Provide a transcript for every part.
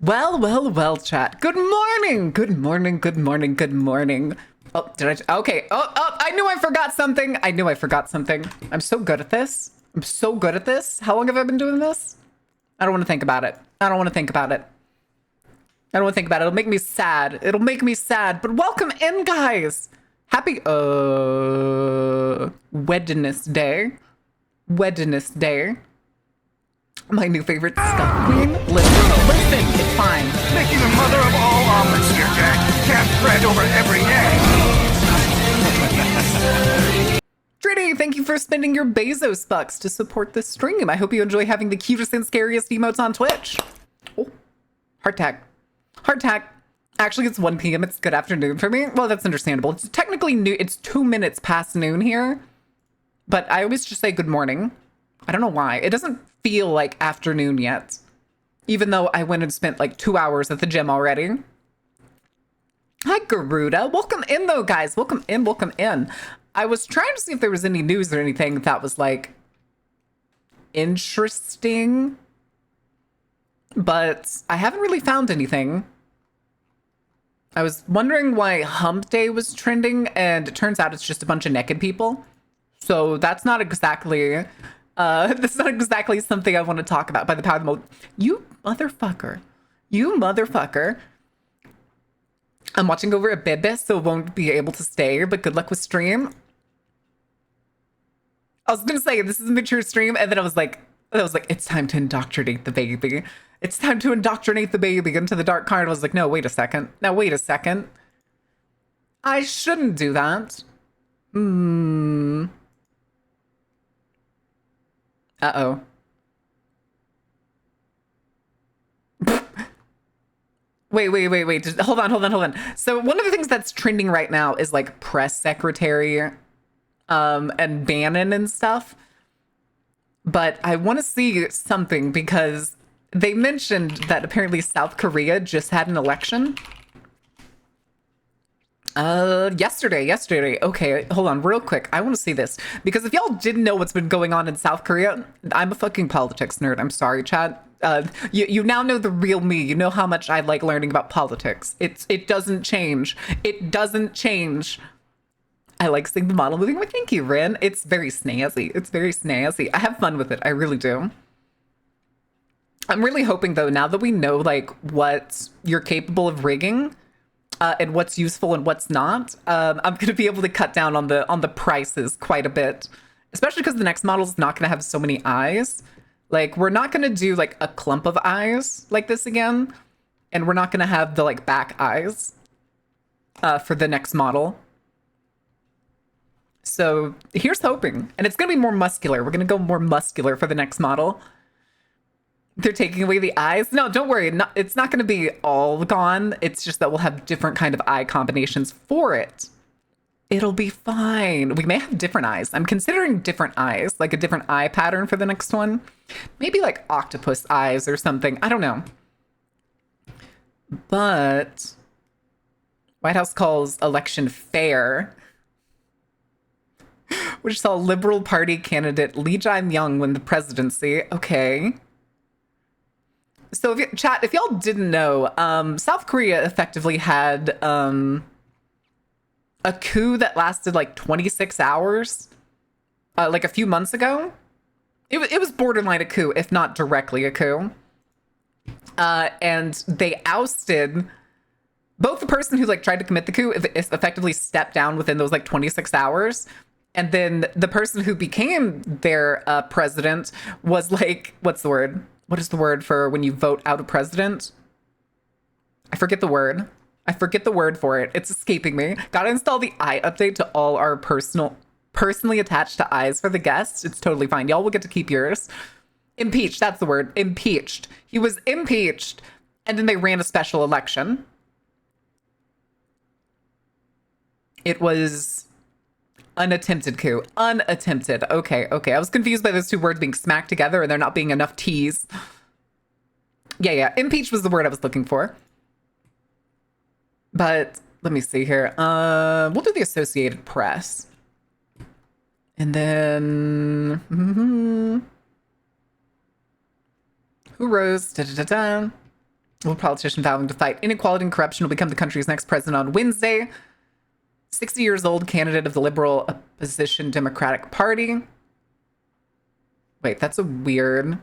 Well, chat. Good morning. Good morning. Good morning. Good morning. Oh, did I? Okay. Oh, I knew I forgot something. I'm so good at this. How long have I been doing this? I don't want to think about it. It'll make me sad. But welcome in, guys. Happy Wednesday. My new favorite stuff queen. Listen, it's fine. Making the mother of all omelets here, Jack. Can't bread over every egg. Trinity, thank you for spending your Bezos bucks to support this stream. I hope you enjoy having the cutest and scariest emotes on Twitch. Oh, heart tag. Actually, it's 1 p.m. It's good afternoon for me. Well, that's understandable. It's technically new. It's 2 minutes past noon here. But I always just say good morning. I don't know why. It doesn't feel like afternoon yet. Even though I went and spent like 2 hours at the gym already. Hi, Garuda. Welcome in, though, guys. Welcome in. I was trying to see if there was any news or anything that was like interesting. But I haven't really found anything. I was wondering why Hump Day was trending, and it turns out it's just a bunch of naked people. So that's not exactly something I want to talk about by the power of the mode. You motherfucker. I'm watching over a Bebe, so won't be able to stay, but good luck with stream. I was gonna say this is a mature stream, and then I was like, it's time to indoctrinate the baby. It's time to indoctrinate the baby into the dark card. I was like, no, wait a second. I shouldn't do that. Uh-oh. Wait. Just hold on. So one of the things that's trending right now is like press secretary and Bannon and stuff. But I want to see something because they mentioned that apparently South Korea just had an election. Yesterday. Okay, hold on real quick. I want to see this because if y'all didn't know what's been going on in South Korea, I'm a fucking politics nerd. I'm sorry, chat. You now know the real me. You know how much I like learning about politics. It doesn't change. I like seeing the model moving. Well, thank you, Rin. It's very snazzy. I have fun with it. I really do. I'm really hoping though, now that we know like what you're capable of rigging, and what's useful and what's not, I'm going to be able to cut down on the prices quite a bit, especially because the next model is not going to have so many eyes. Like, we're not going to do like a clump of eyes like this again, and we're not going to have the like back eyes for the next model. So here's hoping, and it's going to be more muscular. We're going to go more muscular for the next model. They're taking away the eyes. No, don't worry. It's not going to be all gone. It's just that we'll have different kind of eye combinations for it. It'll be fine. We may have different eyes. I'm considering different eyes, like a different eye pattern for the next one. Maybe like octopus eyes or something. I don't know. But White House calls election fair, which saw Liberal Party candidate Lee Jae-myung win the presidency. Okay. So if y'all didn't know, South Korea effectively had a coup that lasted like 26 hours, like a few months ago. It was borderline a coup, if not directly a coup. And they ousted both the person who like tried to commit the coup effectively stepped down within those like 26 hours. And then the person who became their president was like, what's the word? What is the word for when you vote out a president? I forget the word for it. It's escaping me. Gotta install the eye update to all our personally attached to eyes for the guests. It's totally fine. Y'all will get to keep yours. Impeached, that's the word. Impeached. He was impeached, and then they ran a special election. It was unattempted coup. Unattempted. Okay. I was confused by those two words being smacked together and there not being enough T's. Yeah. Impeach was the word I was looking for. But let me see here. We'll do the Associated Press. And then... Who rose? A politician vowing to fight inequality and corruption will become the country's next president on Wednesday. 60 years old, candidate of the liberal opposition Democratic Party. Wait, that's a weird...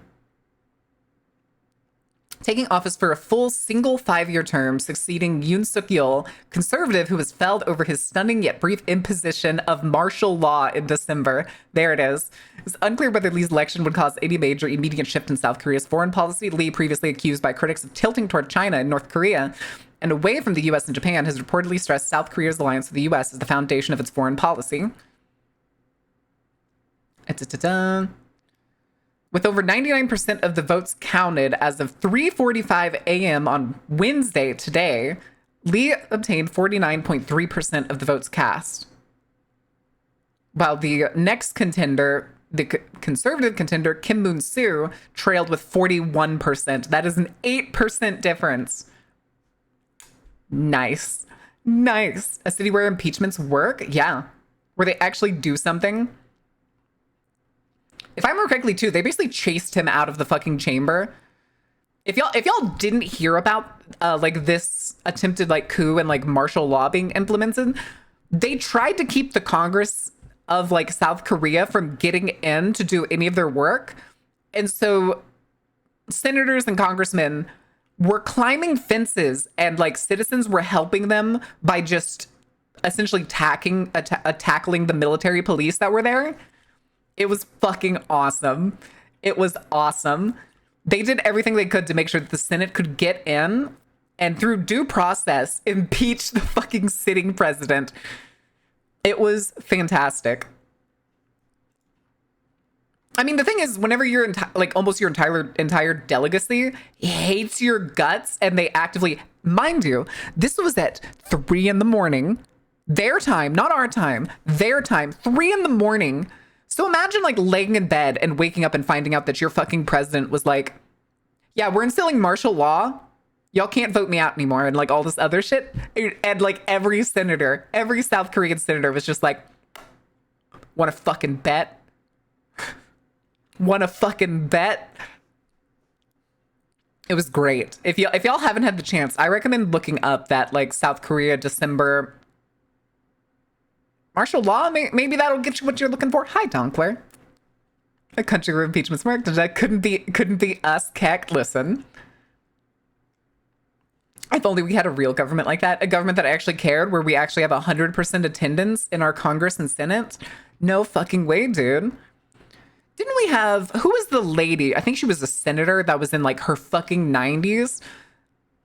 Taking office for a full single 5-year term, succeeding Yoon Suk-yeol, conservative who was felled over his stunning yet brief imposition of martial law in December. There it is. It's unclear whether Lee's election would cause any major immediate shift in South Korea's foreign policy. Lee, previously accused by critics of tilting toward China and North Korea and away from the U.S. and Japan, has reportedly stressed South Korea's alliance with the U.S. as the foundation of its foreign policy. With over 99% of the votes counted as of 3:45 a.m. on Wednesday today, Lee obtained 49.3% of the votes cast. While the next contender, the conservative contender, Kim Moon-soo, trailed with 41%. That is an 8% difference. Nice. Nice. A city where impeachments work? Yeah. Where they actually do something. If I remember correctly, too, they basically chased him out of the fucking chamber. If y'all didn't hear about like this attempted like coup and like martial law being implemented, they tried to keep the Congress of like South Korea from getting in to do any of their work. And so senators and congressmen were climbing fences, and like citizens were helping them by just essentially tackling the military police that were there. It was fucking awesome. It was awesome. They did everything they could to make sure that the Senate could get in and through due process impeach the fucking sitting president. It was fantastic. I mean, the thing is, whenever you're like almost your entire delegacy hates your guts and they actively, mind you, this was at 3 a.m, their time, not our time, their time, 3 a.m. So imagine like laying in bed and waking up and finding out that your fucking president was like, yeah, we're instilling martial law. Y'all can't vote me out anymore. And like all this other shit. And like every senator, every South Korean senator was just like, want to fucking bet? Want to fucking bet? It was great. If y'all haven't had the chance, I recommend looking up that like South Korea December martial law. Maybe that'll get you what you're looking for. Hi, Donkler. A country where impeachment's worked. That couldn't be us, Keck. Listen. If only we had a real government like that. A government that actually cared, where we actually have 100% attendance in our Congress and Senate. No fucking way, dude. Didn't we have... Who was the lady? I think she was a senator that was in like her fucking 90s.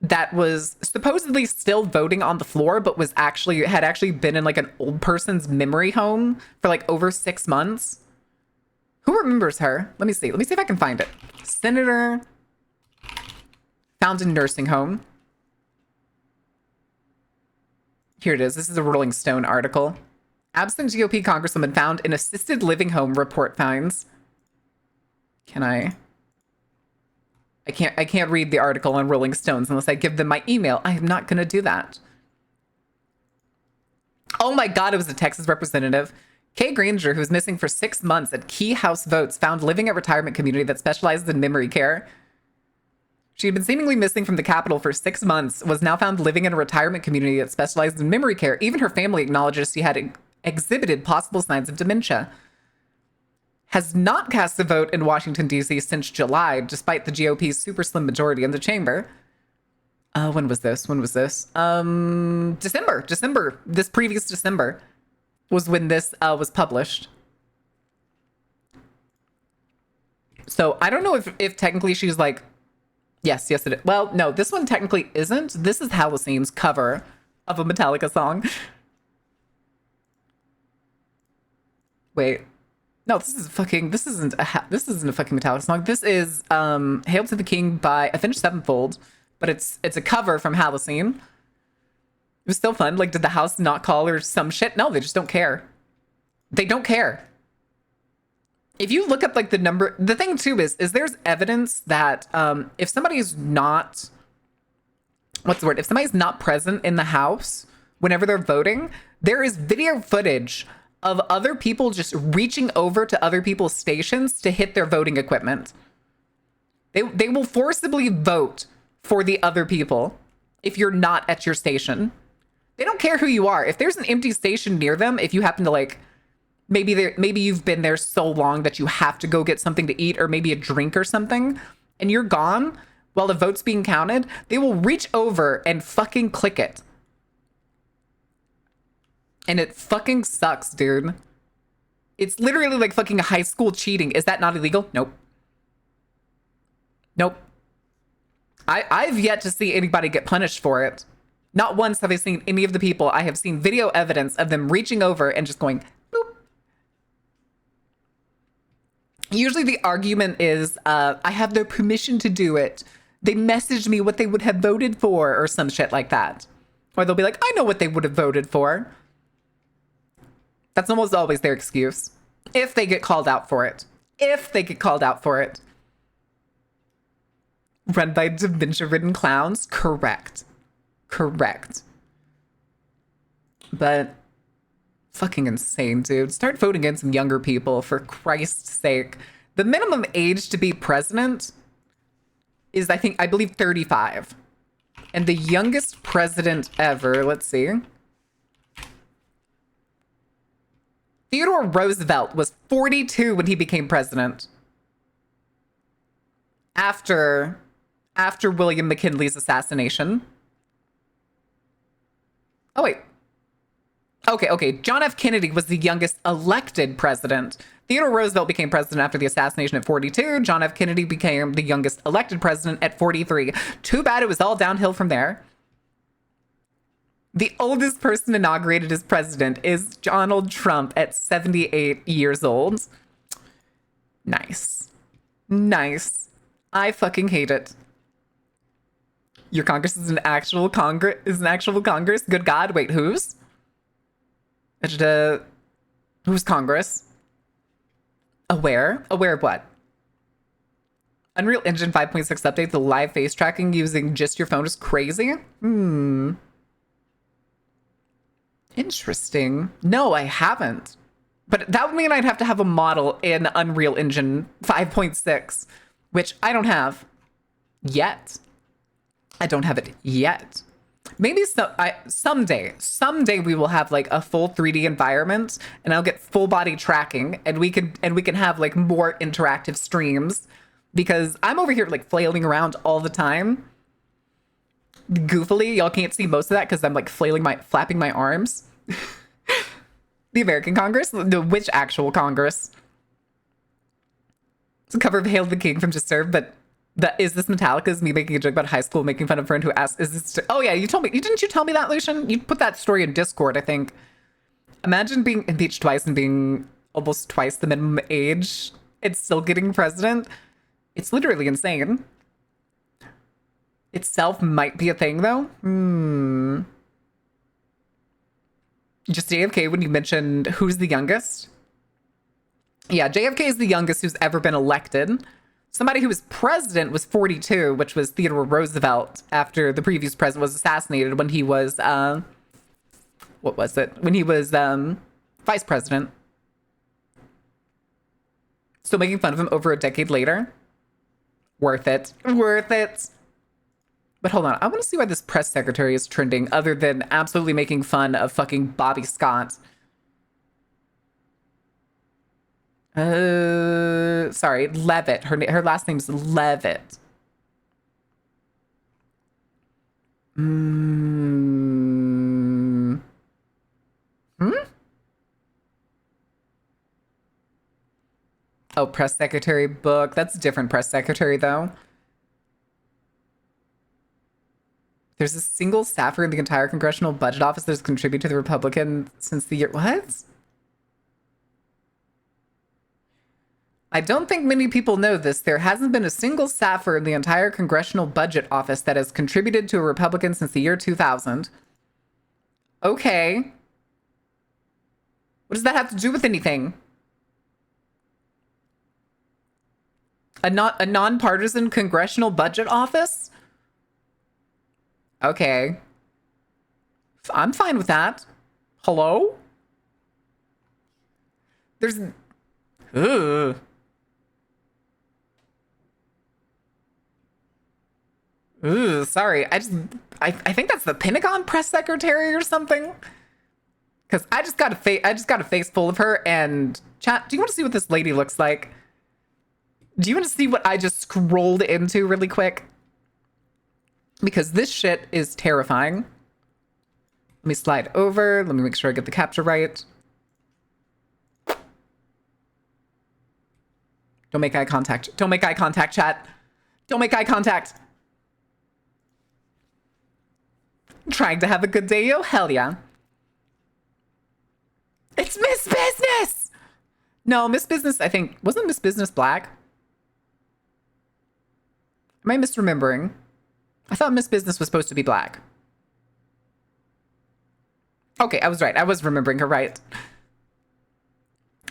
That was supposedly still voting on the floor, but had actually been in like an old person's memory home for like over 6 months. Who remembers her? Let me see if I can find it. Senator found in nursing home. Here it is. This is a Rolling Stone article. Absent GOP congresswoman found in assisted living home, report finds. I can't read the article on Rolling Stones unless I give them my email. I am not going to do that. Oh my God, it was a Texas representative. Kay Granger, who was missing for 6 months at key House votes, found living at retirement community that specializes in memory care. She had been seemingly missing from the Capitol for 6 months, was now found living in a retirement community that specializes in memory care. Even her family acknowledges she had exhibited possible signs of dementia. Has not cast a vote in Washington, D.C. since July, despite the GOP's super slim majority in the chamber. When was this? December. This previous December was when this was published. So I don't know if technically she's like, yes, it is. Well, no, this one technically isn't. This is Halcyon's cover of a Metallica song. Wait. No, this isn't a fucking Metallica song. This is Hail to the King by Avenged Sevenfold, but it's a cover from Halcyon. It was still fun. Like, did the house not call or some shit? No, they just don't care. They don't care. If you look up like the number, the thing too is there's evidence that if somebody's not, if somebody's not present in the house whenever they're voting, there is video footage of other people just reaching over to other people's stations to hit their voting equipment. They will forcibly vote for the other people if you're not at your station. They don't care who you are. If there's an empty station near them, if you happen to like, maybe you've been there so long that you have to go get something to eat or maybe a drink or something, and you're gone while the vote's being counted, they will reach over and fucking click it. And it fucking sucks, dude. It's literally like fucking high school cheating. Is that not illegal? Nope. Nope. I've yet to see anybody get punished for it. Not once have I seen any of the people. I have seen video evidence of them reaching over and just going, boop. Usually the argument is, I have their permission to do it. They messaged me what they would have voted for or some shit like that. Or they'll be like, I know what they would have voted for. That's almost always their excuse. If they get called out for it. If they get called out for it. Run by dementia-ridden clowns? Correct. Correct. But fucking insane, dude. Start voting in some younger people, for Christ's sake. The minimum age to be president is, I believe 35. And the youngest president ever, let's see. Theodore Roosevelt was 42 when he became president. After William McKinley's assassination. Oh, wait. Okay. John F. Kennedy was the youngest elected president. Theodore Roosevelt became president after the assassination at 42. John F. Kennedy became the youngest elected president at 43. Too bad it was all downhill from there. The oldest person inaugurated as president is Donald Trump at 78 years old. Nice. Nice. I fucking hate it. Your Congress is an actual Congress? Good God. Wait, whose? Whose Congress? Aware? Aware of what? Unreal Engine 5.6 update, the live face tracking using just your phone is crazy? Interesting. No, I haven't. But that would mean I'd have to have a model in Unreal Engine 5.6, which I don't have yet. I don't have it yet. Maybe someday we will have like a full 3D environment and I'll get full body tracking and we can have like more interactive streams, because I'm over here like flailing around all the time. Goofily, y'all can't see most of that because I'm like flapping my arms. The American Congress? Which actual Congress? It's a cover of Hail the King from Disturbed, but is this Metallica's me making a joke about high school, making fun of a friend who asked, is this... Oh yeah, you told me. Didn't you tell me that, Lucian? You put that story in Discord, I think. Imagine being impeached twice and being almost twice the minimum age and still getting president. It's literally insane. Itself might be a thing, though. Just JFK when you mentioned who's the youngest. Yeah, JFK is the youngest who's ever been elected. Somebody who was president was 42, which was Theodore Roosevelt, after the previous president was assassinated when he was, what was it? When he was vice president. Still making fun of him over a decade later. Worth it. Worth it. But hold on, I want to see why this press secretary is trending, other than absolutely making fun of fucking Bobby Scott. Sorry, Levitt. Her last name's Levitt. Oh, press secretary book. That's a different press secretary, though. There's a single staffer in the entire Congressional Budget Office that's contributed to the Republican since the year... What? I don't think many people know this. There hasn't been a single staffer in the entire Congressional Budget Office that has contributed to a Republican since the year 2000. Okay. What does that have to do with anything? A nonpartisan Congressional Budget Office? Okay. I'm fine with that. Hello? There's... Ugh. Ooh, sorry. I think that's the Pentagon press secretary or something. Because I just got a face full of her. And chat, do you want to see what this lady looks like? Do you want to see what I just scrolled into really quick? Because this shit is terrifying. Let me slide over. Let me make sure I get the capture right. Don't make eye contact. Don't make eye contact, chat. Don't make eye contact. Trying to have a good day, yo? Hell yeah. It's Miss Business! No, Miss Business, I think, wasn't Miss Business black? Am I misremembering? I thought Miss Business was supposed to be black. Okay, I was right. I was remembering her right.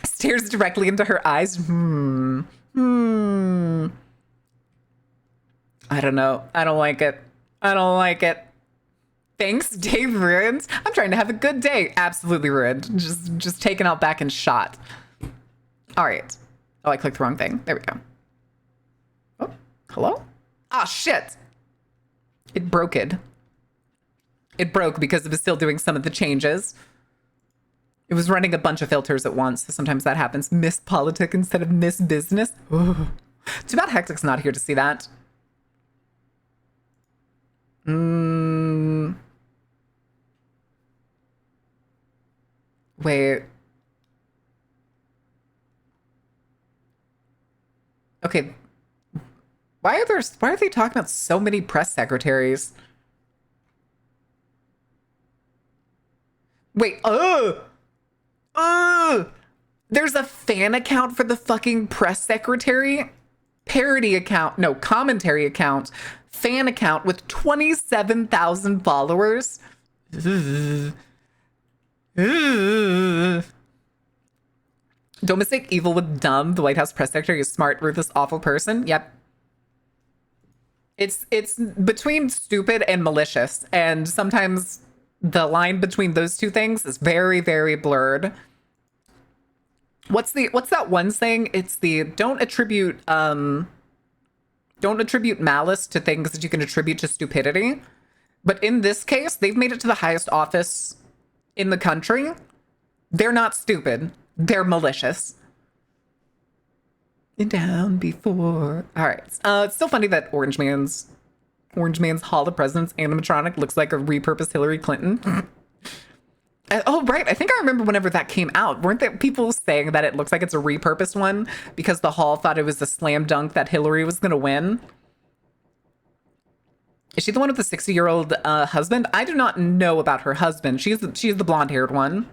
Stares directly into her eyes. I don't know. I don't like it. I don't like it. Thanks, Dave ruined. I'm trying to have a good day. Absolutely ruined. Just taken out back and shot. All right. Oh, I clicked the wrong thing. There we go. Oh, hello? Ah, shit. It broke it. It broke because it was still doing some of the changes. It was running a bunch of filters at once. So sometimes that happens. Miss Politic instead of Miss Business. Ooh. Too bad Hectic's not here to see that. Wait. Okay. Why are they talking about so many press secretaries? Wait, there's a fan account for the fucking press secretary? Parody account, no, commentary account, fan account with 27,000 followers. Don't mistake evil with dumb. The White House press secretary is smart, ruthless, awful person. Yep. It's between stupid and malicious, and sometimes the line between those two things is very, very blurred. What's that one saying? It's the don't attribute malice to things that you can attribute to stupidity. But in this case, they've made it to the highest office in the country. They're not stupid. They're malicious. Down before. All right. It's still funny that Orange Man's Hall of Presidents animatronic looks like a repurposed Hillary Clinton. Oh, right. I think I remember whenever that came out. Weren't there people saying that it looks like it's a repurposed one because the Hall thought it was a slam dunk that Hillary was going to win? Is she the one with the 60-year-old husband? I do not know about her husband. She's the blonde-haired one.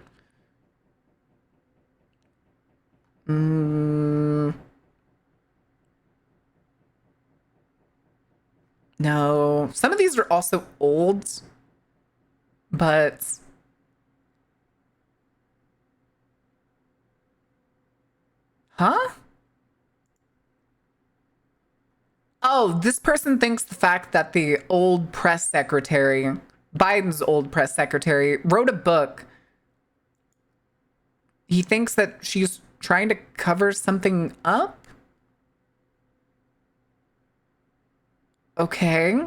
No. Some of these are also old, but... Huh? Oh, this person thinks the fact that the old press secretary, Biden's old press secretary, wrote a book. He thinks that she's trying to cover something up? Okay.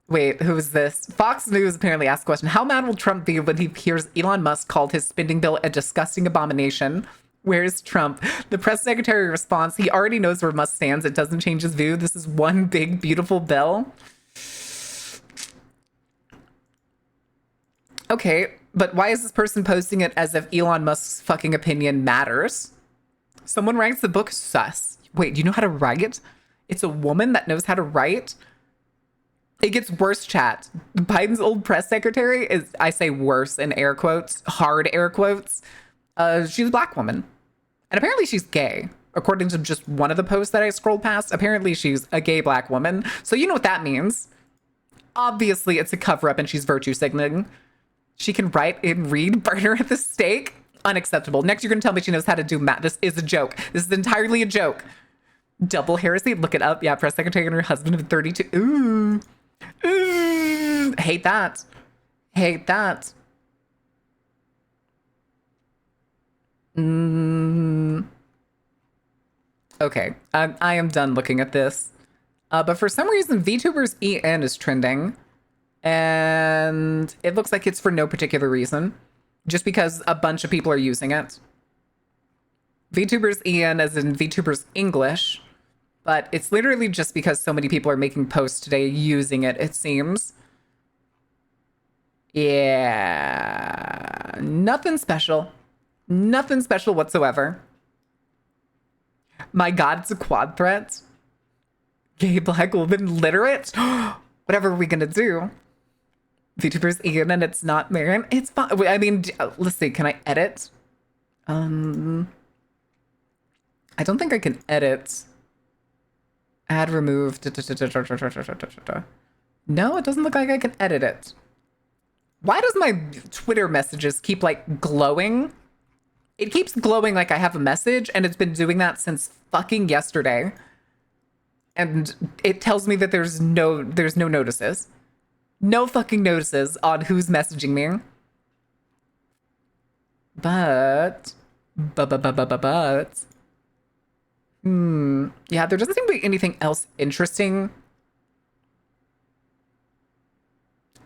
Wait, who is this? Fox News apparently asked a question. How mad will Trump be when he hears Elon Musk called his spending bill a disgusting abomination? Where's Trump? The press secretary responds, he already knows where Musk stands. It doesn't change his view. This is one big, beautiful bill. Okay, but why is this person posting it as if Elon Musk's fucking opinion matters? Someone writes the book sus. Wait, do you know how to write? It's a woman that knows how to write? It gets worse, chat. Biden's old press secretary is, I say worse in air quotes, hard air quotes. She's a black woman. And apparently she's gay. According to just one of the posts that I scrolled past, apparently she's a gay black woman. So you know what that means. Obviously it's a cover up and she's virtue signaling. She can write and read, burner at the stake. Unacceptable. Next you're gonna tell me she knows how to do math. This is a joke. This is entirely a joke. Double heresy, look it up. Yeah, press secretary and her husband of 32. Ooh. Hate that. Hate that. Okay, I am done looking at this. But for some reason, VTubers EN is trending. And it looks like it's for no particular reason. Just because a bunch of people are using it. VTubers EN as in VTubers English. But it's literally just because so many people are making posts today using it, it seems. Yeah. Nothing special. Nothing special whatsoever. My god, it's a quad threat. Gay black woman literate? Whatever are we gonna do? VTubers Ian and it's not Marin. It's fine. I mean, let's see. Can I edit? I don't think I can edit. Add remove. No, it doesn't look like I can edit it. Why does my Twitter messages keep like glowing? It keeps glowing like I have a message, and it's been doing that since fucking yesterday. And it tells me that there's no notices. No fucking notices on who's messaging me. But yeah, there doesn't seem to be anything else interesting.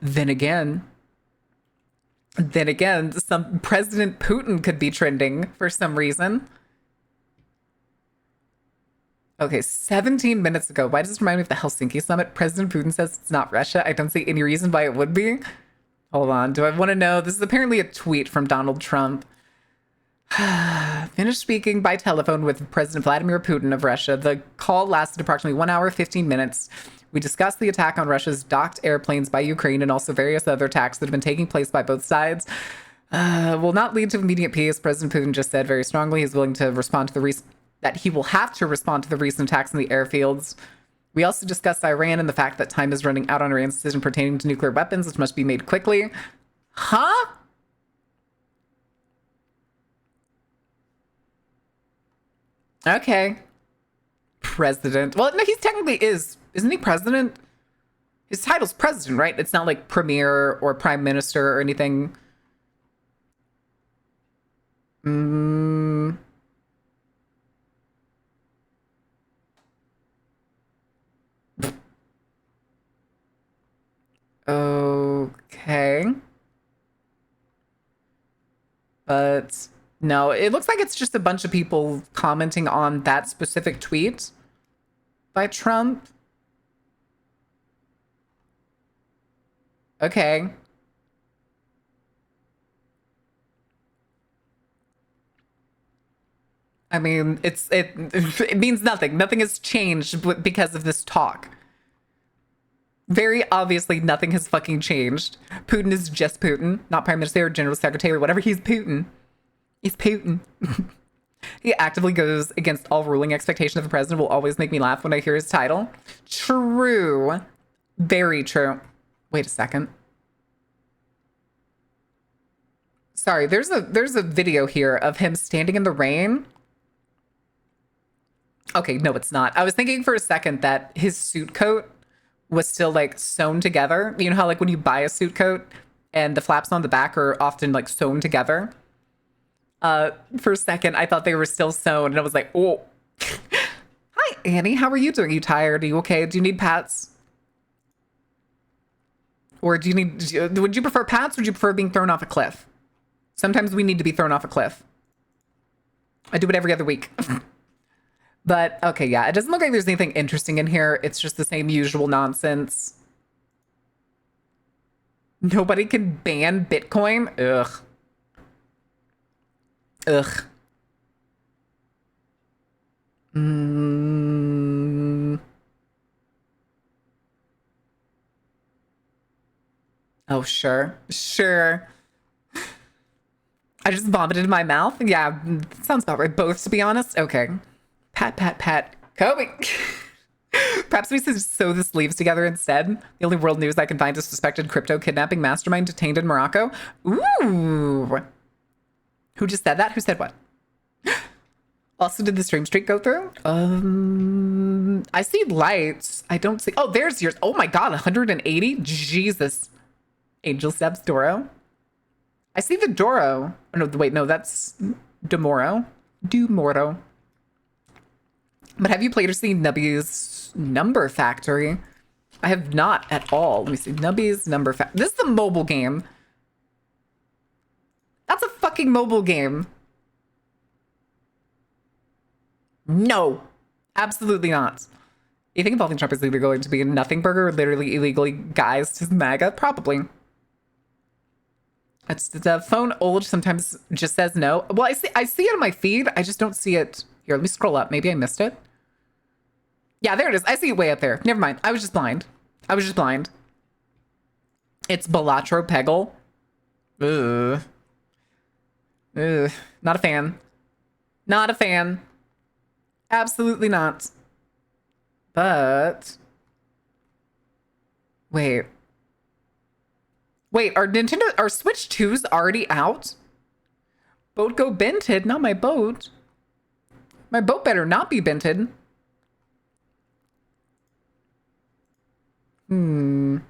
Then again, some President Putin could be trending for some reason. Okay, 17 minutes ago. Why does this remind me of the Helsinki summit? President Putin says it's not Russia. I don't see any reason why it would be. Hold on. Do I want to know? This is apparently a tweet from Donald Trump. Finished speaking by telephone with President Vladimir Putin of Russia. The call lasted approximately 1 hour, 15 minutes. We discussed the attack on Russia's docked airplanes by Ukraine and also various other attacks that have been taking place by both sides. Will not lead to immediate peace. President Putin just said very strongly he's willing to respond to the that he will have to respond to the recent attacks in the airfields. We also discussed Iran and the fact that time is running out on Iran's decision pertaining to nuclear weapons, which must be made quickly. Huh? Okay. President. Well, no, he's technically isn't he president? His title's president, right? It's not like premier or prime minister or anything. Okay. But no, it looks like it's just a bunch of people commenting on that specific tweet by Trump. Okay. I mean, it means nothing. Nothing has changed because of this talk. Very obviously, nothing has fucking changed. Putin is just Putin, not prime minister or general secretary, whatever. He's Putin. He's Putin. He actively goes against all ruling expectation of the president. Will always make me laugh when I hear his title. True. Very true. Wait a second. Sorry, there's a video here of him standing in the rain. Okay, no, it's not. I was thinking for a second that his suit coat was still like sewn together. You know how like when you buy a suit coat and the flaps on the back are often like sewn together? For a second, I thought they were still sewn and I was like, oh. Hi, Annie. How are you doing? Are you tired? Are you okay? Do you need pats? Or would you prefer pats or would you prefer being thrown off a cliff? Sometimes we need to be thrown off a cliff. I do it every other week. But, okay, yeah, it doesn't look like there's anything interesting in here. It's just the same usual nonsense. Nobody can ban Bitcoin? Ugh. Ugh. Oh, sure. Sure. I just vomited in my mouth? Yeah, sounds about right. Both, to be honest. Okay. Pat. Kobe. Perhaps we should sew the sleeves together instead. The only world news I can find is suspected crypto kidnapping mastermind detained in Morocco. Ooh. Who just said that? Who said what? Also, did the stream streak go through? I see lights. I don't see. Oh, there's yours. Oh my God, 180? Jesus. Angel Steps, Doro. I see the Doro. Oh, no, wait, no, that's Demoro. Dumoro. But have you played or seen Nubby's Number Factory? I have not at all. Let me see. Nubby's Number Factory. This is a mobile game. That's a fucking mobile game. No. Absolutely not. You think Evolving Trump is either going to be a nothing burger or literally illegally guised as MAGA? Probably. It's the phone old sometimes just says no. Well, I see it on my feed. I just don't see it. Here, let me scroll up. Maybe I missed it. Yeah, there it is. I see it way up there. Never mind. I was just blind. It's Balatro Peggle. Ugh. Ugh. Not a fan. Not a fan. Absolutely not. But wait, are Switch 2s already out? Boat go bented, not my boat. My boat better not be bented. Are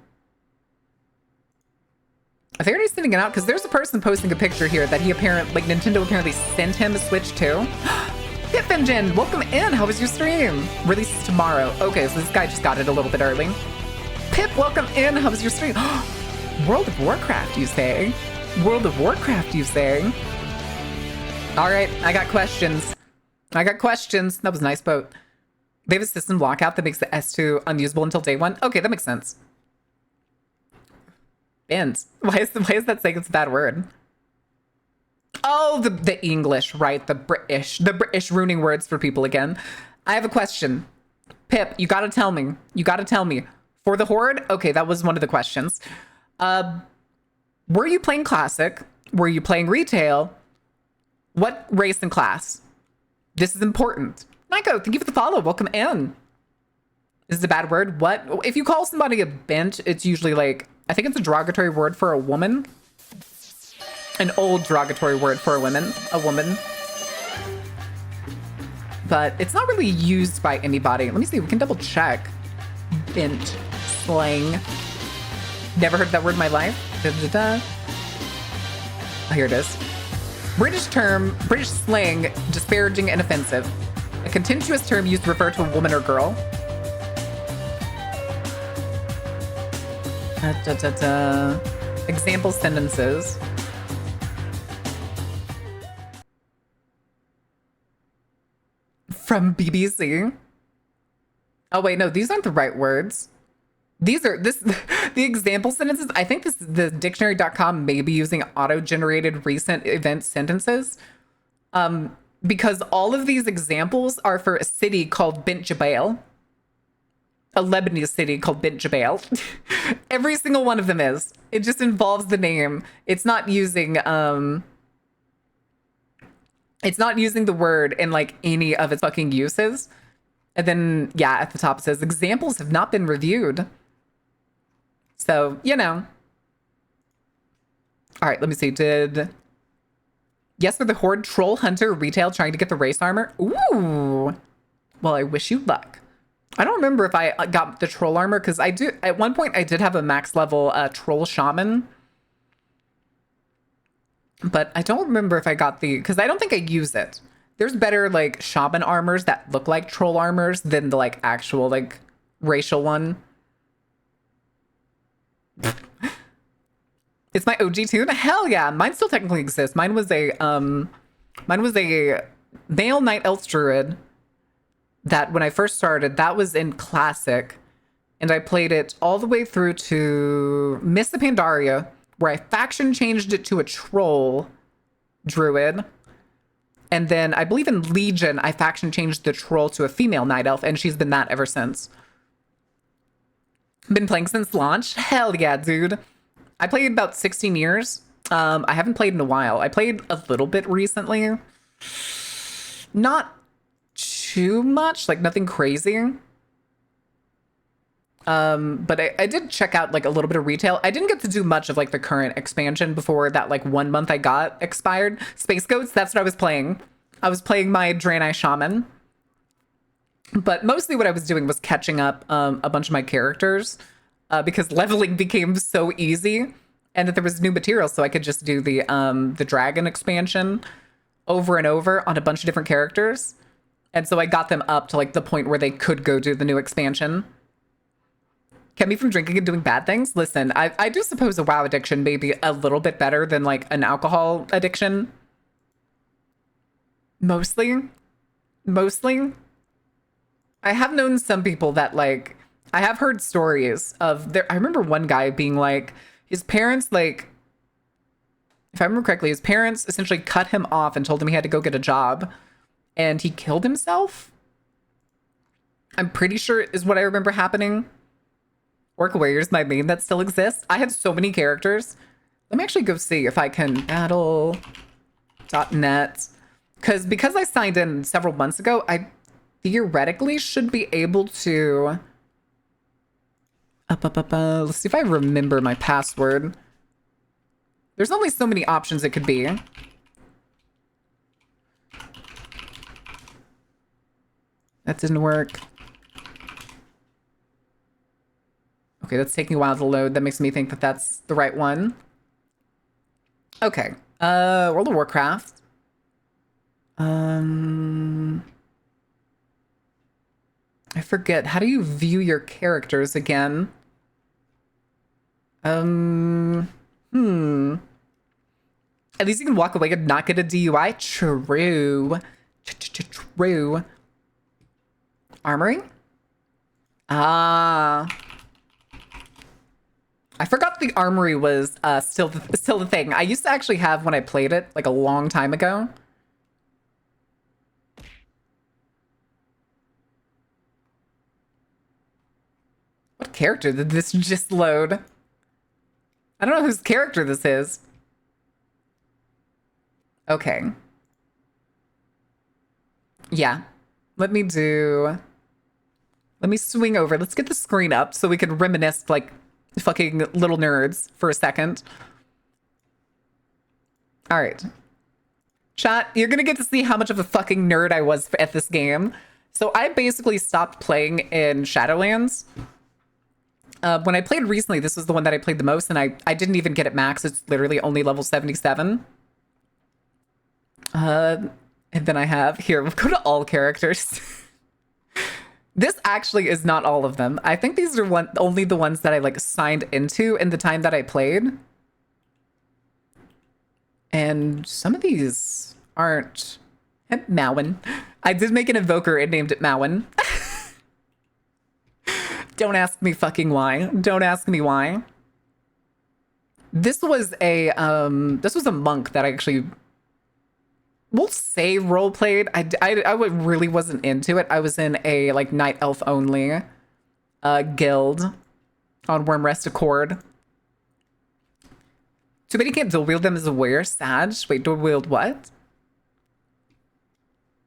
they already sending it out? Because there's a person posting a picture here that Nintendo apparently sent him a Switch 2. Pip Engine, welcome in. How was your stream? Releases tomorrow. Okay, so this guy just got it a little bit early. Pip, welcome in. How was your stream? World of Warcraft, you say? World of Warcraft, you say? All right, I got questions. That was a nice boat. They have a system lockout that makes the S2 unusable until day one. Okay, that makes sense. Bent. Why is that saying it's a bad word? Oh, the English, right? The British ruining words for people again. I have a question. Pip, you gotta tell me. For the Horde? Okay, that was one of the questions. Were you playing Classic? Were you playing Retail? What race and class? This is important. Nico, thank you for the follow. Welcome in. This is a bad word. What? If you call somebody a bent, it's usually like, I think it's a derogatory word for a woman. An old derogatory word for a woman. But it's not really used by anybody. Let me see. We can double check. Bent slang. Never heard that word in my life. Oh, here it is. British slang, disparaging and offensive. A contentious term used to refer to a woman or girl. Example sentences. From BBC. Oh wait, no, these aren't the right words. These are the example sentences. I think the dictionary.com may be using auto-generated recent event sentences. Because all of these examples are for a city called Bint Jbeil. A Lebanese city called Bint Jbeil. Every single one of them is. It just involves the name. It's not using the word in like any of its fucking uses. And then, yeah, at the top it says, examples have not been reviewed. So, you know. All right, let me see. Yes, for the Horde, Troll Hunter Retail trying to get the race armor. Ooh. Well, I wish you luck. I don't remember if I got the troll armor, because at one point I did have a max level troll shaman. But I don't remember if I got because I don't think I use it. There's better like shaman armors that look like troll armors than the like actual like racial one. It's my OG tune. Hell yeah, mine still technically exists. Mine was a male Night Elf druid that when I first started, that was in Classic, and I played it all the way through to Mists of Pandaria, where I faction changed it to a troll druid. And then I believe in Legion, I faction changed the troll to a female Night Elf, and she's been that ever since. Been playing since launch? Hell yeah, dude. I played about 16 years. I haven't played in a while. I played a little bit recently. Not too much, like nothing crazy. But I did check out like a little bit of retail. I didn't get to do much of like the current expansion before that like 1 month I got expired. Space Goats, that's what I was playing. I was playing my Draenei Shaman. But mostly what I was doing was catching up a bunch of my characters because leveling became so easy and that there was new material, so I could just do the dragon expansion over and over on a bunch of different characters. And so I got them up to like the point where they could go do the new expansion. Kept me from drinking and doing bad things. Listen, I do suppose a WoW addiction may be a little bit better than like an alcohol addiction. Mostly. I have known some people that like, I have heard stories of I remember one guy being like, his parents like, if I remember correctly, his parents essentially cut him off and told him he had to go get a job, and he killed himself. I'm pretty sure is what I remember happening. Orc Warriors, my main that still exists. I had so many characters. Let me actually go see if I can battle.net. Because I signed in several months ago, I theoretically should be able to... Let's see if I remember my password. There's only so many options it could be. That didn't work. Okay, that's taking a while to load. That makes me think that that's the right one. Okay. World of Warcraft. I forget. How do you view your characters again? At least you can walk away and not get a DUI. True. True. Armory? Ah. I forgot the armory was still the thing. I used to actually have when I played it like a long time ago. What character did this just load? I don't know whose character this is. Okay. Yeah. Let me swing over. Let's get the screen up so we can reminisce like fucking little nerds for a second. All right. Chat, you're going to get to see how much of a fucking nerd I was at this game. So I basically stopped playing in Shadowlands. When I played recently, this was the one that I played the most, and I didn't even get it max. It's literally only level 77. And then I have, here, we'll go to all characters. This actually is not all of them. I think these are only the ones that I like signed into in the time that I played. And some of these aren't. Mauen. I did make an invoker and named it Mauen. Don't ask me fucking why. Don't ask me why. This was a monk that I actually, we'll say role played. I really wasn't into it. I was in a like night elf only guild on Wyrmrest Accord. Too bad you can't dual wield them as a warrior. Sad. Wait, dual wield what?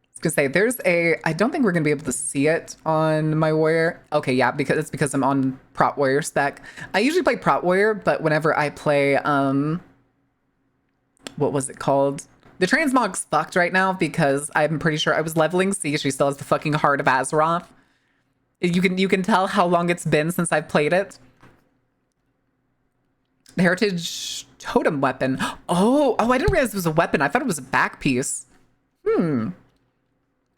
I was gonna say there's I don't think we're gonna be able to see it on my warrior. Okay, yeah, because I'm on prot warrior spec. I usually play prot warrior, but whenever I play what was it called? The transmog's fucked right now because I'm pretty sure I was leveling C. She still has the fucking Heart of Azeroth. You can tell how long it's been since I've played it. The Heritage Totem weapon. Oh, I didn't realize it was a weapon. I thought it was a back piece.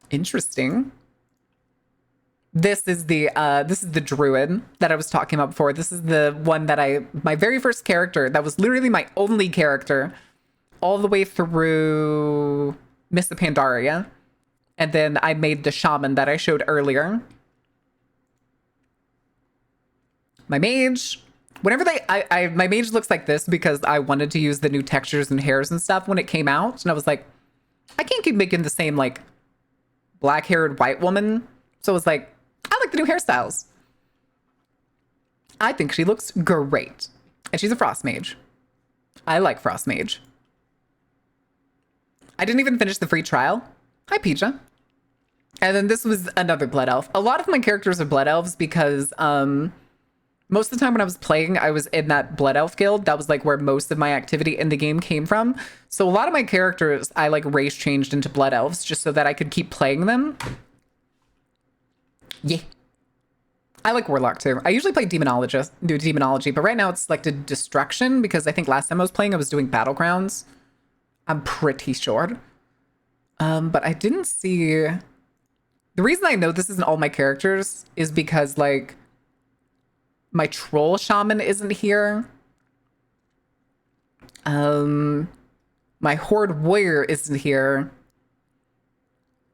Interesting. This is the druid that I was talking about before. This is the one that my very first character, that was literally my only character all the way through Mists of Pandaria. And then I made the shaman that I showed earlier. My mage, whenever my mage looks like this because I wanted to use the new textures and hairs and stuff when it came out. And I was like, I can't keep making the same like black-haired white woman. So it was like, I like the new hairstyles. I think she looks great. And she's a frost mage. I like frost mage. I didn't even finish the free trial. Hi, Pija. And then this was another blood elf. A lot of my characters are blood elves because most of the time when I was playing, I was in that blood elf guild. That was like where most of my activity in the game came from. So a lot of my characters, I like race changed into blood elves just so that I could keep playing them. Yeah. I like warlock too. I usually play demonology, but right now it's selected destruction because I think last time I was playing, I was doing battlegrounds. I'm pretty sure. But I didn't see The reason I know this isn't all my characters is because, like, my troll shaman isn't here. My horde warrior isn't here.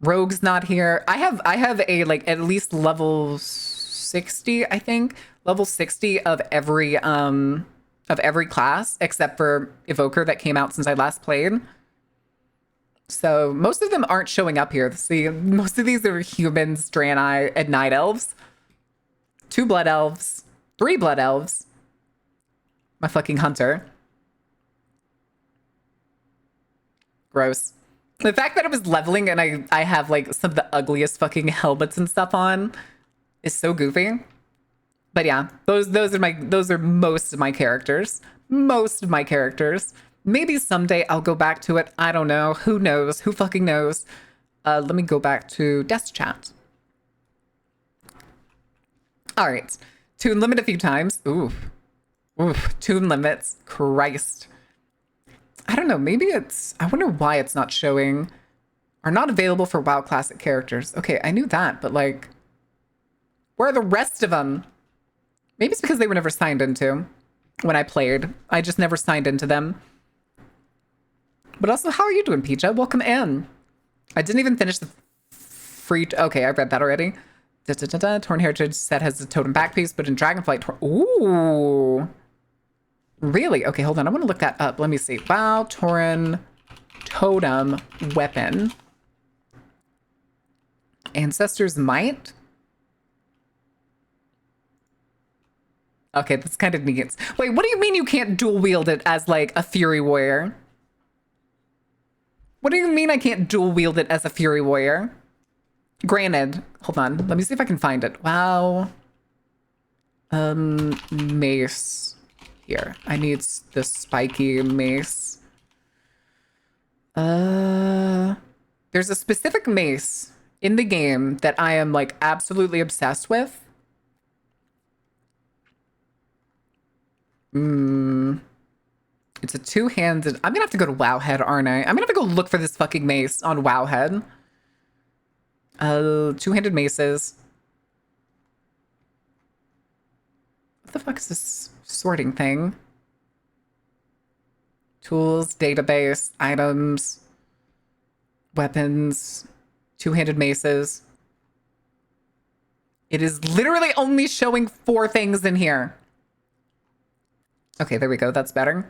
Rogue's not here. I have a, like, at least level 60, I think. Level 60 of every class except for Evoker that came out since I last played. So most of them aren't showing up here. See, most of these are humans, Draenei, and night elves. 2 blood elves, 3 blood elves. My fucking hunter. Gross. The fact that I was leveling and I have like some of the ugliest fucking helmets and stuff on is so goofy. But yeah, those are most of my characters. Most of my characters. Maybe someday I'll go back to it. I don't know. Who knows? Who fucking knows? Let me go back to desk chat. All right. Toon limit a few times. Oof. Oof. Toon limits. Christ. I don't know. Maybe it's... I wonder why it's not showing... Are not available for WoW Classic characters. Okay, I knew that, but like... Where are the rest of them? Maybe it's because they were never signed into when I played. I just never signed into them. But also, how are you doing, Peacha? Welcome in. I didn't even finish the free... Okay, I read that already. Torn Heritage set has a totem back piece, but in Dragonflight... Ooh. Really? Okay, hold on. I want to look that up. Let me see. WoW Tauren totem weapon. Ancestor's Might? Okay, that's kind of neat. Wait, what do you mean you can't dual wield it as like a Fury Warrior? What do you mean I can't dual wield it as a Fury Warrior? Granted, hold on. Let me see if I can find it. Wow. Mace. Here. I need the spiky mace. There's a specific mace in the game that I am like absolutely obsessed with. It's a two-handed... I'm gonna have to go to Wowhead, aren't I? I'm gonna have to go look for this fucking mace on Wowhead. Two-handed maces. What the fuck is this sorting thing? Tools, database, items, weapons, two-handed maces. It is literally only showing 4 things in here. Okay, there we go. That's better.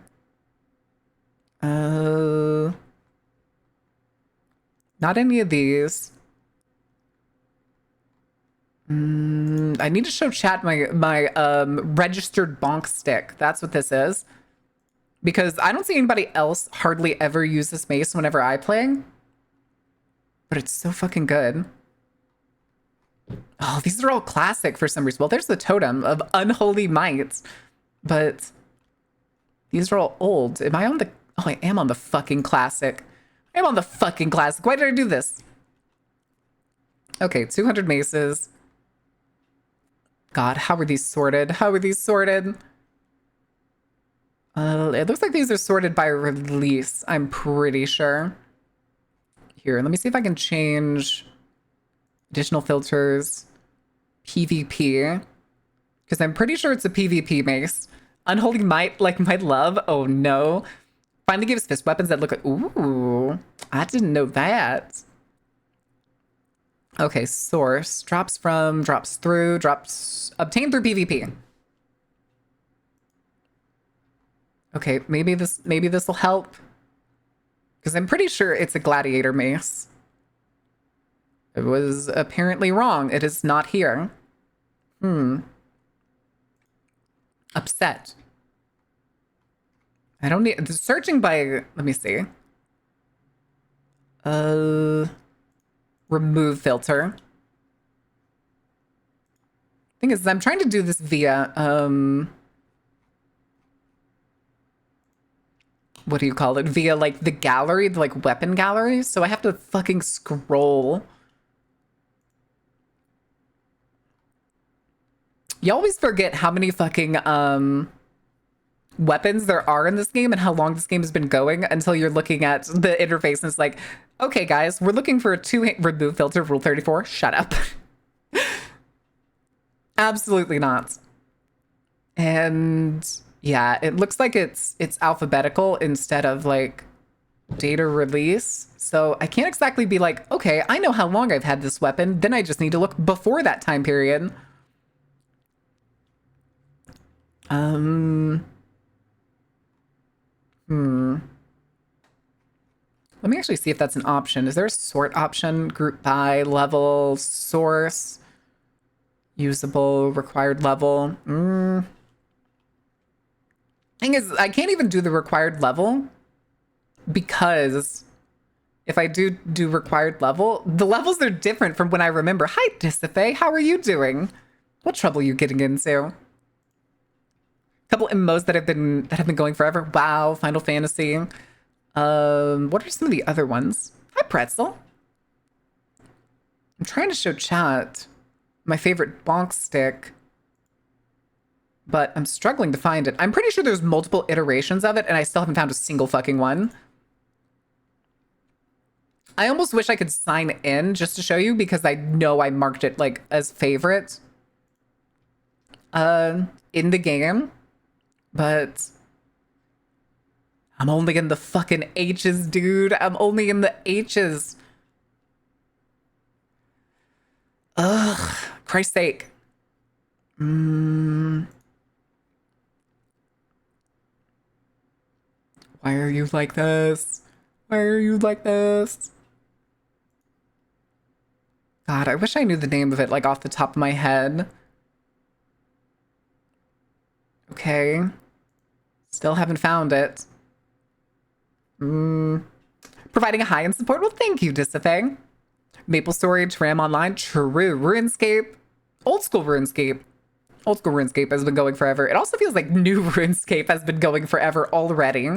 Not any of these. I need to show chat my registered bonk stick. That's what this is. Because I don't see anybody else hardly ever use this mace whenever I play. But it's so fucking good. Oh, these are all classic for some reason. Well, there's the totem of Unholy Might. But these are all old. Am I on the... Oh, I am on the fucking classic. I am on the fucking classic. Why did I do this? Okay, 200 maces. God, how are these sorted? How are these sorted? It looks like these are sorted by release. I'm pretty sure. Here, let me see if I can change additional filters. PvP. Because I'm pretty sure it's a PvP mace. Unholy Might, like my love. Oh no. Finally gives fist weapons that look like... Ooh. I didn't know that. Okay, source. Drops from, drops through, drops... Obtained through PvP. Okay, maybe this will help. Because I'm pretty sure it's a gladiator mace. It was apparently wrong. It is not here. Upset. I don't need... Searching by... Let me see. Remove filter. Thing is, I'm trying to do this via... what do you call it? Via, like, the gallery, the, like, weapon gallery. So I have to fucking scroll. You always forget how many fucking, weapons there are in this game and how long this game has been going until you're looking at the interface and it's like, okay, guys, we're looking for a remove filter rule 34. Shut up. Absolutely not. And yeah, it looks like it's alphabetical instead of like data release. So I can't exactly be like, okay, I know how long I've had this weapon. Then I just need to look before that time period. Let me actually see if that's an option. Is there a sort option? Group by, level, source, usable, required level. Thing is, I can't even do the required level because if I do required level, the levels are different from when I remember. Hi, Dissife, how are you doing? What trouble are you getting into? Couple emotes that have been going forever. WoW, Final Fantasy. What are some of the other ones? Hi, Pretzel. I'm trying to show chat my favorite bonk stick, but I'm struggling to find it. I'm pretty sure there's multiple iterations of it, and I still haven't found a single fucking one. I almost wish I could sign in just to show you because I know I marked it like as favorite in the game, but I'm only in the fucking H's, dude. I'm only in the H's. Ugh, Christ's sake. Why are you like this? Why are you like this? God, I wish I knew the name of it, like, off the top of my head. Okay. Still haven't found it. Providing a high-end support? Well, thank you, Dissife. Maple Storage, RAM Online, true. RuneScape. Old school RuneScape. Old school RuneScape has been going forever. It also feels like new RuneScape has been going forever already.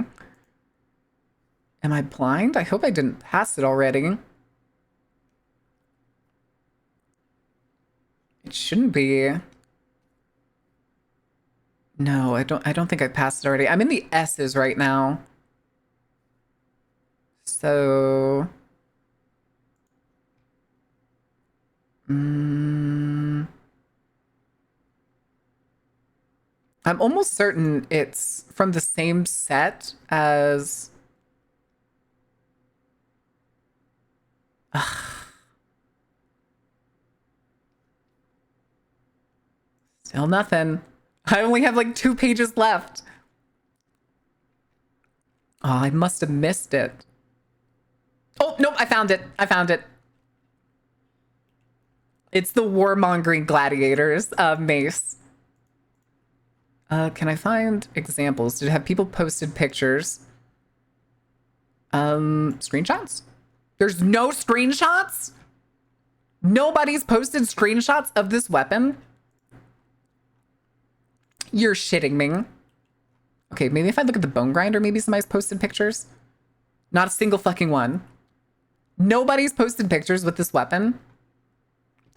Am I blind? I hope I didn't pass it already. It shouldn't be. No, I don't think I passed it already. I'm in the S's right now. So I'm almost certain it's from the same set as still nothing. I only have like 2 pages left. Oh, I must have missed it. Oh, nope, I found it. I found it. It's the warmongering gladiators mace. Can I find examples? Did it have people posted pictures? Screenshots? There's no screenshots? Nobody's posted screenshots of this weapon? You're shitting me. Okay, maybe if I look at the bone grinder, maybe somebody's posted pictures. Not a single fucking one. Nobody's posted pictures with this weapon.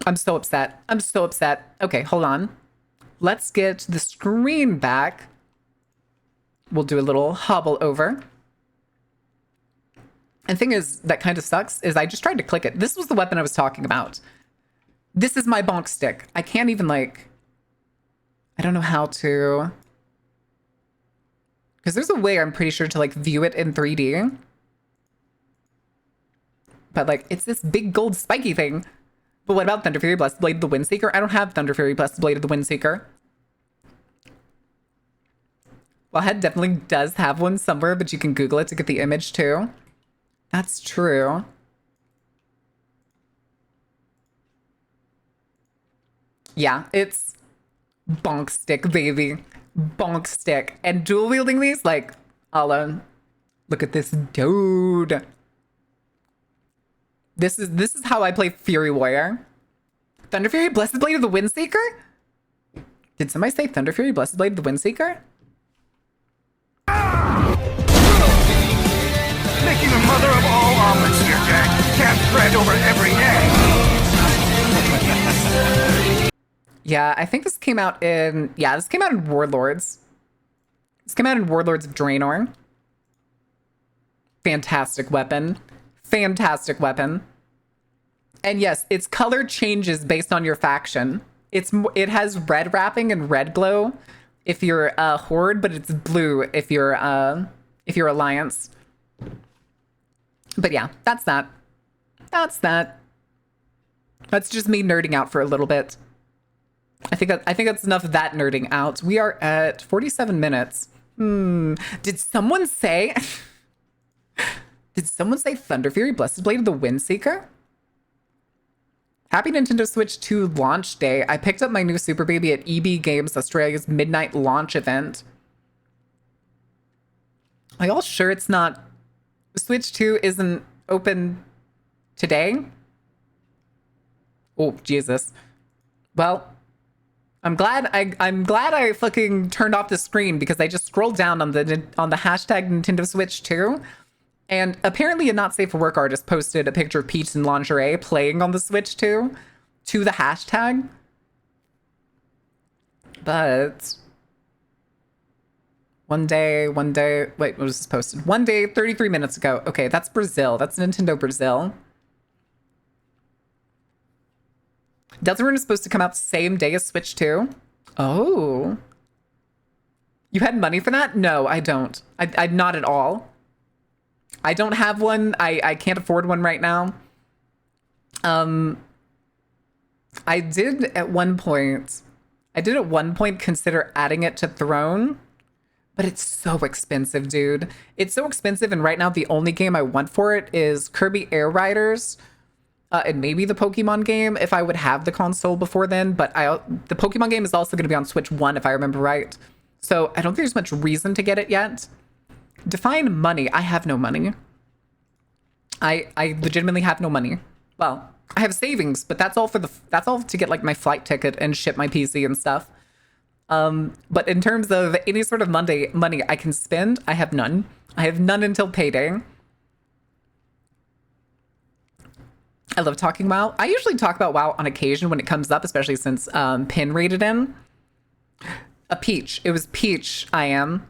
I'm so upset. I'm so upset. Okay, hold on. Let's get the screen back. We'll do a little hobble over. And thing is, that kind of sucks, is I just tried to click it. This was the weapon I was talking about. This is my bonk stick. I can't even like, I don't know how to, because there's a way I'm pretty sure to like view it in 3D. But like, it's this big gold spiky thing. But what about Thunder Fury Blessed Blade of the Windseeker? I don't have Thunder Fury Blessed Blade of the Windseeker. Wellhead definitely does have one somewhere, but you can Google it to get the image too. That's true. Yeah, it's bonk stick, baby. Bonk stick. And dual wielding these, like, I'll, look at this dude. This is how I play Fury Warrior. Thunder Fury Blessed Blade of the Windseeker? Did somebody say Thunder Fury Blessed Blade of the Windseeker? Making a mother of all omelets here, Jack. Can't bread over every egg. Yeah, I think this came out in Warlords. This came out in Warlords of Draenor. Fantastic weapon. Fantastic weapon. And yes, its color changes based on your faction. It has red wrapping and red glow if you're Horde, but it's blue if you're Alliance. But yeah, that's that. That's that. That's just me nerding out for a little bit. I think that's enough of that nerding out. We are at 47 minutes. Did someone say Did someone say Thunder Fury Blessed Blade of the Windseeker? Happy Nintendo Switch 2 launch day. I picked up my new Super Baby at EB Games Australia's midnight launch event. Are y'all sure it's not... Switch 2 isn't open today? Oh, Jesus. Well, I'm glad I fucking turned off the screen because I just scrolled down on the hashtag Nintendo Switch 2. And apparently a Not Safe for Work artist posted a picture of Peach in lingerie playing on the Switch 2 to the hashtag. But one day, wait, what was this posted? One day, 33 minutes ago. Okay, that's Brazil. That's Nintendo Brazil. Deltarune is supposed to come out the same day as Switch 2. Oh. You had money for that? No, I don't. I not at all. I don't have one. I can't afford one right now. I did at one point consider adding it to Throne, but it's so expensive, dude. It's so expensive, and right now the only game I want for it is Kirby Air Riders, and maybe the Pokemon game if I would have the console before then. But the Pokemon game is also going to be on Switch 1 if I remember right. So I don't think there's much reason to get it yet. Define money. I have no money. I legitimately have no money. Well, I have savings, but that's all to get like my flight ticket and ship my PC and stuff. But in terms of any sort of money I can spend, I have none. I have none until payday. I love talking WoW. I usually talk about WoW on occasion when it comes up, especially since Pin rated in. A Peach. It was Peach, I am.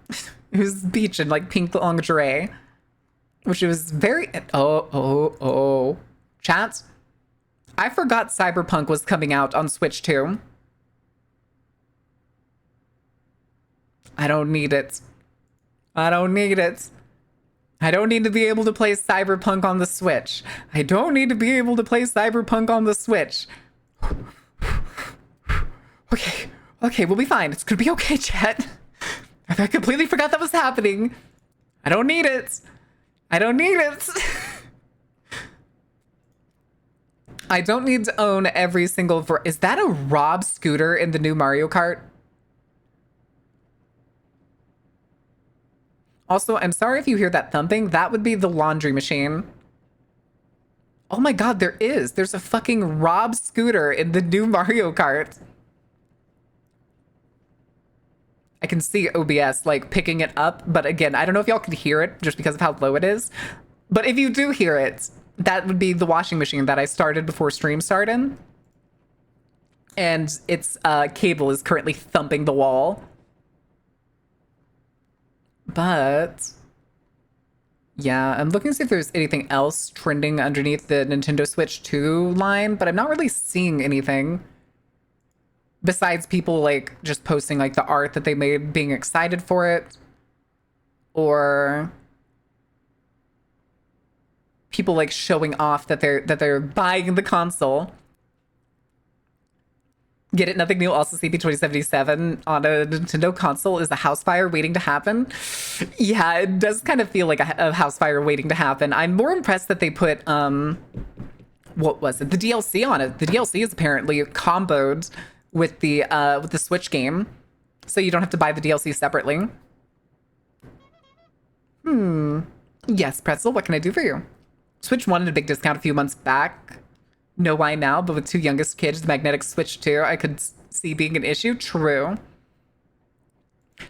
It was Peach in like pink lingerie. Which was very... Oh. Chat, I forgot Cyberpunk was coming out on Switch 2. I don't need it. I don't need it. I don't need to be able to play Cyberpunk on the Switch. I don't need to be able to play Cyberpunk on the Switch. Okay, we'll be fine. It's gonna be okay, chat. I completely forgot that was happening. I don't need it. I don't need it. I don't need to own every single... Is that a Rob scooter in the new Mario Kart? Also, I'm sorry if you hear that thumping. That would be the laundry machine. Oh my god, there is. There's a fucking Rob scooter in the new Mario Kart. I can see OBS like picking it up, but again, I don't know if y'all could hear it just because of how low it is. But if you do hear it, that would be the washing machine that I started before stream started. And its cable is currently thumping the wall. But yeah, I'm looking to see if there's anything else trending underneath the Nintendo Switch 2 line, but I'm not really seeing anything. Besides people like just posting like the art that they made, being excited for it, or people like showing off that they're buying the console. Get it? Nothing new. Also, CP2077 on a Nintendo console is a house fire waiting to happen. Yeah, it does kind of feel like a house fire waiting to happen. I'm more impressed that they put what was it? The DLC on it. The DLC is apparently comboed with the Switch game, so you don't have to buy the DLC separately. Yes, Pretzel, what can I do for you? Switch 1 at a big discount a few months back. Know why now, but with two youngest kids, the magnetic Switch 2, I could see being an issue. True.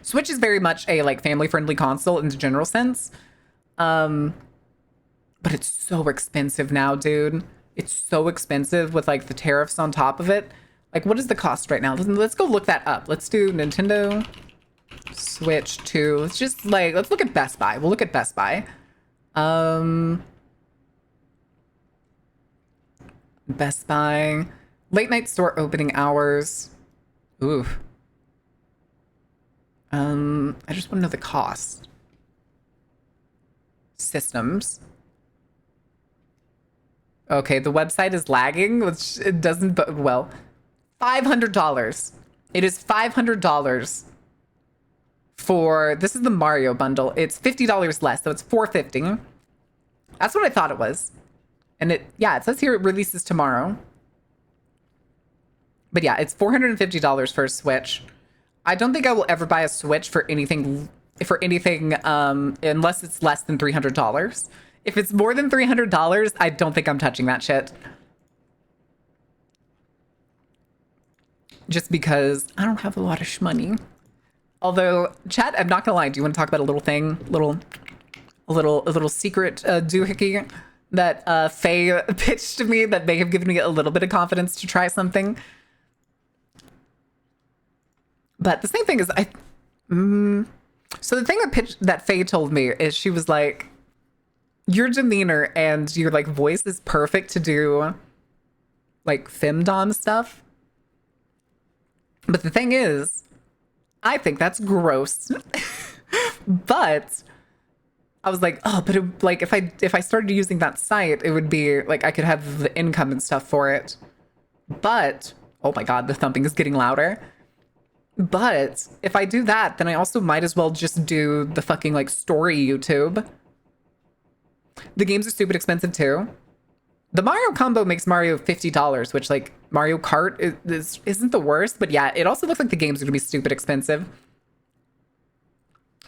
Switch is very much a like family-friendly console in the general sense. But it's so expensive now, dude. It's so expensive with like the tariffs on top of it. Like, what is the cost right now? Let's go look that up. Let's do Nintendo Switch to, let's just like, let's look at Best Buy. We'll look at Best Buy. Best Buy, late night store opening hours. Ooh. I just want to know the cost. Systems. Okay, the website is lagging, which it doesn't bode well. $500. It is $500 for, this is the Mario bundle. It's $50 less, so it's $450. That's what I thought it was. And it says here it releases tomorrow. But yeah, it's $450 for a Switch. I don't think I will ever buy a Switch for anything unless it's less than $300. If it's more than $300, I don't think I'm touching that shit. Just because I don't have a lot of money. Although, chat, I'm not gonna lie. Do you want to talk about a little thing, a little secret doohickey that Faye pitched to me that may have given me a little bit of confidence to try something? But the same thing is, so the thing that Faye told me is she was like, your demeanor and your like voice is perfect to do like femdom stuff. But the thing is, I think that's gross. But I was like, oh, but like if I started using that site, it would be like I could have the income and stuff for it. But oh my god, the thumping is getting louder. But if I do that, then I also might as well just do the fucking like story YouTube. The games are stupid expensive too. The Mario combo makes Mario $50, which like Mario Kart isn't the worst, but yeah, it also looks like the games are gonna be stupid expensive.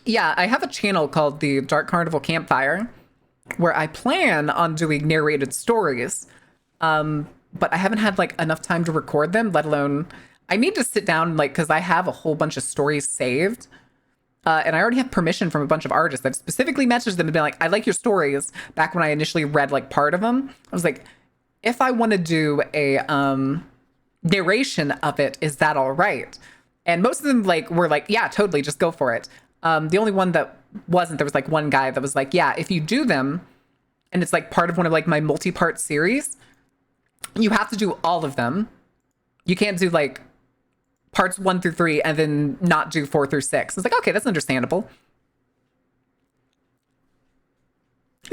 Yeah, I have a channel called the Dark Carnival Campfire where I plan on doing narrated stories. But I haven't had like enough time to record them, let alone I need to sit down, like, because I have a whole bunch of stories saved. And I already have permission from a bunch of artists. I've specifically messaged them and been like, I like your stories. Back when I initially read like part of them, I was like, if I want to do a narration of it, is that all right? And most of them like were like, yeah, totally, just go for it. The only one that wasn't, there was like one guy that was like, yeah, if you do them, and it's like part of one of like my multi-part series, you have to do all of them. You can't do like parts 1 through 3 and then not do 4 through 6. It's like, okay, that's understandable.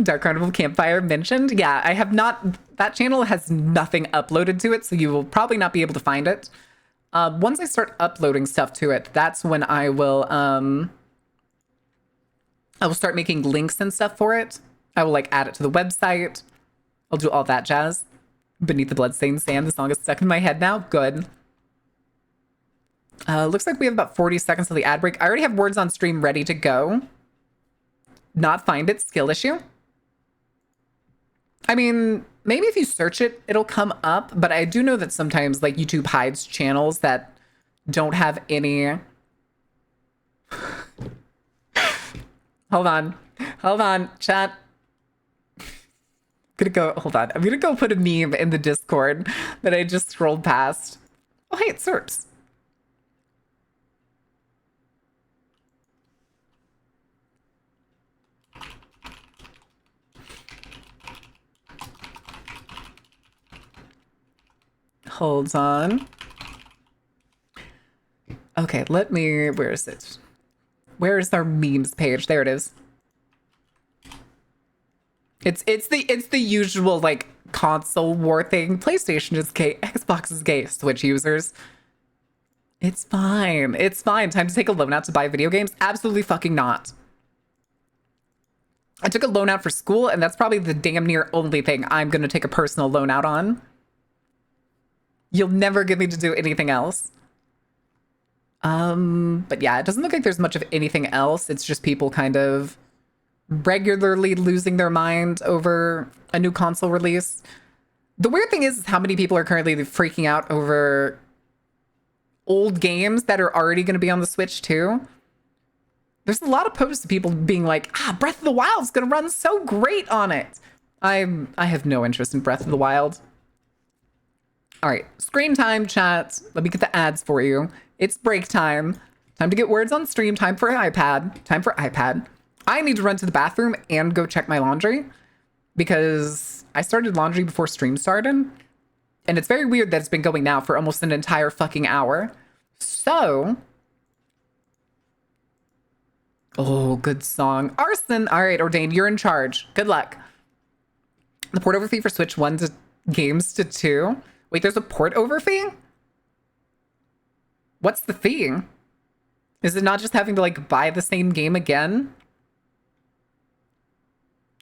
Dark Carnival Campfire mentioned. Yeah, I have not, that channel has nothing uploaded to it, so you will probably not be able to find it. Once I start uploading stuff to it, that's when I will start making links and stuff for it. I will like add it to the website. I'll do all that jazz. Beneath the Bloodstained Sand, the song is stuck in my head now. Good. Looks like we have about 40 seconds till the ad break. I already have words on stream ready to go. Not find it, skill issue. I mean, maybe if you search it, it'll come up, but I do know that sometimes like YouTube hides channels that don't have any. Hold on, chat. Hold on. I'm gonna go put a meme in the Discord that I just scrolled past. Oh, hey, it serves. Hold on. Okay, where is it? Where is our memes page? There it is. It's the usual like console war thing. PlayStation is gay, Xbox is gay, Switch users. It's fine. It's fine. Time to take a loan out to buy video games? Absolutely fucking not. I took a loan out for school, and that's probably the damn near only thing I'm gonna take a personal loan out on. You'll never get me to do anything else. But yeah, it doesn't look like there's much of anything else. It's just people kind of regularly losing their mind over a new console release. The weird thing is how many people are currently freaking out over old games that are already going to be on the Switch too. There's a lot of posts of people being like, Breath of the Wild is going to run so great on it. I have no interest in Breath of the Wild. All right, screen time, chat. Let me get the ads for you. It's break time. Time to get words on stream. Time for iPad. Time for iPad. I need to run to the bathroom and go check my laundry because I started laundry before stream started. And it's very weird that it's been going now for almost an entire fucking hour. So... Oh, good song. Arson! All right, Ordained, you're in charge. Good luck. The port over fee for Switch 1 to games to 2. Wait, there's a port over fee? What's the fee? Is it not just having to, like, buy the same game again?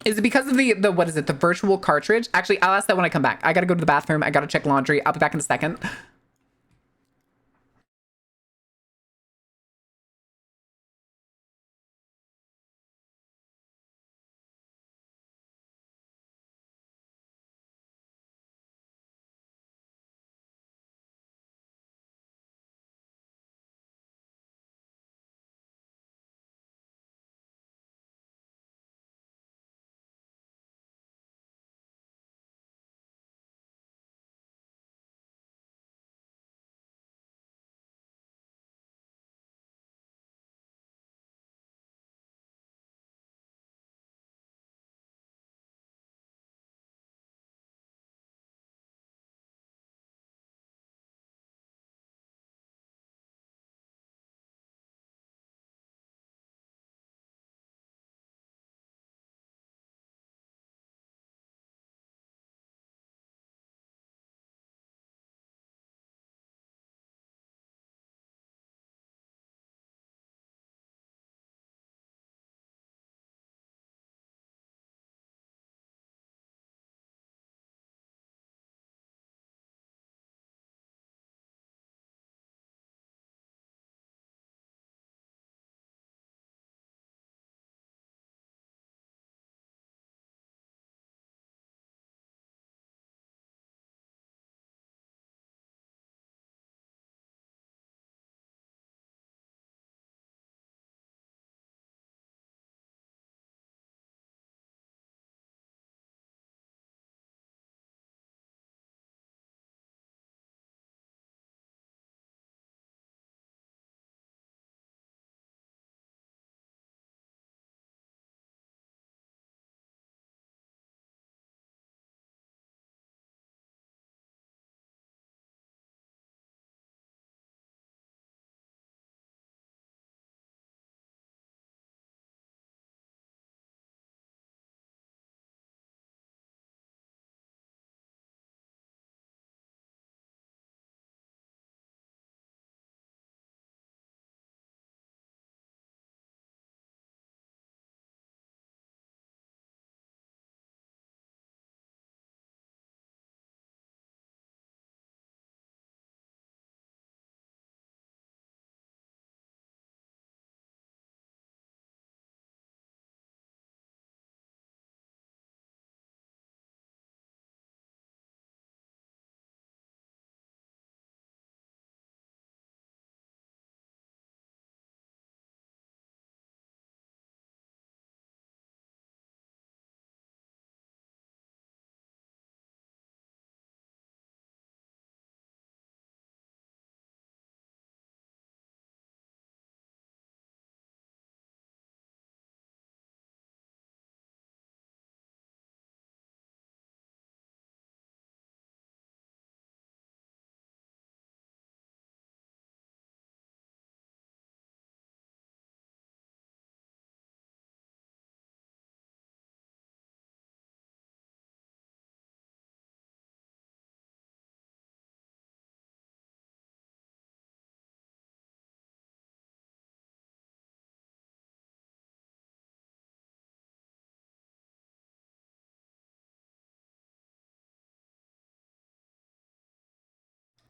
Is it because of the what is it, the virtual cartridge? Actually, I'll ask that when I come back. I gotta go to the bathroom. I gotta check laundry. I'll be back in a second.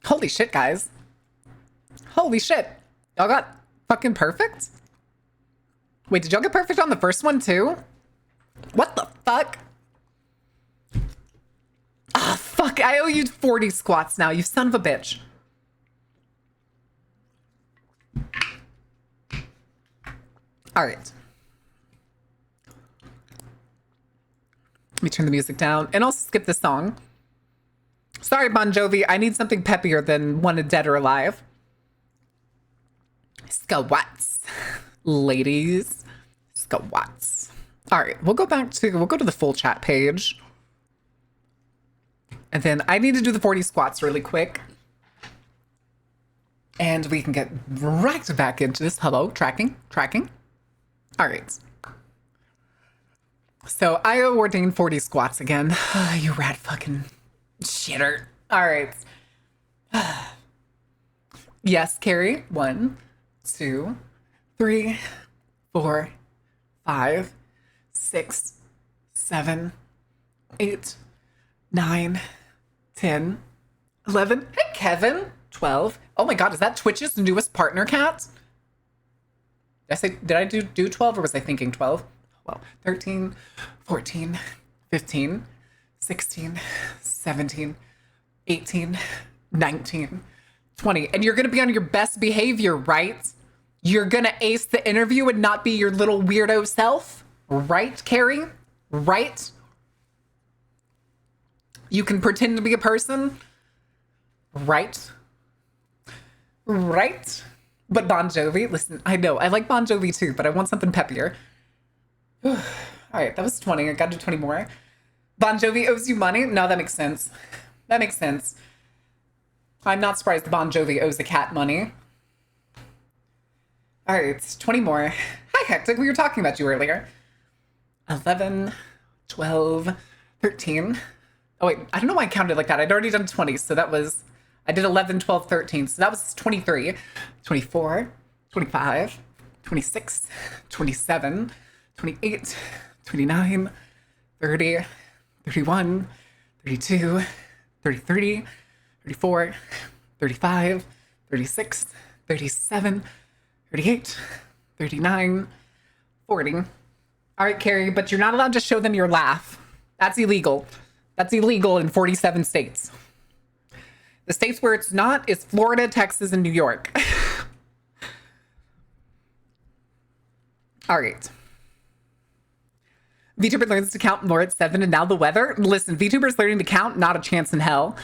Holy shit, guys. Holy shit. Y'all got fucking perfect? Wait, did y'all get perfect on the first one too? What the fuck? Ah, fuck. I owe you 40 squats now, you son of a bitch. All right. Let me turn the music down and also skip this song. Sorry, Bon Jovi. I need something peppier than Wanted Dead or Alive. Squats. Ladies. Squats. All right, we'll go to the full chat page. And then I need to do the 40 squats really quick. And we can get right back into this. Hello, tracking. All right. So I ordained 40 squats again. You rat fucking shitter. All right. Yes, Carrie. 1, 2, 3, 4, 5, 6, 7, 8, 9, 10, 11. Hey, Kevin. 12. Oh my God, is that Twitch's newest partner cat? Did I do 12 or was I thinking 12? Well, 13, 14, 15, 16, 17, 18, 19, 20. And you're going to be on your best behavior, right? You're going to ace the interview and not be your little weirdo self, right, Carrie? Right? You can pretend to be a person, right? Right? But Bon Jovi, listen, I know, I like Bon Jovi too, but I want something peppier. All right, that was 20. I got to do 20 more. Bon Jovi owes you money? No, that makes sense. That makes sense. I'm not surprised Bon Jovi owes a cat money. All right, 20 more. Hi, Hectic. We were talking about you earlier. 11, 12, 13. Oh, wait, I don't know why I counted like that. I'd already done 20, so that was... I did 11, 12, 13, so that was 23, 24, 25, 26, 27, 28, 29, 30, 31, 32, 33, 34, 35, 36, 37, 38, 39, 40. All right, Carrie, but you're not allowed to show them your laugh. That's illegal. That's illegal in 47 states. The states where it's not is Florida, Texas, and New York. All right. VTuber learns to count more at 7 and now the weather. Listen, VTuber's learning to count, not a chance in hell.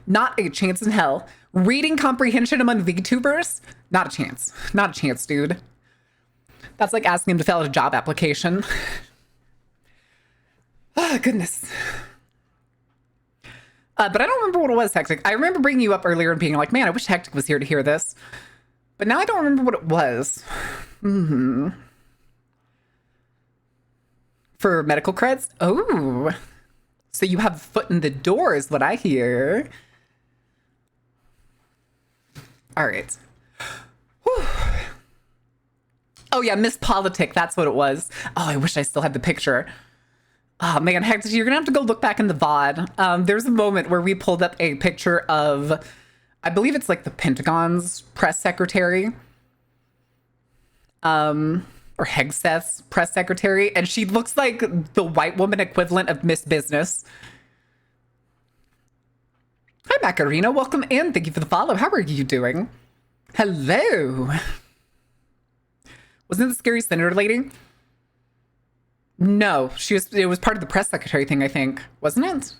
Not a chance in hell. Reading comprehension among VTubers, not a chance. Not a chance, dude. That's like asking him to fill out a job application. Oh, goodness. But I don't remember what it was, Hectic. I remember bringing you up earlier and being like, man, I wish Hectic was here to hear this. But now I don't remember what it was. For medical creds? Oh. So you have a foot in the door is what I hear. All right. Whew. Oh, yeah, Miss Politic. That's what it was. Oh, I wish I still had the picture. Oh, man, Hector, you're going to have to go look back in the VOD. There's a moment where we pulled up a picture of, I believe it's like the Pentagon's press secretary. Or Hegseth's press secretary. And she looks like the white woman equivalent of Miss Business. Hi, Macarena. Welcome in. Thank you for the follow. How are you doing? Hello. Wasn't it the scary senator lady? No, it was part of the press secretary thing, I think. Wasn't it?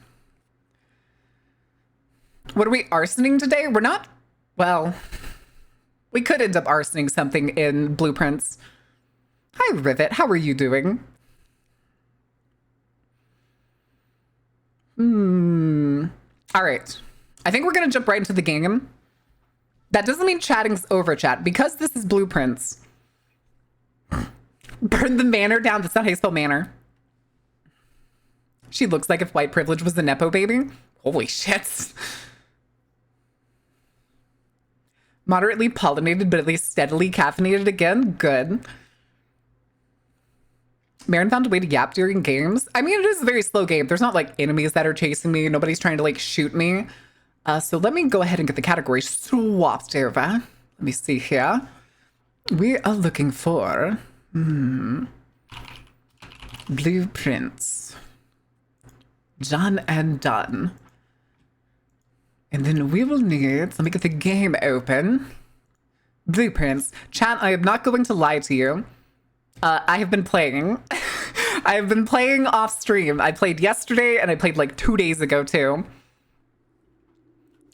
What are we arsoning today? We're not... Well, we could end up arsoning something in Blueprints. Hi, Rivet. How are you doing? All right. I think we're going to jump right into the game. That doesn't mean chatting's over, chat. Because this is Blueprints... Burn the manor down. That's not how you spell manor. She looks like if white privilege was the Nepo baby. Holy shit. Moderately pollinated, but at least steadily caffeinated again. Good. Marin found a way to yap during games. I mean, it is a very slow game. There's not like enemies that are chasing me. Nobody's trying to like shoot me. So let me go ahead and get the category swapped over. Let me see here. We are looking for... Blueprints. John and Dunn. And then we will need... Let me get the game open. Blueprints. Chat, I am not going to lie to you. I have been playing. I have been playing off stream. I played yesterday and I played like 2 days ago too.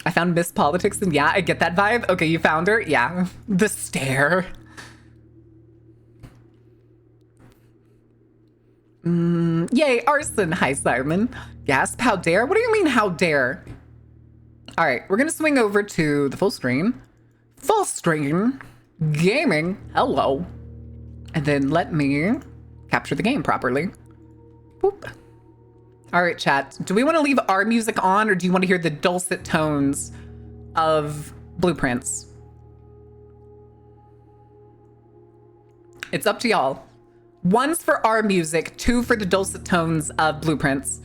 I found Miss Politics and yeah, I get that vibe. Okay, you found her? Yeah. The stare. Yay, arson. Hi, Simon. Gasp, how dare? What do you mean, how dare? All right, we're going to swing over to the full screen. Full screen. Gaming. Hello. And then let me capture the game properly. Boop. All right, chat. Do we want to leave our music on, or do you want to hear the dulcet tones of Blueprints? It's up to y'all. One's for our music, two for the dulcet tones of Blueprints.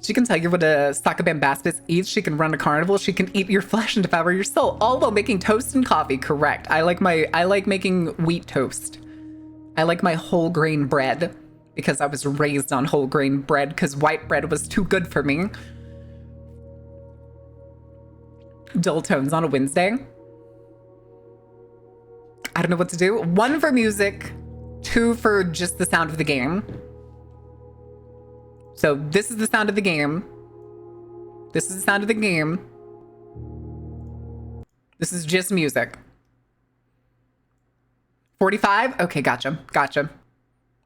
She can tell you what a Sakabambastis eats. She can run a carnival. She can eat your flesh and devour your soul, all while making toast and coffee. Correct. I like making wheat toast. I like my whole grain bread because I was raised on whole grain bread because white bread was too good for me. Dull tones on a Wednesday. I don't know what to do. One for music, two for just the sound of the game. So this is the sound of the game. This is the sound of the game. This is just music. 45? Okay, gotcha. Gotcha.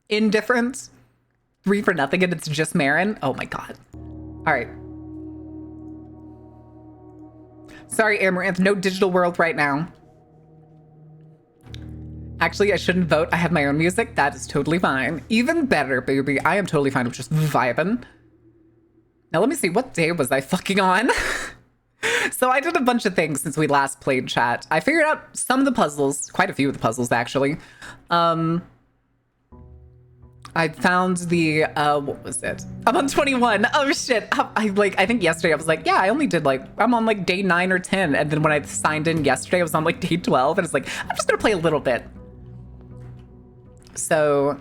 Indifference. 3 for nothing and it's just Marin. Oh my god. All right. Sorry, Amaranth. No digital world right now. Actually, I shouldn't vote. I have my own music. That is totally fine. Even better, baby. I am totally fine with just vibing. Now, let me see. What day was I fucking on? So I did a bunch of things since we last played, chat. I figured out some of the puzzles. Quite a few of the puzzles, actually. I found the, what was it? I'm on 21. Oh, shit. I think yesterday I was like, yeah, I only did I'm on day 9 or 10. And then when I signed in yesterday, I was on day 12. And it's like, I'm just going to play a little bit. So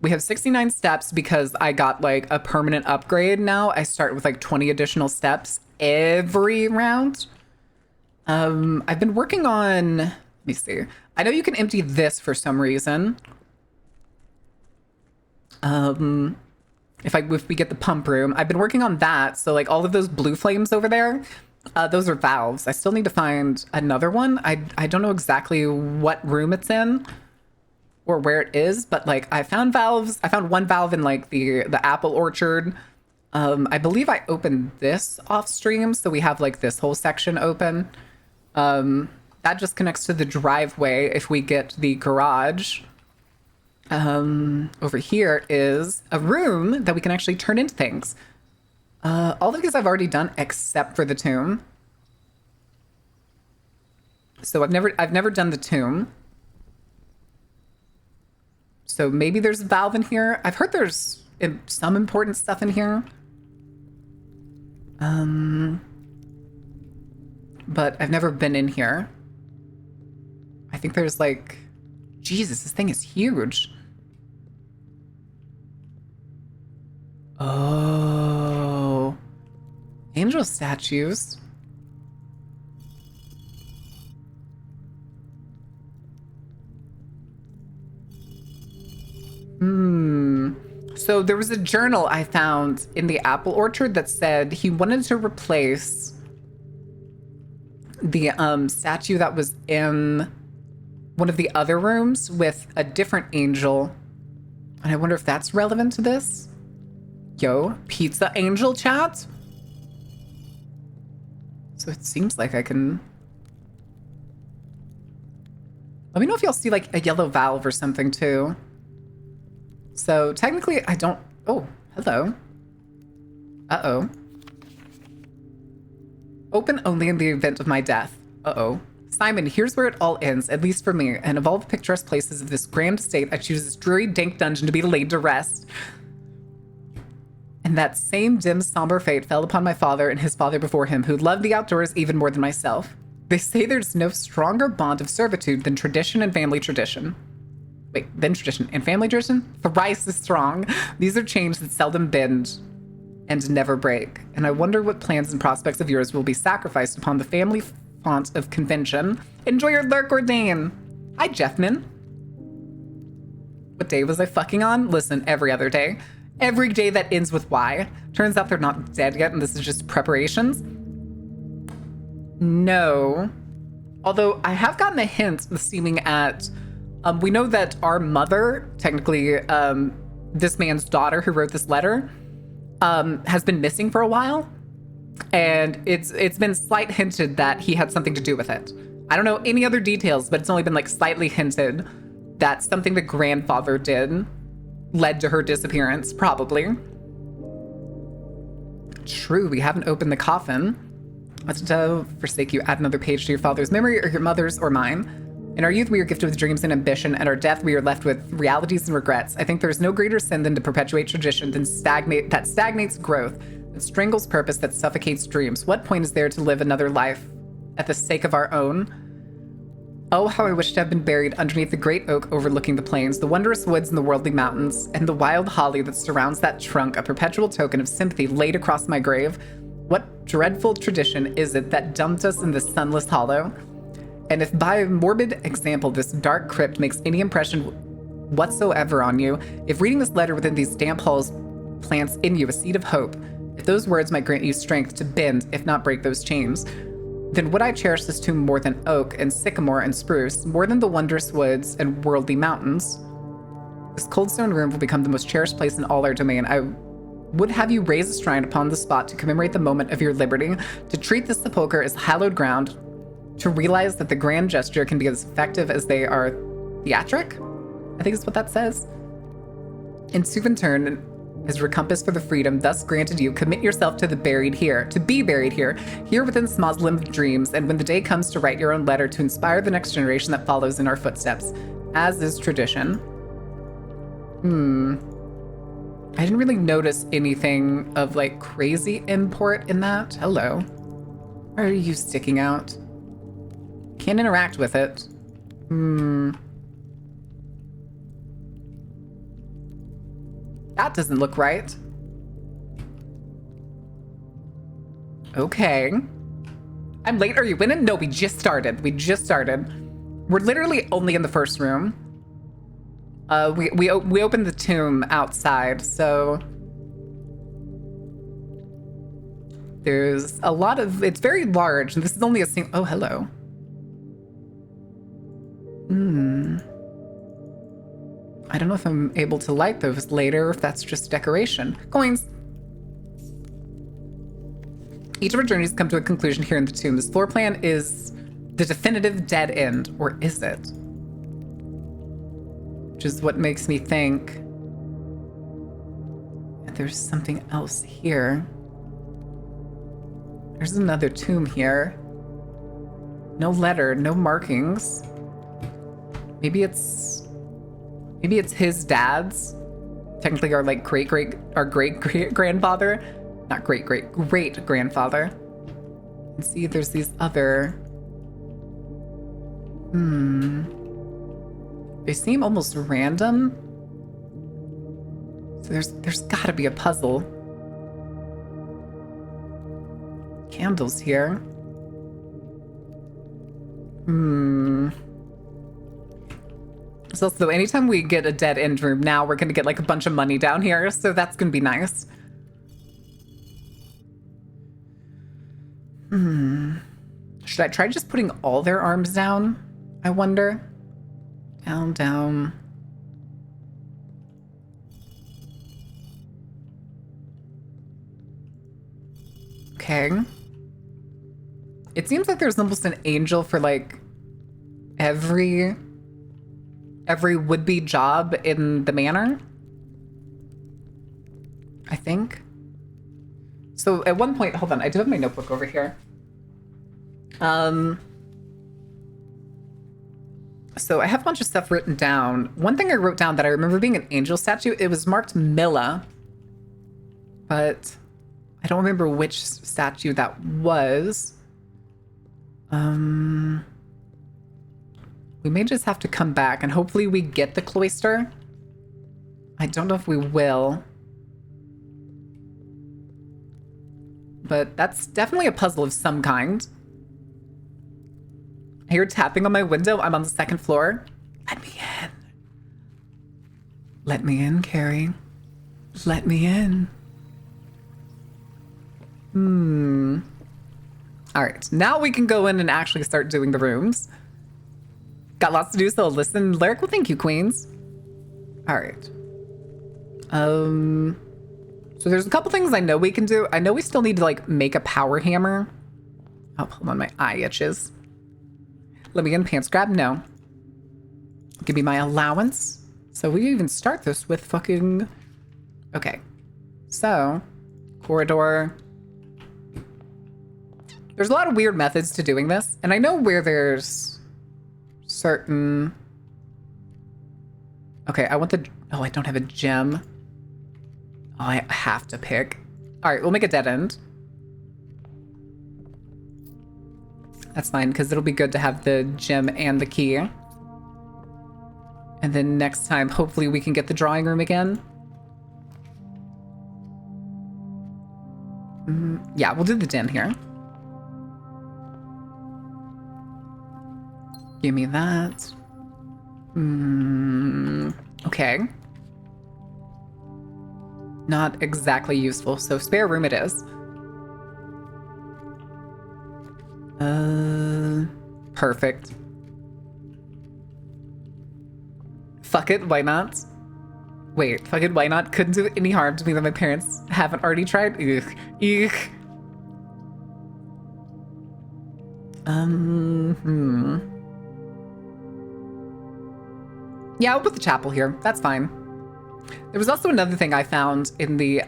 we have 69 steps because I got a permanent upgrade now. I start with 20 additional steps every round. I've been working on, let me see. I know you can empty this for some reason. If we get the pump room, I've been working on that. So all of those blue flames over there, those are valves. I still need to find another one. I don't know exactly what room it's in or where it is, but I found valves. I found one valve in the apple orchard. I believe I opened this off stream, so we have this whole section open. That just connects to the driveway if we get the garage. Over here is a room that we can actually turn into things. All of these I've already done except for the tomb. So I've never done the tomb. So maybe there's a valve in here. I've heard there's some important stuff in here. But I've never been in here. I think there's Jesus, this thing is huge. Oh. Angel statues. So there was a journal I found in the apple orchard that said he wanted to replace the statue that was in one of the other rooms with a different angel. And I wonder if that's relevant to this. Yo, pizza angel chat? So it seems like I can... Let me know if y'all see a yellow valve or something too. So technically I don't... Oh, hello. Uh-oh. Open only in the event of my death. Uh-oh. Simon, here's where it all ends, at least for me. And of all the picturesque places of this grand estate, I choose this dreary, dank dungeon to be laid to rest. And that same dim, somber fate fell upon my father and his father before him, who loved the outdoors even more than myself. They say there's no stronger bond of servitude than tradition and family tradition. Wait, then tradition and family tradition? Thrice as strong. These are chains that seldom bend and never break. And I wonder what plans and prospects of yours will be sacrificed upon the family font of convention. Enjoy your lurk, Ordain. Hi, Jeffman. What day was I fucking on? Listen, every other day. Every day that ends with Y. Turns out they're not dead yet and this is just preparations. No. Although I have gotten a hint seeming at We know that our mother, technically, this man's daughter who wrote this letter, has been missing for a while. And it's been slight hinted that he had something to do with it. I don't know any other details, but it's only been like slightly hinted that something the grandfather did led to her disappearance, probably. True, we haven't opened the coffin. Must forsake you, add another page to your father's memory, or your mother's, or mine. In our youth, we are gifted with dreams and ambition. At our death, we are left with realities and regrets. I think there is no greater sin than to perpetuate tradition, that stagnates growth, that strangles purpose, that suffocates dreams. What point is there to live another life at the sake of our own? Oh, how I wish to have been buried underneath the great oak overlooking the plains, the wondrous woods and the worldly mountains, and the wild holly that surrounds that trunk, a perpetual token of sympathy laid across my grave. What dreadful tradition is it that dumped us in this sunless hollow? And if by morbid example this dark crypt makes any impression whatsoever on you, if reading this letter within these damp halls plants in you a seed of hope, if those words might grant you strength to bend, if not break those chains, then would I cherish this tomb more than oak and sycamore and spruce, more than the wondrous woods and worldly mountains. This cold stone room will become the most cherished place in all our domain. I would have you raise a shrine upon the spot to commemorate the moment of your liberty, to treat this sepulchre as hallowed ground, to realize that the grand gesture can be as effective as they are theatric? I think is what that says. In Suvin turn, as recompense for the freedom thus granted you, commit yourself to be buried here within Smoslim dreams, and when the day comes to write your own letter to inspire the next generation that follows in our footsteps, as is tradition. I didn't really notice anything of like crazy import in that. Hello. Why are you sticking out? Can't interact with it. That doesn't look right. Okay. I'm late. Are you winning? No, we just started. We're literally only in the first room. We opened the tomb outside, so there's a lot of, it's very large, and this is only a single, oh, hello. I don't know if I'm able to light those later, or if that's just decoration. Coins. Each of our journeys come to a conclusion here in the tomb. This floor plan is the definitive dead end, or is it? Which is what makes me think that there's something else here. There's another tomb here. No letter, no markings. Maybe it's his dad's. Technically our like great grandfather. Not great grandfather. And see, there's these other. They seem almost random. So there's gotta be a puzzle. Candles here. So anytime we get a dead end room now, we're gonna get like a bunch of money down here, so that's gonna be nice. Should I try just putting all their arms down? I wonder. Down. Okay. It seems like there's almost an angel for like every would-be job in the manor. I think. So at one point, hold on, I do have my notebook over here. So I have a bunch of stuff written down. One thing I wrote down that I remember being an angel statue, it was marked Milla, but I don't remember which statue that was. We may just have to come back and hopefully we get the cloister. I don't know if we will. But that's definitely a puzzle of some kind. I hear tapping on my window. I'm on the second floor. Let me in. Let me in, Carrie. Let me in. All right, now we can go in and actually start doing the rooms. Got lots to do, so listen. Lyric, well, thank you, queens. All right. So there's a couple things I know we can do. I know we still need to like make a power hammer. Oh, hold on, my eye itches. Let me get in pants grab. No. Give me my allowance. So we even start this with fucking... Okay. So, corridor. There's a lot of weird methods to doing this. And I know where there's certain... Okay, I want the... Oh, I don't have a gem. Oh, I have to pick. All right, we'll make a dead end. That's fine, because it'll be good to have the gem and the key. And then next time, hopefully we can get the drawing room again. Yeah, we'll do the den here. Give me that. Okay. Not exactly useful, so spare room it is. Perfect. Fuck it, why not? Wait, fuck it, why not? Couldn't do any harm to me that my parents haven't already tried? Ugh. Ugh. Yeah, I'll put the chapel here. That's fine. There was also another thing I found in the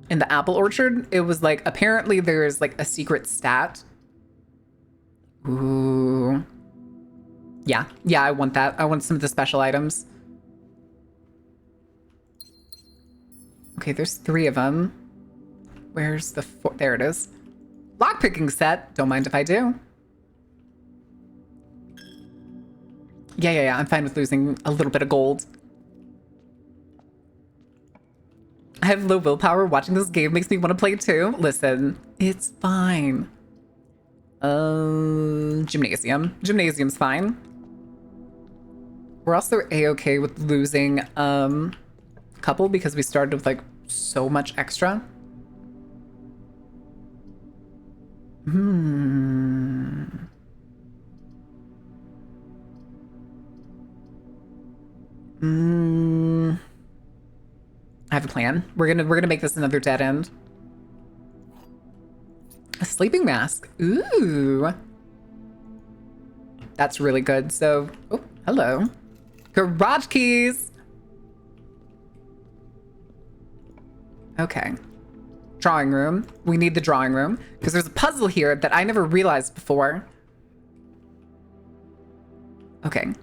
apple orchard. It was like, apparently there's like a secret stat. Ooh. Yeah, I want that. I want some of the special items. Okay, there's 3 of them. Where's the 4th? There it is. Lockpicking set. Don't mind if I do. Yeah. I'm fine with losing a little bit of gold. I have low willpower. Watching this game makes me want to play too. Listen, it's fine. Gymnasium. Gymnasium's fine. We're also a-okay with losing a couple because we started with like so much extra. I have a plan. We're gonna make this another dead end. A sleeping mask. Ooh. That's really good. So, oh, hello. Garage keys. Okay. Drawing room. We need the drawing room because there's a puzzle here that I never realized before. Okay.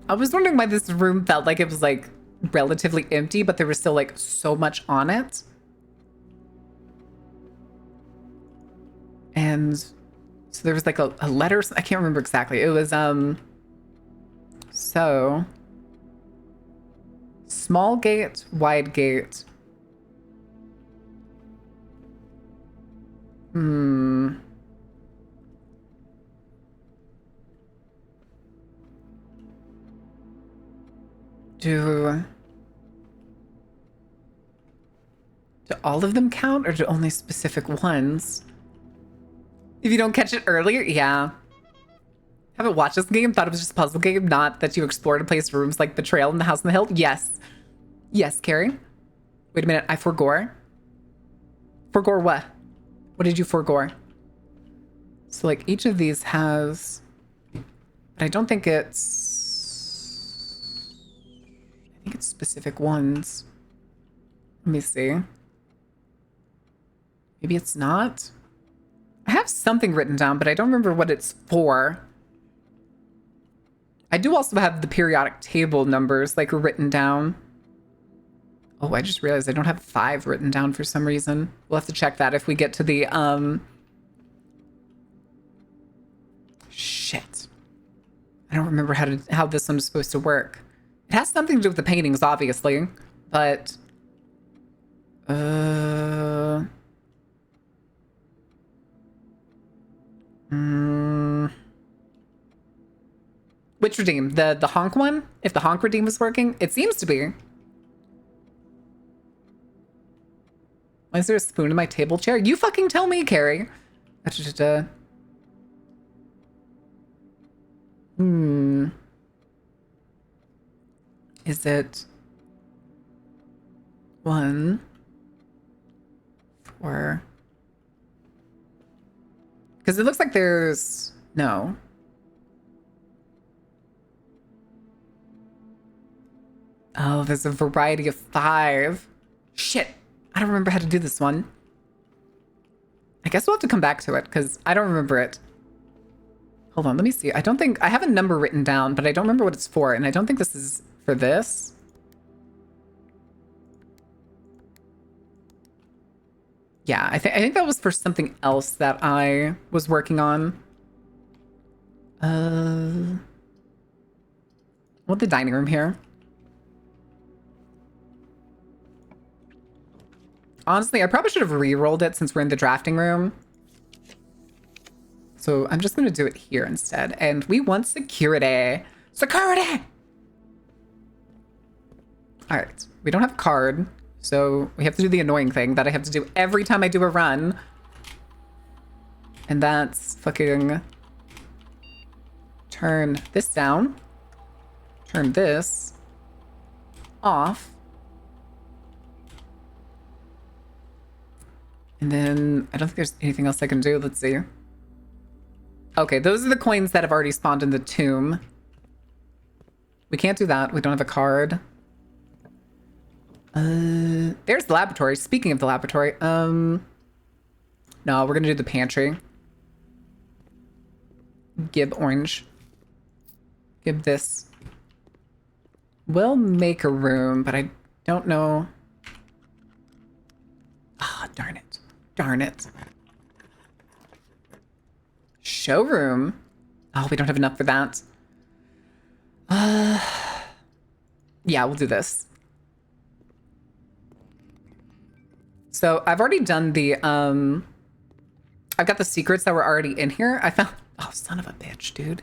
I was wondering why this room felt like it was like relatively empty, but there was still like so much on it. And so there was like a letter. I can't remember exactly. It was, so small gate, wide gate. Do all of them count, or do only specific ones? If you don't catch it earlier, yeah. Haven't watched this game, thought it was just a puzzle game, not that you explored and placed rooms like the trail in the house on the hill. Yes. Yes, Carrie. Wait a minute, I forgore? Forgore what? What did you forgore? So like each of these has, but I don't think it's, I think it's specific ones. Let me see. Maybe it's not. I have something written down, but I don't remember what it's for. I do also have the periodic table numbers like written down. Oh, I just realized I don't have 5 written down for some reason. We'll have to check that if we get to the, shit. I don't remember how this one is supposed to work. It has something to do with the paintings, obviously, but, which redeem? The honk one? If the honk redeem is working? It seems to be. Why is there a spoon in my table chair? You fucking tell me, Carrie. Is it 1, 4? Because it looks like there's no. Oh, there's a variety of 5. Shit. I don't remember how to do this one. I guess we'll have to come back to it because I don't remember it. Hold on, let me see. I don't think I have a number written down, but I don't remember what it's for, and I don't think this is for this. Yeah, I think that was for something else that I was working on. What the dining room here? Honestly, I probably should have re-rolled it since we're in the drafting room. So I'm just going to do it here instead. And we want security. Security! All right. We don't have a card. So we have to do the annoying thing that I have to do every time I do a run. And that's fucking turn this down. Turn this off. And then I don't think there's anything else I can do. Let's see. Okay, those are the coins that have already spawned in the tomb. We can't do that. We don't have a card. There's the laboratory. Speaking of the laboratory, no, we're gonna do the pantry. Gib orange. Gib this. We'll make a room, but I don't know. Ah, darn it. Darn it. Showroom. Oh, we don't have enough for that. Yeah, we'll do this. So I've already done the, I've got the secrets that were already in here. I found, oh, son of a bitch, dude.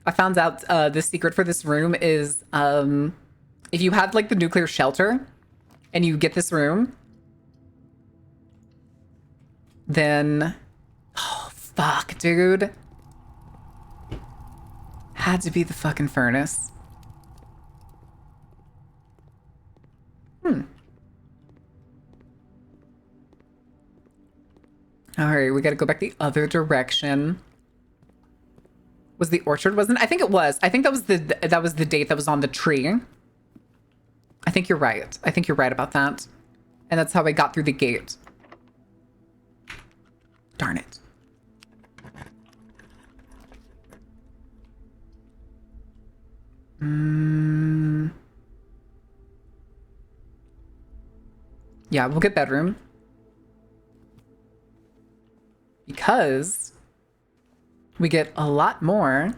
I found out the secret for this room is if you have like the nuclear shelter and you get this room, then, oh, fuck, dude. Had to be the fucking furnace. All right, we got to go back the other direction. Was the orchard wasn't? I think it was. I think that was the date that was on the tree. I think you're right. I think you're right about that. And that's how I got through the gate. Darn it. Yeah, we'll get bedroom. Because we get a lot more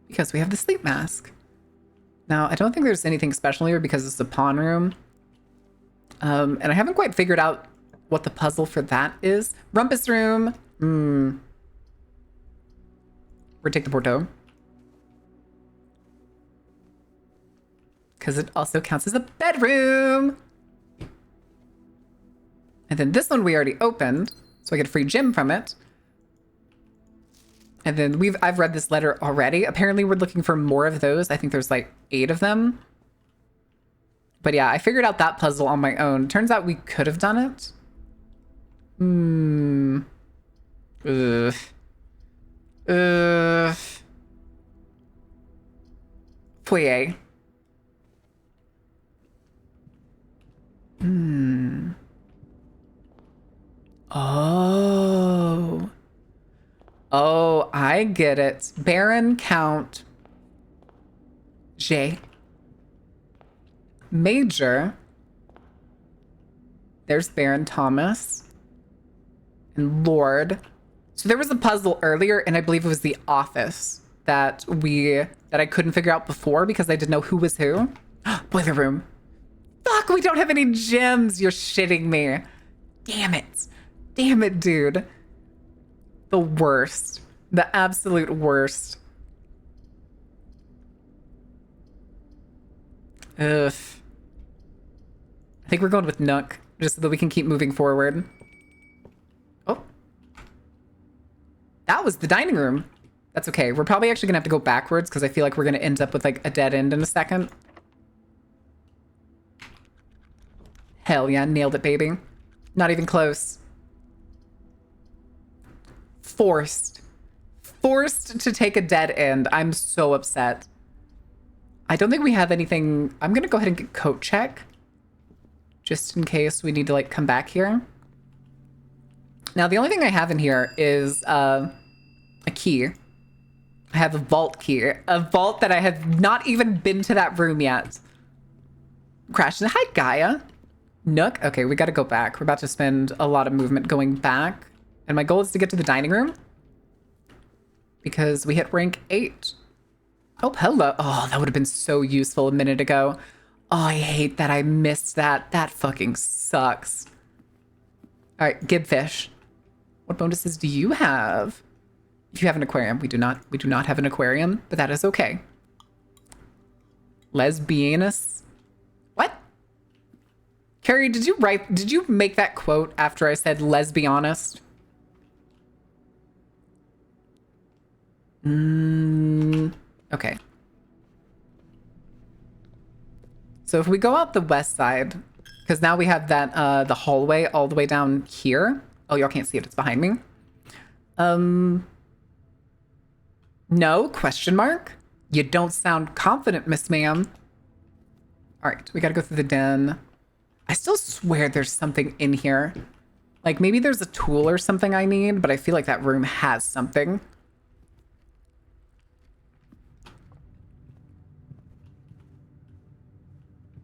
because we have the sleep mask. Now, I don't think there's anything special here because it's a pawn room. And I haven't quite figured out what the puzzle for that is. Rumpus room. We'll take the Bordeaux. Because it also counts as a bedroom. And then this one we already opened. So I get a free gem from it. And then I've read this letter already. Apparently we're looking for more of those. I think there's like 8 of them. But yeah, I figured out that puzzle on my own. Turns out we could have done it. Foyer. Oh. Oh, I get it. Baron Count J. Major. There's Baron Thomas. And Lord. So there was a puzzle earlier, and I believe it was the office that I couldn't figure out before because I didn't know who was who. Boiler room. Fuck, we don't have any gems. You're shitting me. Damn it. Damn it, dude. The worst. The absolute worst. Ugh. I think we're going with Nook. just so that we can keep moving forward. Oh. That was the dining room. That's okay. We're probably actually gonna have to go backwards because I feel like we're gonna end up with like a dead end in a second. Hell yeah, nailed it, baby. Not even close. Forced to take a dead end. I'm so upset. I don't think we have anything. I'm gonna go ahead and get coat check just in case we need to like come back here. Now the only thing I have in here is a key. I have a vault key, a vault that I have not even been to that room yet. Crash. Hi, Gaia. Nook. Okay, we got to go back. We're about to spend a lot of movement going back. And my goal is to get to the dining room because we hit rank 8. Oh, hello. Oh, that would have been so useful a minute ago. Oh, I hate that I missed that. That fucking sucks. All right, Gibfish. What bonuses do you have? If you have an aquarium, we do not have an aquarium, but that is okay. Lesbianus. What? Carrie, did you make that quote after I said lesbianist? Okay. So if we go out the west side, because now we have that the hallway all the way down here. Oh, y'all can't see it, it's behind me. No, question mark? You don't sound confident, Miss Ma'am. All right, we gotta go through the den. I still swear there's something in here. Like maybe there's a tool or something I need, but I feel like that room has something.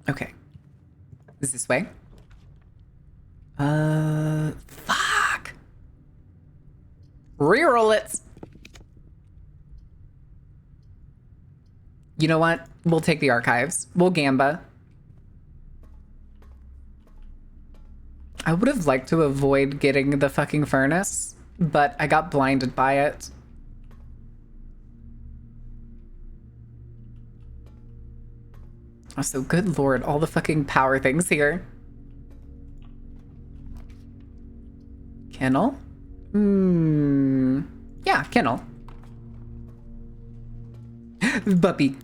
Okay. Is this way? Fuck. Reroll it. You know what? We'll take the archives. We'll gamba. I would have liked to avoid getting the fucking furnace, but I got blinded by it. Also, good lord, all the fucking power things here. Kennel? Yeah, kennel. Puppy.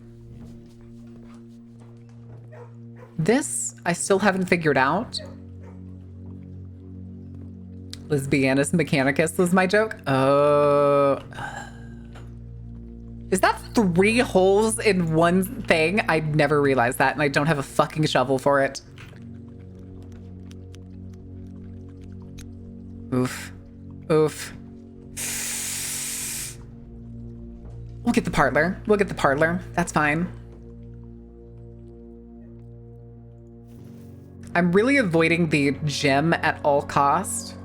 This, I still haven't figured out. Lesbianus Mechanicus was my joke. Oh. Is that 3 holes in one thing? I never realized that, and I don't have a fucking shovel for it. Oof. Oof. We'll get the parlor. We'll get the parlor. That's fine. I'm really avoiding the gem at all cost.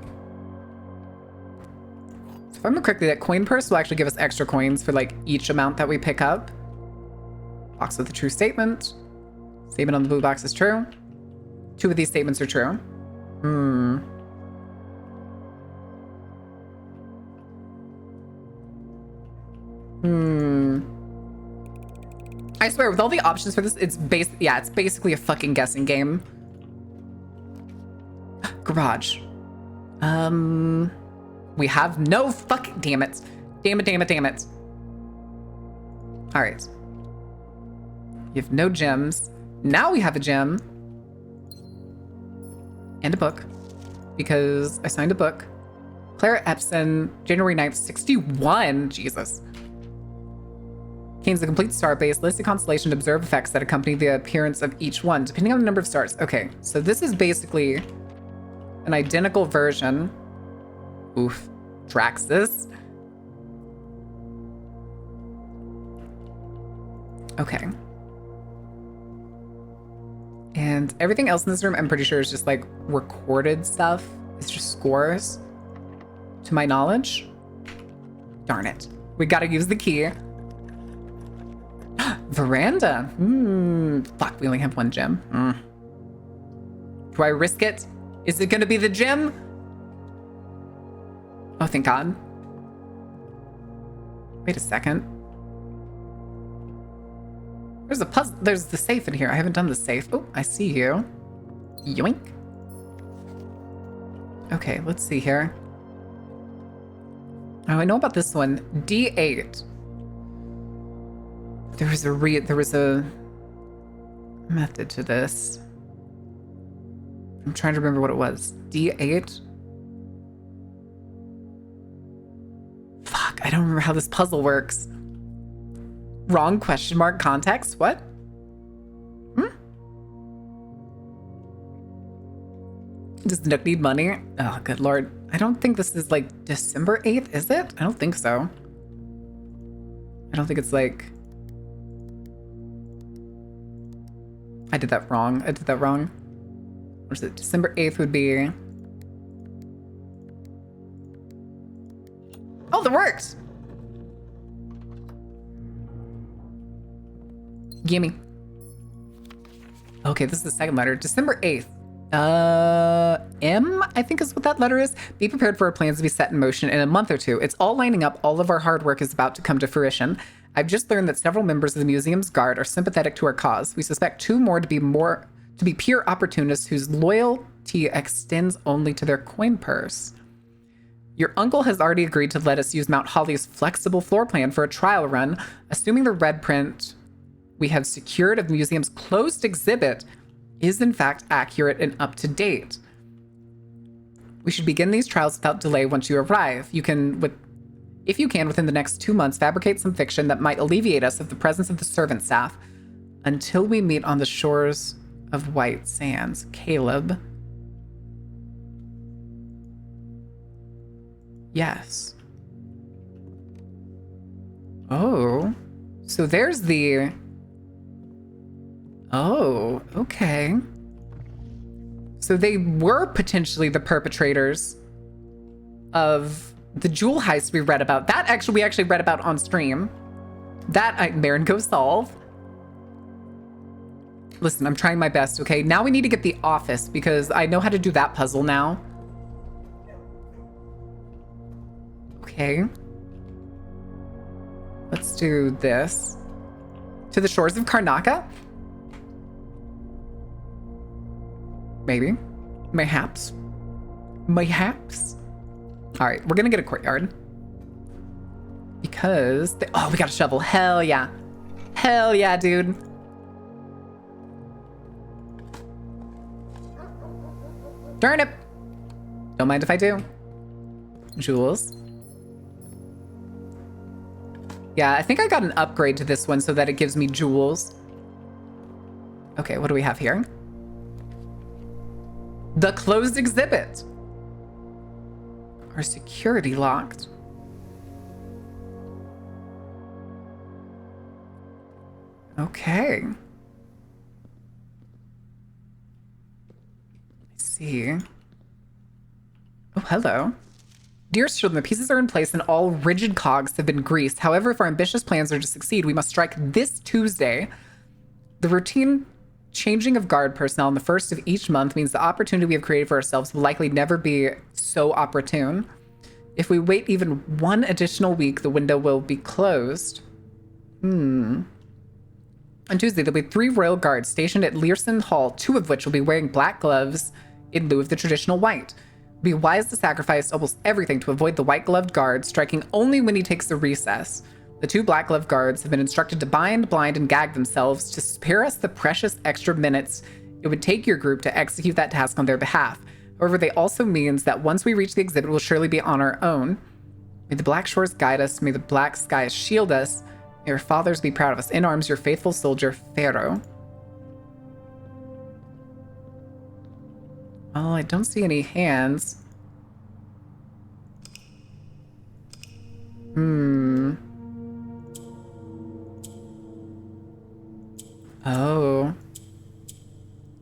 So if I remember correctly, that coin purse will actually give us extra coins for like each amount that we pick up. Box with a true statement. Statement on the blue box is true. 2 of these statements are true. I swear, with all the options for this, it's basically a fucking guessing game. Garage. We have no fucking... Damn it. Damn it, damn it, damn it. All right. You have no gems. Now we have a gem. And a book. Because I signed a book. Clara Epson, January 9th, 61. Jesus. Contains the complete star base, list of constellation, observe effects that accompany the appearance of each one, depending on the number of stars. Okay, so this is basically an identical version. Oof. Draxus. Okay. And everything else in this room, I'm pretty sure is just like recorded stuff. It's just scores, to my knowledge. Darn it. We gotta use the key. Veranda. Fuck, we only have 1 gem. Do I risk it? Is it gonna be the gem? Oh, thank God. Wait a second. There's a puzzle. There's the safe in here. I haven't done the safe. Oh, I see you. Yoink. Okay, let's see here. Oh, I know about this one. D8. There was a method to this. I'm trying to remember what it was. D8? Fuck, I don't remember how this puzzle works. Wrong question mark context? What? Does Nook need money? Oh, good lord. I don't think this is like December 8th, is it? I don't think so. I don't think it's like... I did that wrong. Or is it December 8th would be... Oh, that worked! Gimme. Okay, this is the second letter. December 8th. M, I think is what that letter is. Be prepared for our plans to be set in motion in a month or two. It's all lining up. All of our hard work is about to come to fruition. I've just learned that several members of the museum's guard are sympathetic to our cause. We suspect two more to be pure opportunists whose loyalty extends only to their coin purse. Your uncle has already agreed to let us use Mount Holly's flexible floor plan for a trial run. Assuming the red print we have secured of the museum's closed exhibit is in fact accurate and up to date. We should begin these trials without delay once you arrive. If you can, within the next 2 months, fabricate some fiction that might alleviate us of the presence of the servant staff until we meet on the shores of White Sands. Caleb. Yes. Oh. So there's the... Oh, okay. So they were potentially the perpetrators of the jewel heist we read about. We actually read about on stream. Marin, go solve. Listen, I'm trying my best, okay? Now we need to get the office because I know how to do that puzzle now. Okay. Let's do this. To the shores of Karnaca? Maybe. Mayhaps. Mayhaps. All right, we're gonna get a courtyard. Because... we got a shovel. Hell yeah. Hell yeah, dude. Darn it. Don't mind if I do. Jewels. Yeah, I think I got an upgrade to this one so that it gives me jewels. Okay, what do we have here? The closed exhibit. Our security locked. Okay. Let's see. Oh, hello. Dear children, the pieces are in place and all rigid cogs have been greased. However, if our ambitious plans are to succeed, we must strike this Tuesday. The routine changing of guard personnel on the first of each month means the opportunity we have created for ourselves will likely never be so opportune. If we wait even one additional week, the window will be closed. On Tuesday, there'll be 3 royal guards stationed at Learson Hall, 2 of which will be wearing black gloves in lieu of the traditional white. It'd be wise to sacrifice almost everything to avoid the white-gloved guard, striking only when he takes a recess. The 2 black-gloved guards have been instructed to bind, blind, and gag themselves to spare us the precious extra minutes it would take your group to execute that task on their behalf. However, they also means that once we reach the exhibit, we'll surely be on our own. May the black shores guide us. May the black skies shield us. May our fathers be proud of us. In arms, your faithful soldier, Pharaoh. Oh, I don't see any hands. Oh.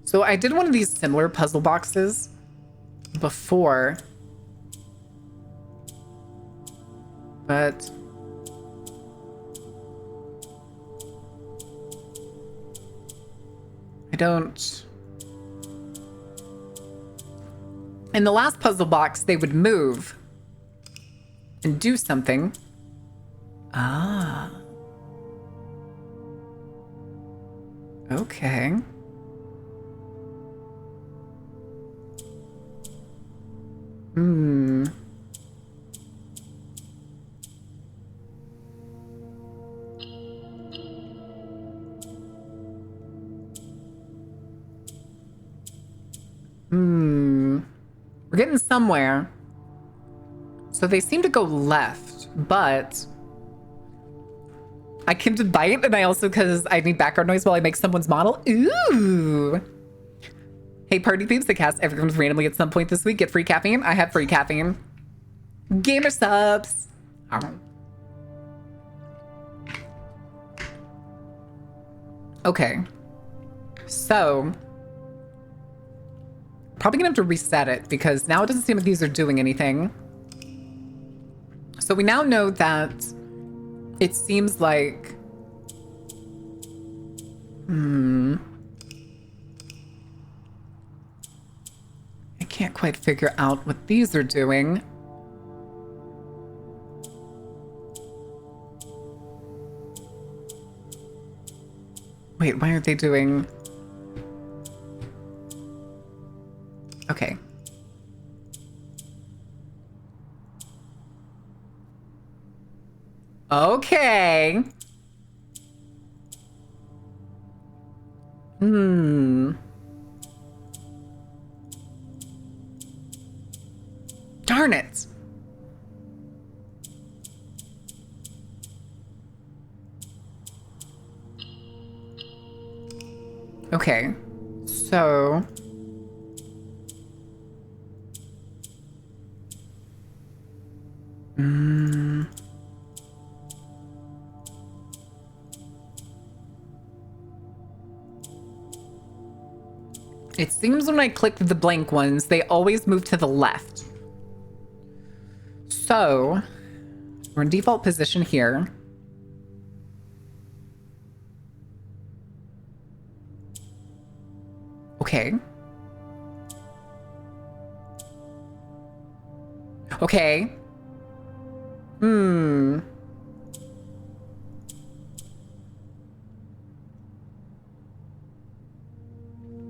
So I did one of these similar puzzle boxes before. But... I don't... In the last puzzle box, they would move and do something. Ah. Okay. We're getting somewhere. So they seem to go left, but I can bite, and I also, because I need background noise while I make someone's model. Ooh. Hey, party peeps, the cast everyone's randomly at some point this week. Get free caffeine. I have free caffeine. Gamer subs. Okay. So, probably gonna have to reset it because now it doesn't seem like these are doing anything. So we now know that it seems like... I can't quite figure out what these are doing. Wait, why aren't they doing... Okay. Okay. Darn it. Okay. So... It seems when I click the blank ones, they always move to the left. So, we're in default position here. Okay. Okay.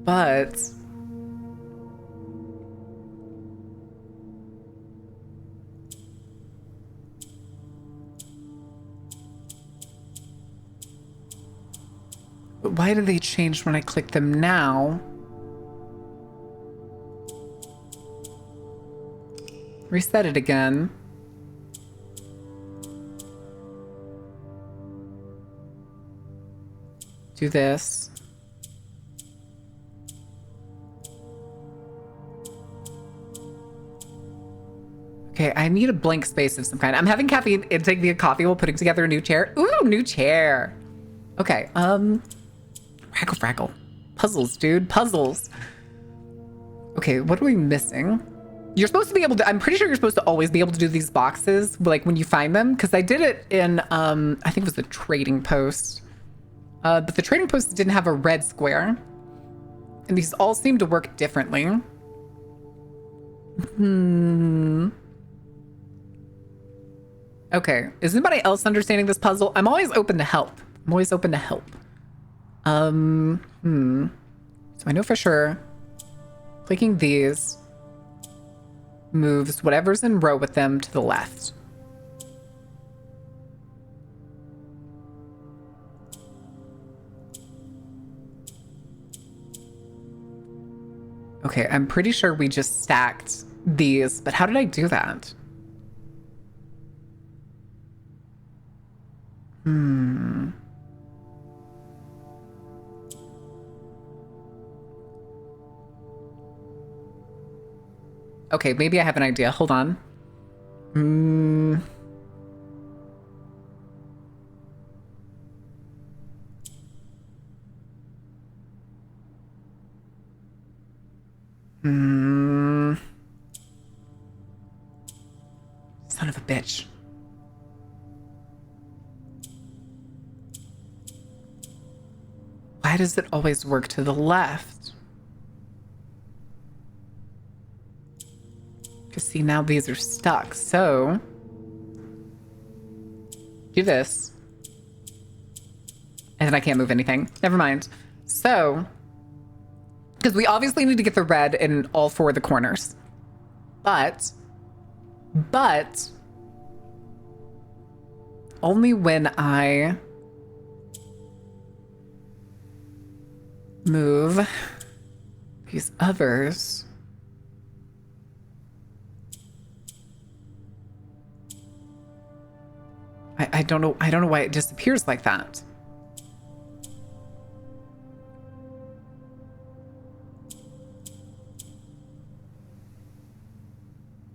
But... But why do they change when I click them now? Reset it again. Do this. Okay, I need a blank space of some kind. I'm having caffeine intake via coffee while putting together a new chair. Ooh, new chair. Okay, Fraggle. Puzzles, dude, puzzles. Okay, what are we missing? You're supposed to be able to, I'm pretty sure you're supposed to always be able to do these boxes, like when you find them, because I did it in, I think it was the trading post. But the trading post didn't have a red square. And these all seem to work differently. Okay, is anybody else understanding this puzzle? I'm always open to help. I'm always open to help. So I know for sure clicking these moves whatever's in row with them to the left. Okay, I'm pretty sure we just stacked these, but how did I do that? Okay, maybe I have an idea. Hold on. Son of a bitch. Why does it always work to the left? Because see, now these are stuck. So do this. And then I can't move anything. Never mind. So, because we obviously need to get the red in all four of the corners. But but only when I move these others. I don't know why it disappears like that.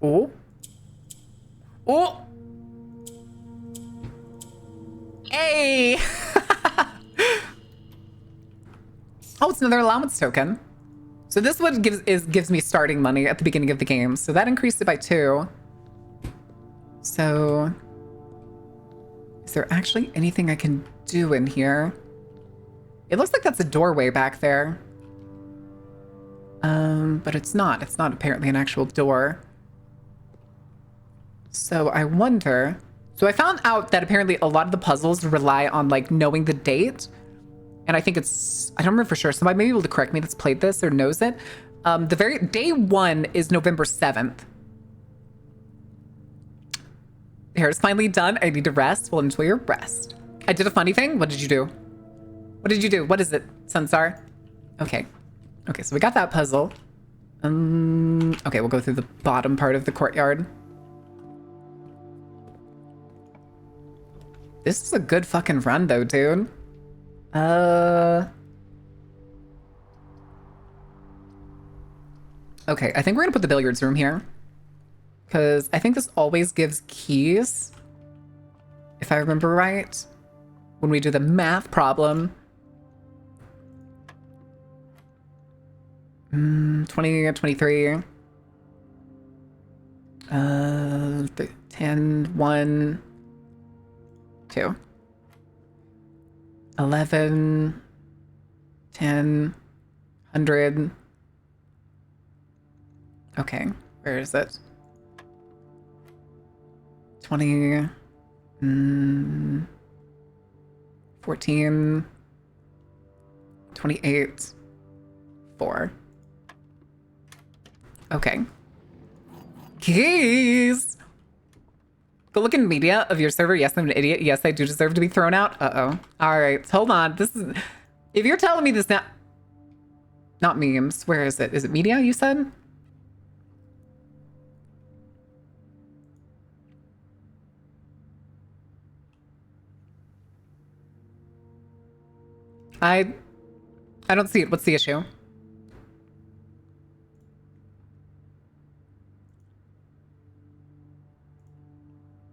Oh. Oh. Hey. Oh, it's another allowance token. So this one gives me starting money at the beginning of the game. So that increased it by 2. So is there actually anything I can do in here? It looks like that's a doorway back there. But it's not. It's not apparently an actual door. So I wonder... So I found out that apparently a lot of the puzzles rely on, like, knowing the date. And I think it's... I don't remember for sure. Somebody may be able to correct me that's played this or knows it. The very... Day 1 is November 7th. Hair is finally done. I need to rest. Well, enjoy your rest. I did a funny thing. What did you do? What did you do? What is it, Sunstar? Okay. Okay, so we got that puzzle. Okay, we'll go through the bottom part of the courtyard. This is a good fucking run, though, dude. Okay, I think we're gonna put the billiards room here. Because I think this always gives keys. If I remember right. When we do the math problem. 20, 23. 10, 1, 2. 11, 10, 100. Okay, where is it? 20, 14, 28, 4. Okay. Keys! Go look in media of your server. Yes, I'm an idiot. Yes, I do deserve to be thrown out. Uh-oh. All right, hold on. This is... If you're telling me this now... Not memes. Where is it? Is it media, you said? I don't see it. What's the issue?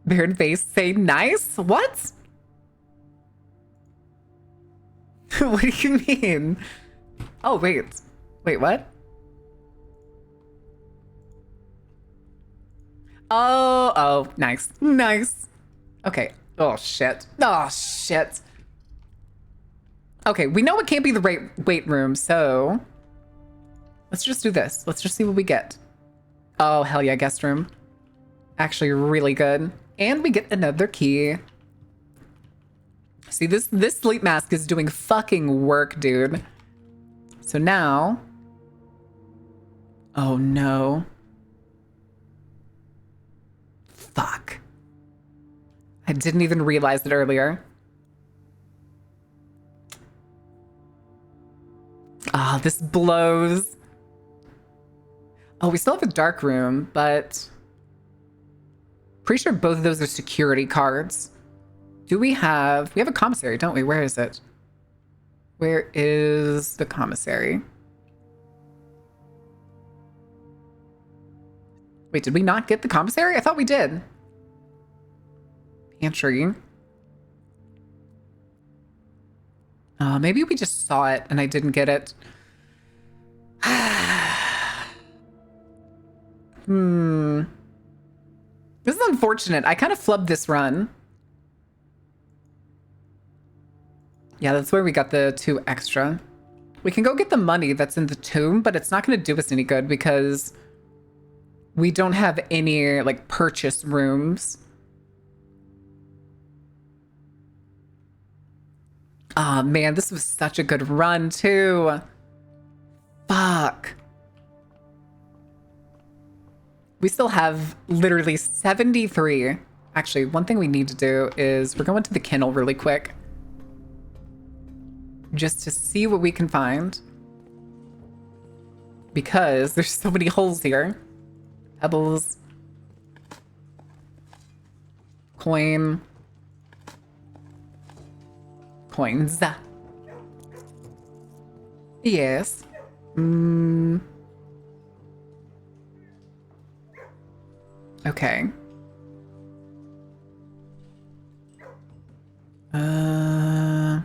Baron face say nice? What? What do you mean? Oh, wait. Wait, what? Oh, nice. Nice. Okay. Oh, shit. Oh, shit. Okay, we know it can't be the weight room, so let's just do this. Let's just see what we get. Oh, hell yeah, guest room. Actually, really good. And we get another key. See, this sleep mask is doing fucking work, dude. So now... Oh, no. Fuck. I didn't even realize it earlier. Ah, this blows. Oh, we still have a dark room, but... Pretty sure both of those are security cards. Do we have... We have a commissary, don't we? Where is it? Where is the commissary? Wait, did we not get the commissary? I thought we did. Pantry. Maybe we just saw it and I didn't get it. This is unfortunate. I kind of flubbed this run. Yeah, that's where we got the 2 extra. We can go get the money that's in the tomb, but it's not going to do us any good because we don't have any, like, purchase rooms. Oh, man, this was such a good run, too. Fuck. We still have literally 73. Actually, one thing we need to do is we're going to the kennel really quick. Just to see what we can find. Because there's so many holes here. Pebbles. Coin. Coins. Yes. Okay. I'm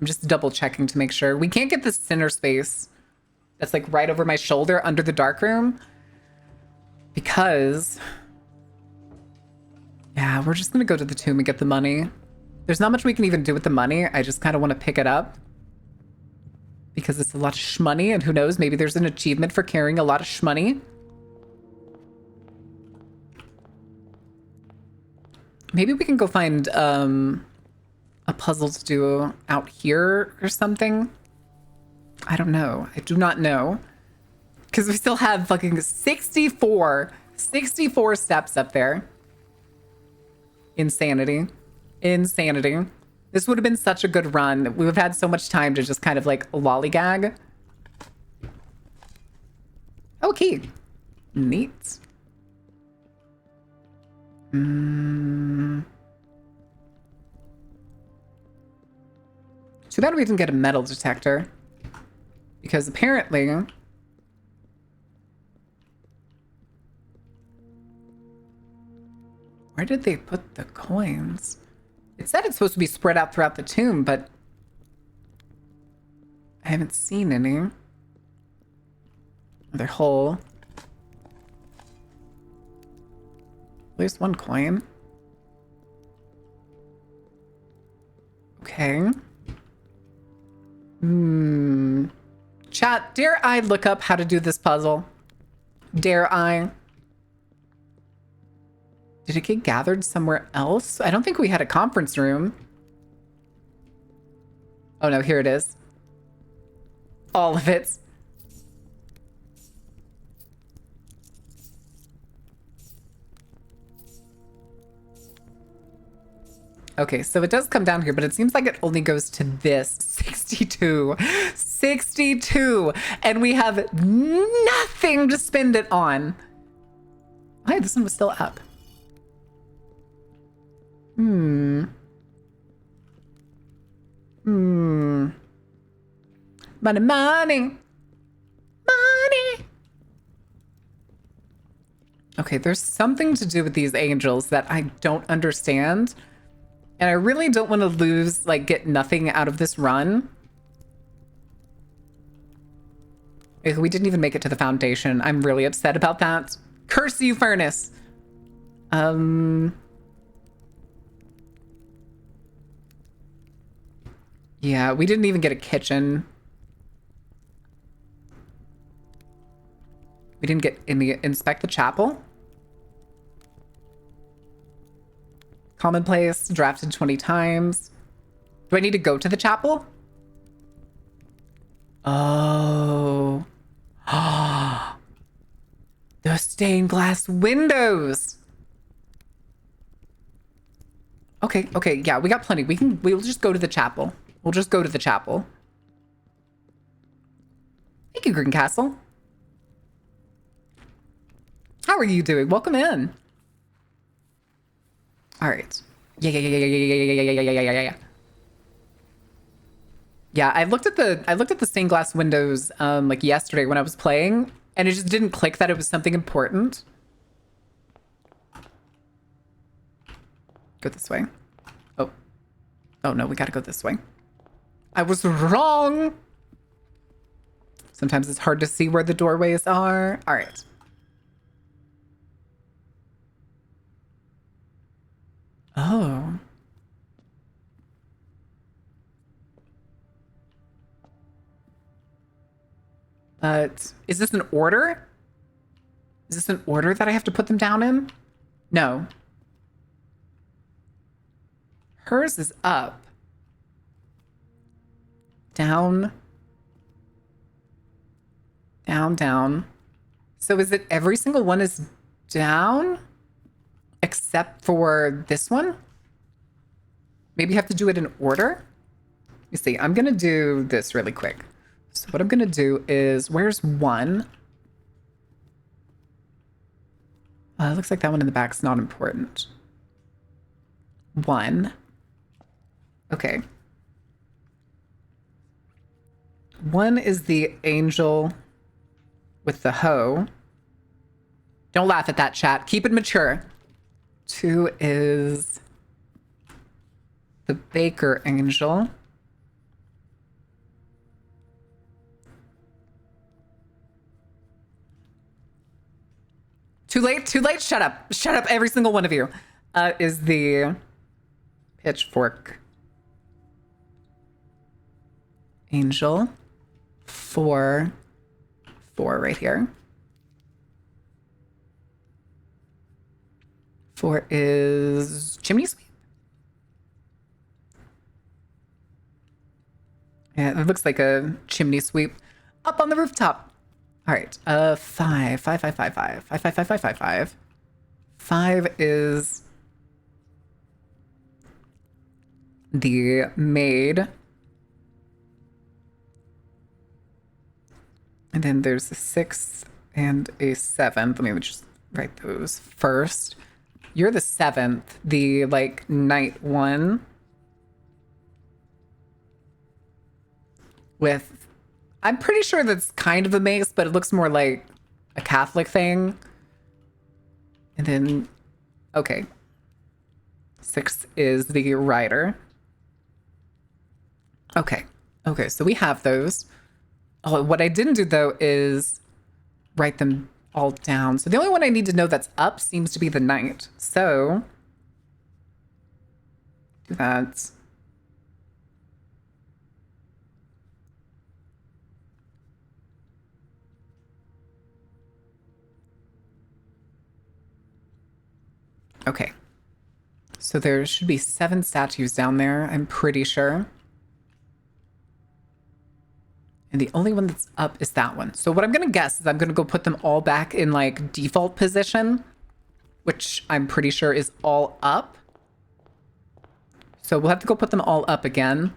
just double checking to make sure. We can't get the center space that's like right over my shoulder under the dark room because yeah, we're just gonna go to the tomb and get the money. There's not much we can even do with the money. I just kind of want to pick it up because it's a lot of shmoney, and who knows, maybe there's an achievement for carrying a lot of shmoney. Maybe we can go find a puzzle to do out here or something. I don't know. I do not know. Because we still have fucking 64 steps up there. Insanity. Insanity. This would have been such a good run. We would have had so much time to just kind of like lollygag. Oh, key. Neat. Too bad we didn't get a metal detector. Because apparently... Where did they put the coins? It said it's supposed to be spread out throughout the tomb, but... I haven't seen any. Another hole. There's one coin. Okay. Chat, dare I look up how to do this puzzle? Dare I? Did it get gathered somewhere else? I don't think we had a conference room. Oh no, here it is. All of it. Okay, so it does come down here, but it seems like it only goes to this. 62. 62. And we have nothing to spend it on. Hey, this one was still up. Money, money. Money. Okay, there's something to do with these angels that I don't understand. And I really don't want to lose, like, get nothing out of this run. We didn't even make it to the foundation. I'm really upset about that. Curse you, furnace. Yeah, we didn't even get a kitchen. We didn't get inspect the chapel. Commonplace, drafted 20 times. Do I need to go to the chapel? Oh. The stained glass windows. Okay, yeah, we got plenty. We'll just go to the chapel. We'll just go to the chapel. Thank you, Greencastle. How are you doing? Welcome in. All right. Yeah. Yeah, I looked at the stained glass windows like yesterday when I was playing, and it just didn't click that it was something important. Go this way. Oh no, we gotta go this way. I was wrong. Sometimes it's hard to see where the doorways are. All right. Oh. But is this an order? Is this an order that I have to put them down in? No. Hers is up. Down. Down, down. So is it every single one is down? Except for this one? Maybe you have to do it in order? You see, I'm gonna do this really quick. So what I'm gonna do is, where's one? Looks like that one in the back's not important. One. Okay. One is the angel with the hoe. Don't laugh at that, chat. Keep it mature. Two is the baker angel. Too late, too late. Shut up. Shut up, every single one of you. Is the pitchfork angel. Four right here. Four is chimney sweep. Yeah, it looks like a chimney sweep up on the rooftop. All right, five. Five is the maid. And then there's a 6 and a 7. Let me just write those first. You're the 7th, the like night one. With, I'm pretty sure that's kind of a mace, but it looks more like a Catholic thing. And then, okay. 6 is the rider. Okay. Okay, so we have those. Oh, what I didn't do though is write them all down. So the only one I need to know that's up seems to be the knight. So do that. Okay. So there should be 7 statues down there, I'm pretty sure. And the only one that's up is that one. So what I'm going to guess is I'm going to go put them all back in like default position, which I'm pretty sure is all up. So we'll have to go put them all up again.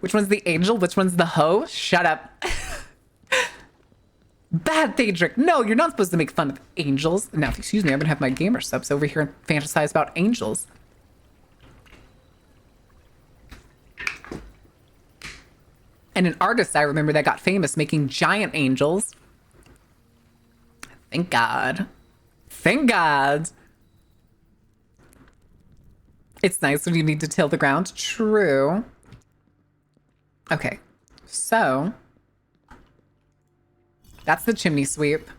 Which one's the angel? Which one's the hoe? Shut up. Bad Daedric. No, you're not supposed to make fun of angels. Now, excuse me, I'm going to have my gamer subs over here and fantasize about angels. And an artist I remember that got famous making giant angels. Thank God. Thank God. It's nice when you need to till the ground. True. Okay. So that's the chimney sweep.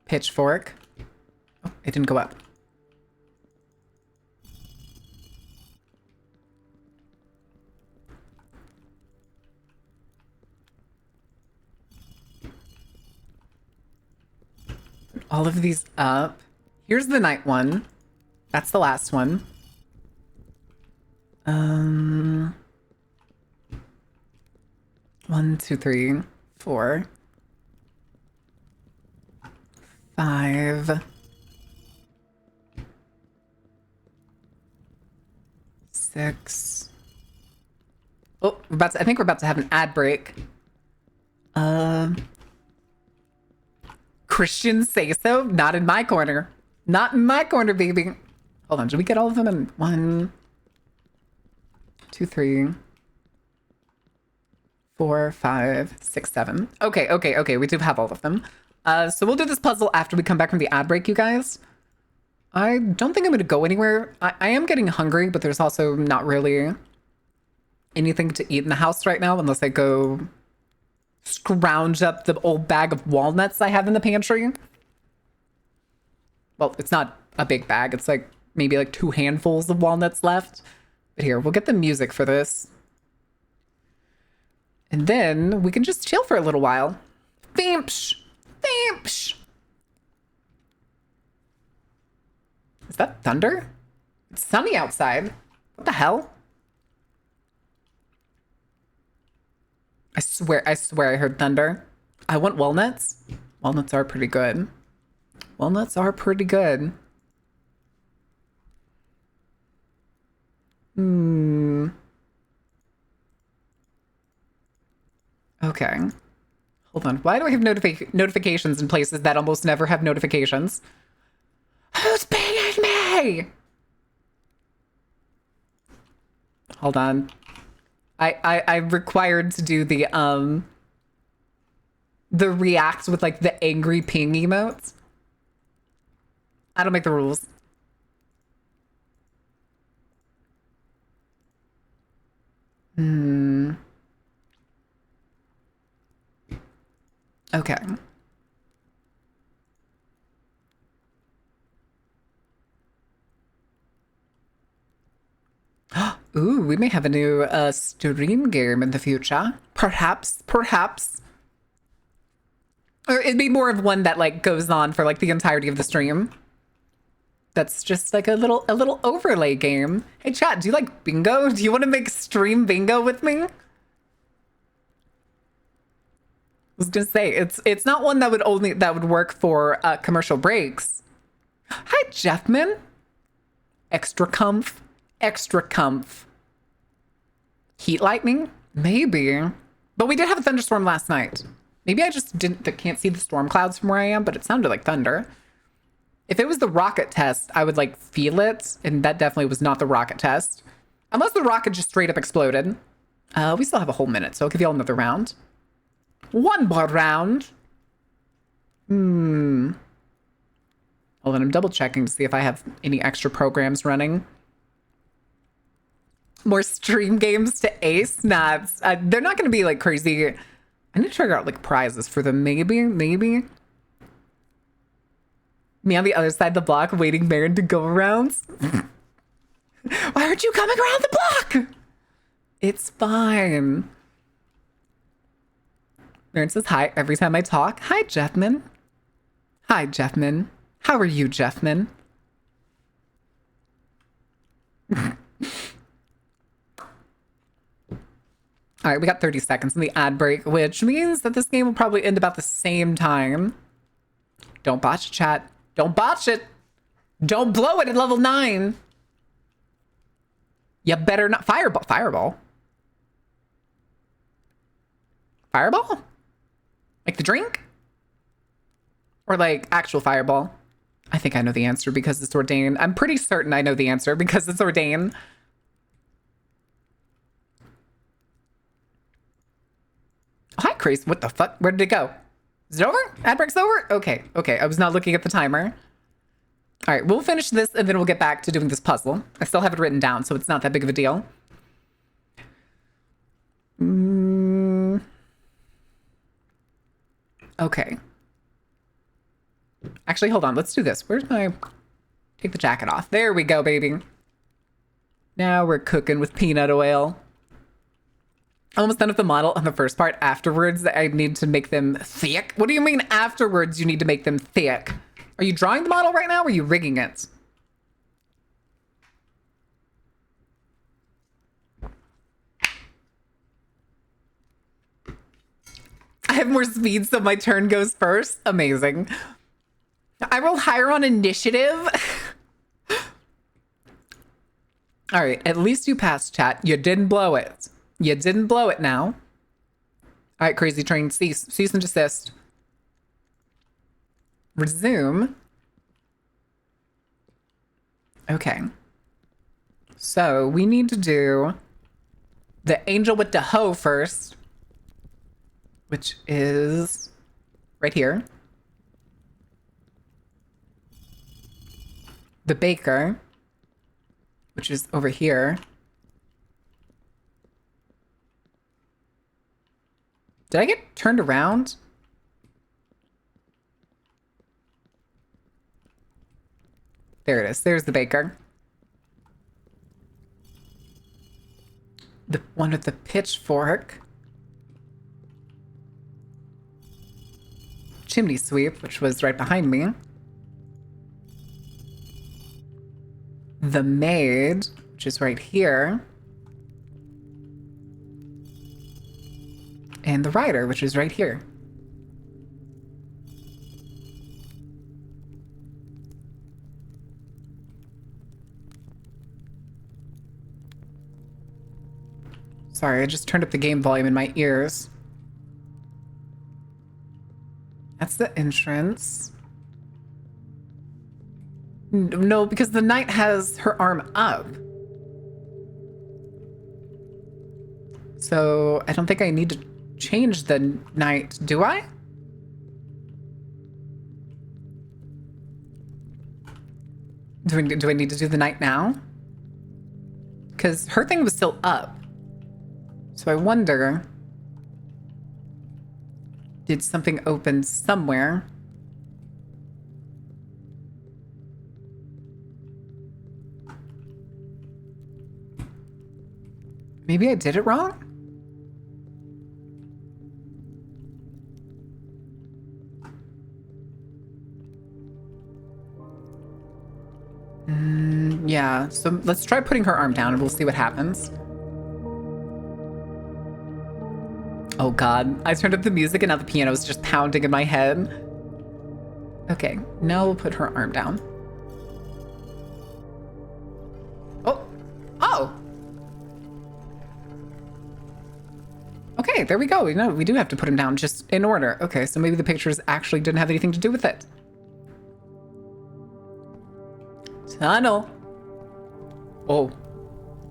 Pitchfork. Oh, it didn't go up. All of these up. Here's the night one. That's the last one. 1, 2, 3, 4, 5, 6. Oh, I think we're about to have an ad break. Christians say so. Not in my corner. Not in my corner, baby. Hold on. Did we get all of them in 1, 2, 3, 4, 5, 6, 7. Okay. We do have all of them. So we'll do this puzzle after we come back from the ad break, you guys. I don't think I'm going to go anywhere. I am getting hungry, but there's also not really anything to eat in the house right now unless I go scrounge up the old bag of walnuts I have in the pantry. Well, it's not a big bag. It's like maybe like 2 handfuls of walnuts left. But here, we'll get the music for this. And then we can just chill for a little while. Famps! Famps! Is that thunder? It's sunny outside. What the hell? I swear I heard thunder. I want walnuts. Walnuts are pretty good. Walnuts are pretty good. Okay. Hold on. Why do I have notifications in places that almost never have notifications? Who's pinging me? Hold on. I'm required to do the react with like the angry ping emotes. I don't make the rules. Okay. Ooh, we may have a new stream game in the future. Perhaps. Or it'd be more of one that like goes on for like the entirety of the stream. That's just like a little overlay game. Hey chat, do you like bingo? Do you want to make stream bingo with me? I was gonna say it's not one that would work for commercial breaks. Hi Jeffman. Extra comf. Heat lightning? Maybe. But we did have a thunderstorm last night. Maybe I just can't see the storm clouds from where I am, but it sounded like thunder. If it was the rocket test, I would like feel it, and that definitely was not the rocket test. Unless the rocket just straight up exploded. We still have a whole minute, so I'll give y'all another round. One more round. Hold on, I'm double checking to see if I have any extra programs running. More stream games to ace? Nah, they're not going to be like crazy. I need to figure out like prizes for them. Maybe. Me on the other side of the block waiting Marin to go around. Why aren't you coming around the block? It's fine. Marin says hi every time I talk. Hi, Jeffman. How are you, Jeffman? All right, we got 30 seconds in the ad break, which means that this game will probably end about the same time. Don't botch it, chat. Don't botch it. Don't blow it at level 9. You better not. Fireball? Like the drink? Or like actual fireball? I think I know the answer because it's ordained. I'm pretty certain I know the answer because it's ordained. Hi, Chris. What the fuck? Where did it go? Is it over? Ad break's over? Okay. I was not looking at the timer. All right, we'll finish this and then we'll get back to doing this puzzle. I still have it written down, so it's not that big of a deal. Okay. Actually, hold on. Let's do this. Where's my... Take the jacket off. There we go, baby. Now we're cooking with peanut oil. Almost done with the model on the first part. Afterwards, I need to make them thick. What do you mean afterwards you need to make them thick? Are you drawing the model right now or are you rigging it? I have more speed, so my turn goes first. Amazing. I roll higher on initiative. All right, at least you passed, chat. You didn't blow it. You didn't blow it now. All right, Crazy Train, cease and desist. Resume. Okay. So we need to do the angel with the hoe first, which is right here. The baker, which is over here. Did I get turned around? There it is. There's the baker. The one with the pitchfork. Chimney sweep, which was right behind me. The maid, which is right here. And the rider, which is right here. Sorry, I just turned up the game volume in my ears. That's the entrance. No, because the knight has her arm up. So I don't think I need to change the knight, do I? Do I need to do the knight now? Because her thing was still up. So I wonder, did something open somewhere? Maybe I did it wrong? Yeah, so let's try putting her arm down and we'll see what happens. Oh god, I turned up the music and now the piano is just pounding in my head. Okay, now we'll put her arm down. Oh! Oh! Okay, there we go. No, we do have to put him down just in order. Okay, so maybe the pictures actually didn't have anything to do with it. Tunnel. Oh.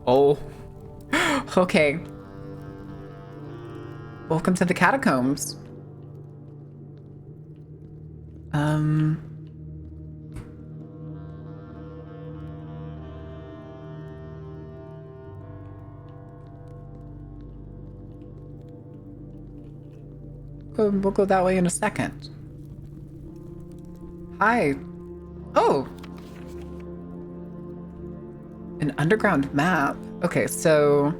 Oh. Okay. Welcome to the catacombs. We'll go that way in a second. Hi. Oh. An underground map. Okay, so...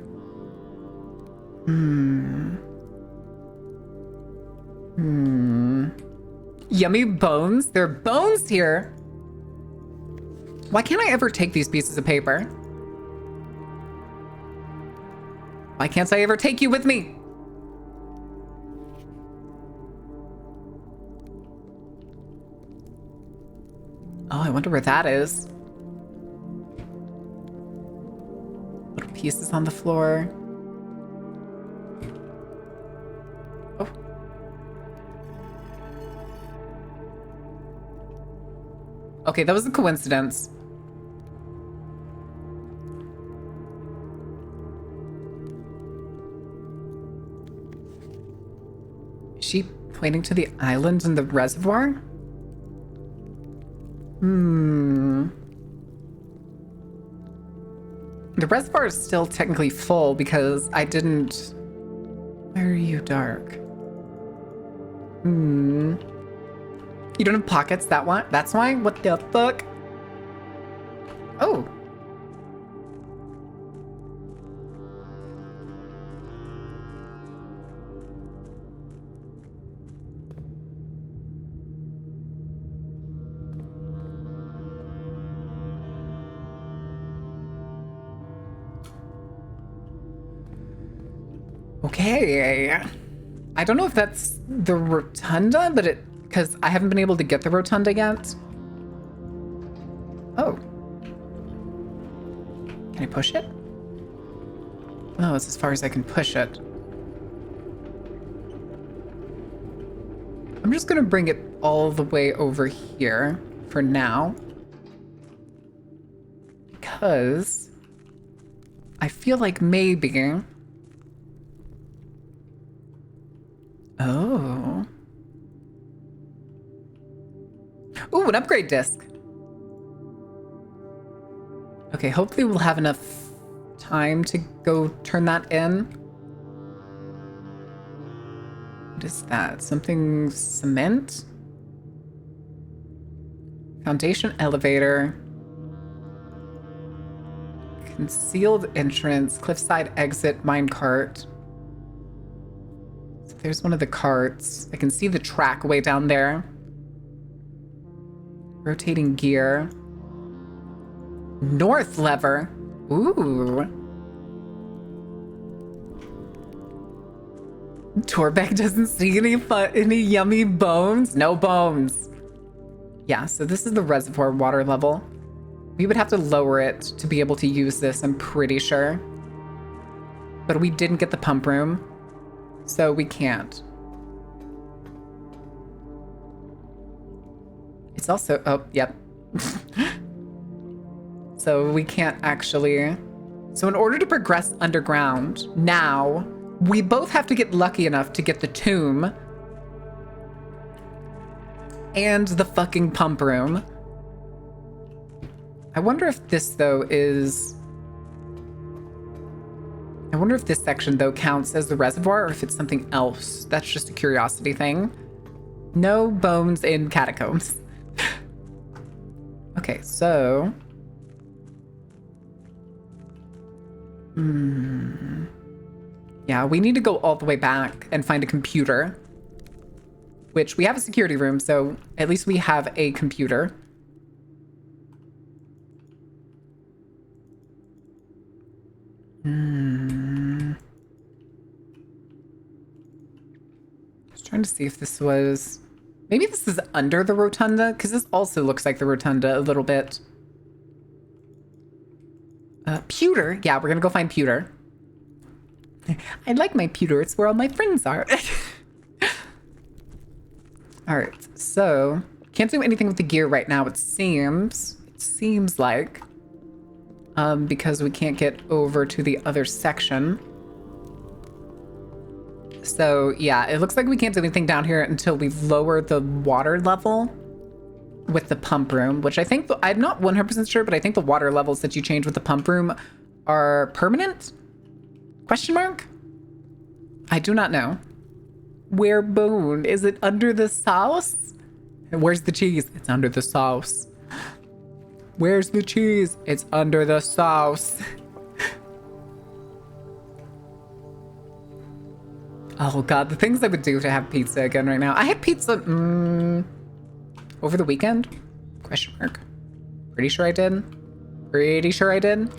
Yummy bones? There are bones here! Why can't I ever take these pieces of paper? Why can't I ever take you with me? Oh, I wonder where that is. Little pieces on the floor. Oh. Okay, that was a coincidence. Is she pointing to the island and the reservoir? The reservoir is still technically full because I didn't... Why are you dark? You don't have pockets, that's why? What the fuck? Oh. Okay. I don't know if that's the rotunda, but because I haven't been able to get the rotunda yet. Oh. Can I push it? Oh, it's as far as I can push it. I'm just gonna bring it all the way over here for now. Because I feel like maybe... Oh. Ooh, an upgrade disc. Okay, hopefully we'll have enough time to go turn that in. What is that? Something cement? Foundation elevator. Concealed entrance, cliffside exit, minecart. There's one of the carts. I can see the track way down there. Rotating gear. North lever. Ooh. Torbeck doesn't see any yummy bones. No bones. Yeah, so this is the reservoir water level. We would have to lower it to be able to use this, I'm pretty sure. but we didn't get the pump room, so we can't. It's also, oh, yep. So we can't actually. So in order to progress underground, now, we both have to get lucky enough to get the tomb and the fucking pump room. I wonder if this, though, is... I wonder if this section, though, counts as the reservoir or if it's something else. That's just a curiosity thing. No bones in catacombs. Okay, so... Yeah, we need to go all the way back and find a computer. Which, we have a security room, so at least we have a computer. Just trying to see if this was... Maybe this is under the rotunda, because this also looks like the rotunda a little bit. Pewter. Yeah, we're gonna go find pewter. I like my pewter. It's where all my friends are. All right, so can't do anything with the gear right now. It seems like, because we can't get over to the other section. So yeah, it looks like we can't do anything down here until we lower the water level with the pump room, which I think, I'm not 100% sure, but I think the water levels that you change with the pump room are permanent? Question mark? I do not know. Where bone? Is it under the sauce? Where's the cheese? It's under the sauce. Where's the cheese? It's under the sauce. Oh God, the things I would do to have pizza again right now. I had pizza over the weekend? Question mark. Pretty sure I did. Pretty sure I did.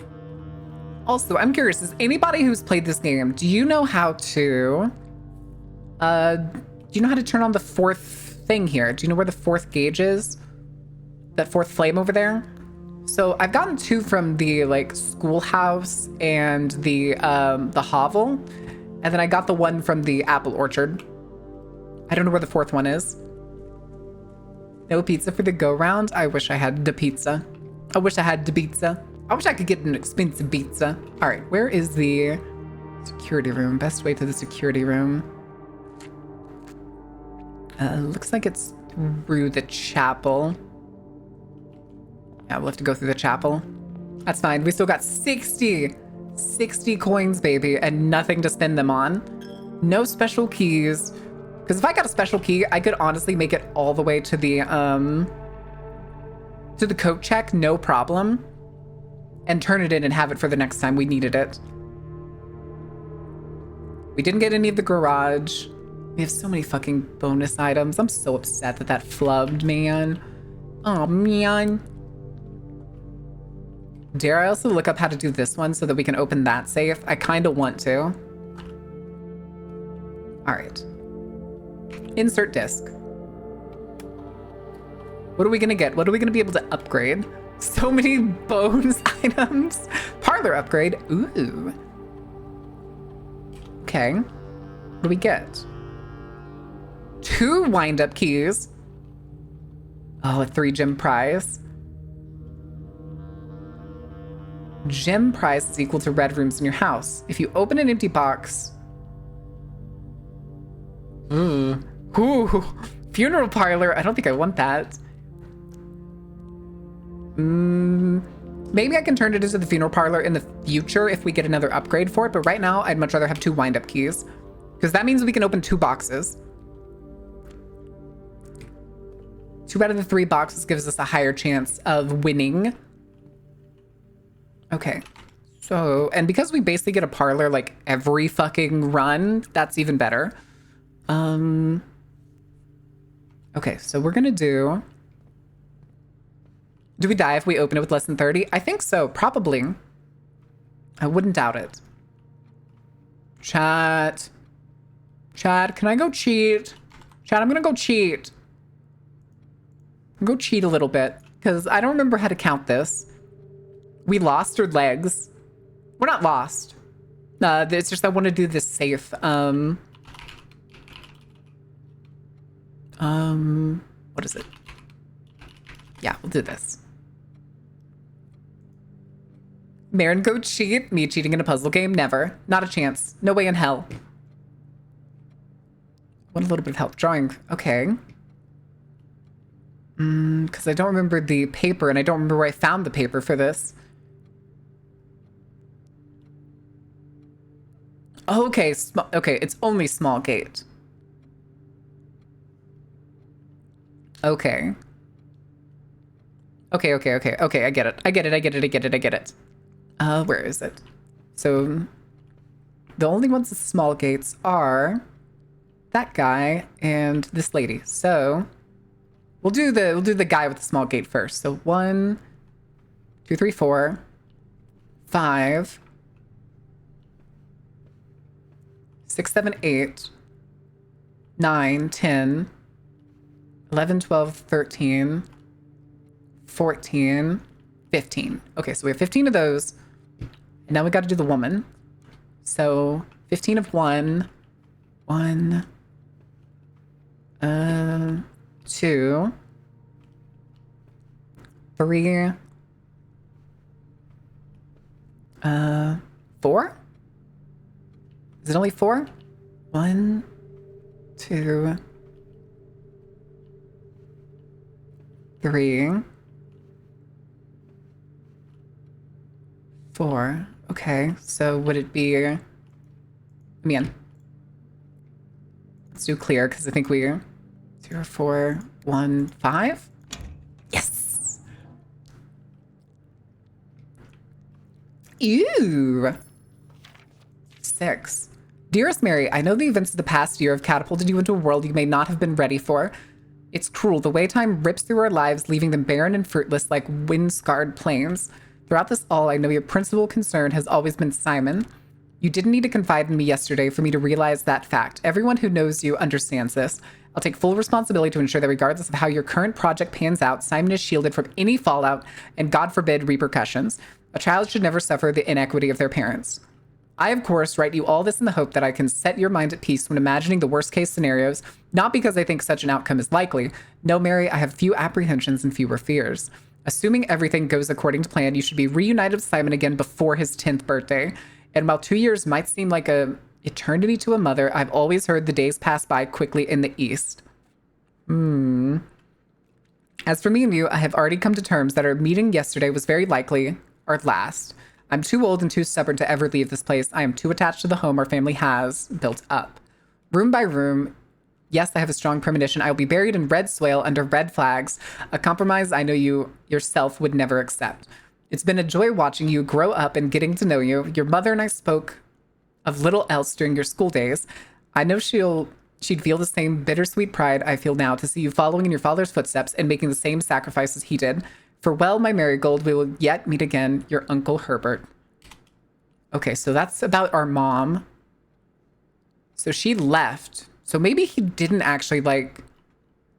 Also, I'm curious, is anybody who's played this game, do you know how to turn on the fourth thing here? Do you know where the fourth gauge is? That fourth flame over there? So I've gotten two from the like schoolhouse and the hovel. And then I got the one from the apple orchard. I don't know where the fourth one is. No pizza for the go-round? I wish I had the pizza. I wish I had the pizza. I wish I could get an expensive pizza. All right, where is the security room? Best way to the security room. Looks like it's through the chapel. Yeah, we'll have to go through the chapel. That's fine. We still got 60 coins, baby, and nothing to spend them on. No special keys. Because if I got a special key, I could honestly make it all the way to the coat check, no problem. And turn it in and have it for the next time we needed it. We didn't get any of the garage. We have so many fucking bonus items. I'm so upset that flubbed, man. Oh, man. Dare I also look up how to do this one so that we can open that safe? I kind of want to. All right. Insert disc. What are we gonna get? What are we gonna be able to upgrade? So many bones items. Parlor upgrade. Ooh. Okay. What do we get? 2 wind-up keys. Oh, a 3 gem prize. Gem prize is equal to red rooms in your house. If you open an empty box... Ooh. Funeral parlor. I don't think I want that. Maybe I can turn it into the funeral parlor in the future if we get another upgrade for it, but right now I'd much rather have 2 wind-up keys. Because that means we can open 2 boxes. 2 out of the 3 boxes gives us a higher chance of winning. Okay. So, and because we basically get a parlor like every fucking run, that's even better. Okay, so we're gonna do we die if we open it with less than 30? I think so, probably. I wouldn't doubt it. Chat, can I go cheat? Chat, I'm gonna go cheat. Go cheat a little bit, because I don't remember how to count this. We lost our legs. We're not lost. It's just I want to do this safe. What is it? Yeah, we'll do this. Marin go cheat? Me cheating in a puzzle game? Never. Not a chance. No way in hell. Want a little bit of help drawing. Okay. Because I don't remember the paper, and I don't remember where I found the paper for this. Okay, okay, it's only small gate. Okay. Okay, I get it. I get it. Where is it? So, the only ones with small gates are that guy and this lady. So, we'll do the guy with the small gate first. So 1, 2, 3, 4, 5, 6, 7, 8, 9, 10, 11, 12, 13, 14, 15. Okay, so we have 15 of those. And now we got to do the woman. So 15 of 1, 2, 3, 4? Is it only 4? 1, 2, 3, 4. Okay, so would it be... Let me in. Let's do clear, because I think we... 0, 4, 1, 5? Yes! Ew! 6. Dearest Mary, I know the events of the past year have catapulted you into a world you may not have been ready for. It's cruel, the way time rips through our lives, leaving them barren and fruitless like wind-scarred plains. Throughout this all, I know your principal concern has always been Simon. You didn't need to confide in me yesterday for me to realize that fact. Everyone who knows you understands this. I'll take full responsibility to ensure that regardless of how your current project pans out, Simon is shielded from any fallout and, God forbid, repercussions. A child should never suffer the inequity of their parents. I, of course, write you all this in the hope that I can set your mind at peace when imagining the worst-case scenarios, not because I think such an outcome is likely. No, Mary, I have few apprehensions and fewer fears. Assuming everything goes according to plan, you should be reunited with Simon again before his 10th birthday. And while 2 years might seem like a eternity to a mother, I've always heard the days pass by quickly in the East. As for me and you, I have already come to terms that our meeting yesterday was very likely our last. I'm too old and too stubborn to ever leave this place. I am too attached to the home our family has built up. Room by room, yes, I have a strong premonition. I will be buried in red soil under red flags, a compromise I know you yourself would never accept. It's been a joy watching you grow up and getting to know you. Your mother and I spoke of little else during your school days. I know she'd feel the same bittersweet pride I feel now to see you following in your father's footsteps and making the same sacrifices he did. Farewell, my marigold. We will yet meet again. Your Uncle Herbert. Okay, so that's about our mom. So she left. So maybe he didn't actually, like,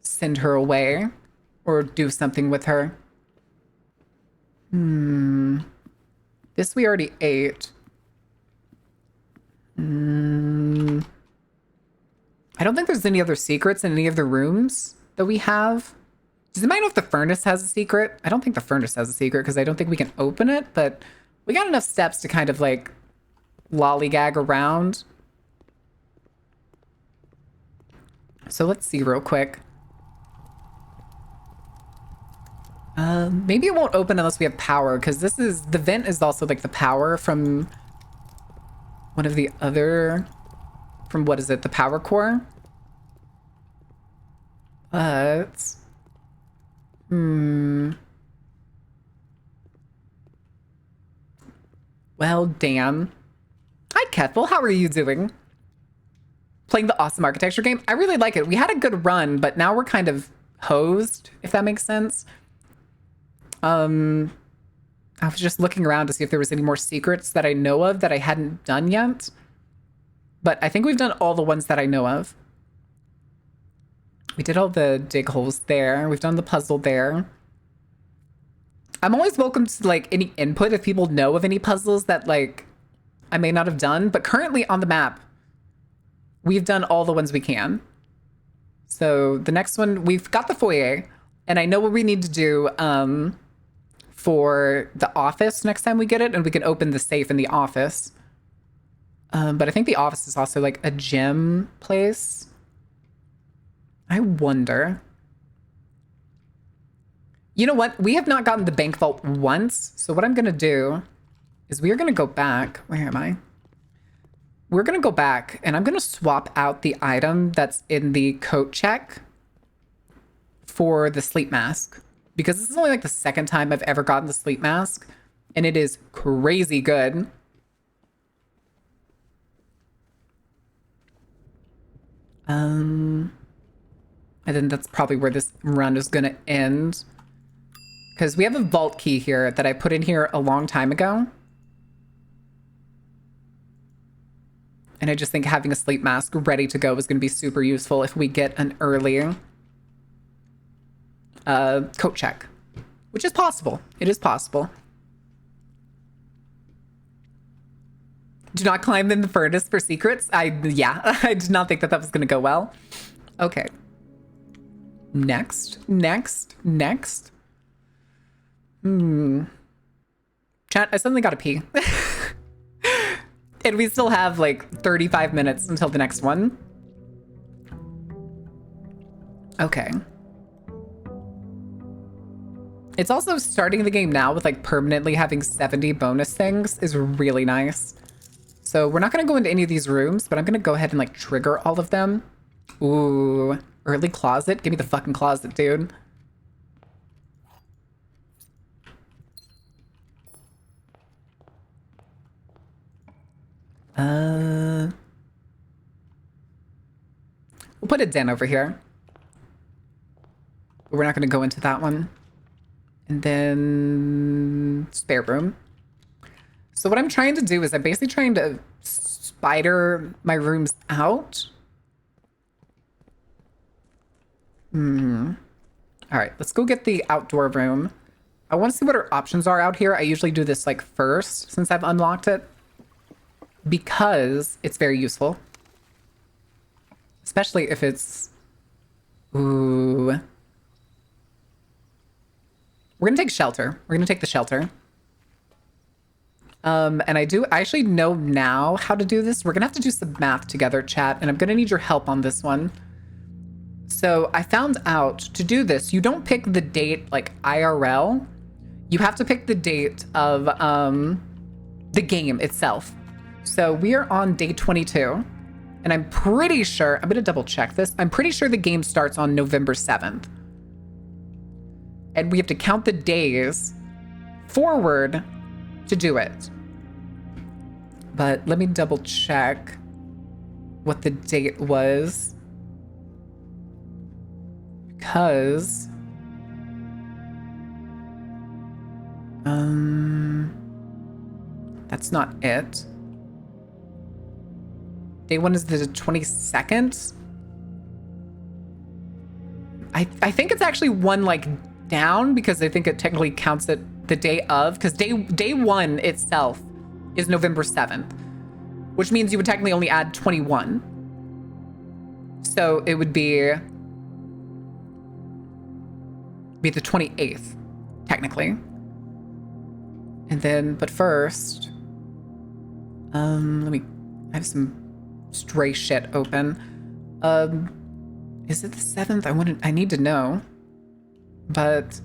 send her away or do something with her. This we already ate. I don't think there's any other secrets in any of the rooms that we have. Does anybody know if the furnace has a secret? I don't think the furnace has a secret because I don't think we can open it, but we got enough steps to kind of like lollygag around. So let's see real quick. Maybe it won't open unless we have power, because this is, the vent is also like the power from one of the other, from what is it, the power core? But, well, damn. Hi, Kethel, how are you doing? Playing the awesome architecture game? I really like it. We had a good run, but now we're kind of hosed, if that makes sense. I was just looking around to see if there was any more secrets that I know of that I hadn't done yet. But I think we've done all the ones that I know of. We did all the dig holes there. We've done the puzzle there. I'm always welcome to, like, any input if people know of any puzzles that, like, I may not have done, but currently on the map, we've done all the ones we can. So the next one, we've got the foyer, and I know what we need to do for the office next time we get it, and we can open the safe in the office. But I think the office is also like a gym place. I wonder. You know what? We have not gotten the bank vault once. So what I'm going to do is we are going to go back. Where am I? We're going to go back and I'm going to swap out the item that's in the coat check for the sleep mask. Because this is only like the second time I've ever gotten the sleep mask. And it is crazy good. And then that's probably where this run is going to end. Because we have a vault key here that I put in here a long time ago. And I just think having a sleep mask ready to go is going to be super useful if we get an early coat check. Which is possible. It is possible. Do not climb in the furnace for secrets. Yeah, I did not think that was going to go well. Okay. Next. Chat, I suddenly got to pee. And we still have like 35 minutes until the next one. Okay. It's also starting the game now with like permanently having 70 bonus things is really nice. So we're not going to go into any of these rooms, but I'm going to go ahead and like trigger all of them. Ooh, early closet. Give me the fucking closet, dude. We'll put a den over here. But we're not going to go into that one. And then spare room. So what I'm trying to do is I'm basically trying to spider my rooms out. All right, let's go get the outdoor room. I want to see what our options are out here. I usually do this like first since I've unlocked it because it's very useful. Especially if it's... Ooh. We're going to take shelter. We're going to take the shelter. And I actually know now how to do this. We're going to have to do some math together, chat, and I'm going to need your help on this one. So I found out to do this, you don't pick the date like IRL. You have to pick the date of the game itself. So we are on day 22. And I'm pretty sure, I'm going to double check this. I'm pretty sure the game starts on November 7th. And we have to count the days forward to do it. But let me double check what the date was. Because... that's not it. Day one is the 22nd. I think it's actually one like down because I think it technically counts it the day of, because day one itself is November 7th, which means you would technically only add 21. So it would be the 28th, technically. And then, but first, I have some stray shit open. Is it the 7th? I need to know. But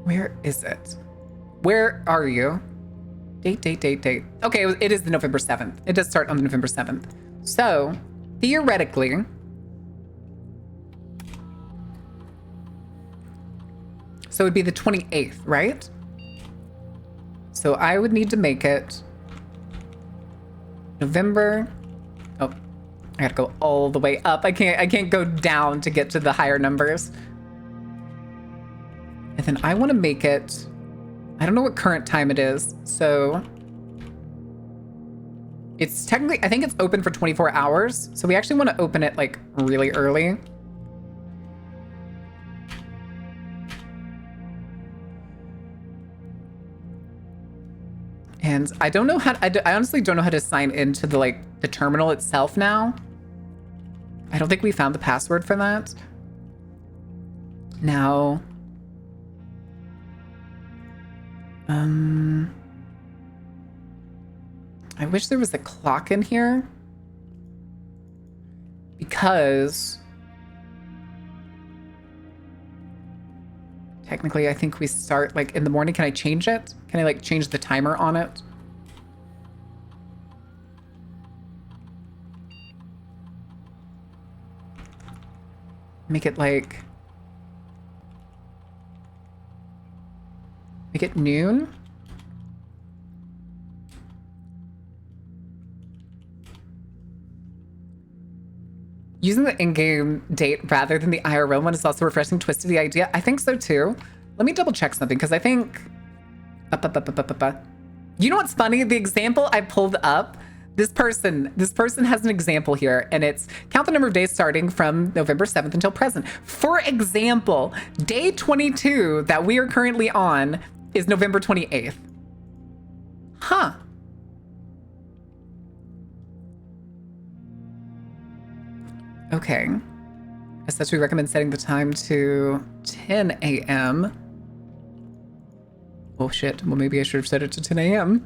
where is it? Where are you? Date. Okay, it is the November 7th. It does start on November 7th. So, theoretically, so it would be the 28th, right? So I would need to make it November. Oh, I gotta go all the way up. I can't go down to get to the higher numbers. And then I want to make it, I don't know what current time it is. So it's technically, I think it's open for 24 hours. So we actually want to open it like really early. And I don't know how, I honestly don't know how to sign into the, like, the terminal itself now. I don't think we found the password for that. Now, I wish there was a clock in here, because technically I think we start like in the morning. Can I change it? Can I like change the timer on it? Make it like, make it noon? Using the in-game date rather than the IRL one is also a refreshing twist to the idea. I think so too. Let me double check something, because I think... You know what's funny? The example I pulled up, this person has an example here, and it's count the number of days starting from November 7th until present. For example, day 22 that we are currently on is November 28th. Huh. Okay. As such, we recommend setting the time to 10 a.m. Oh shit. Well, maybe I should have set it to 10 a.m.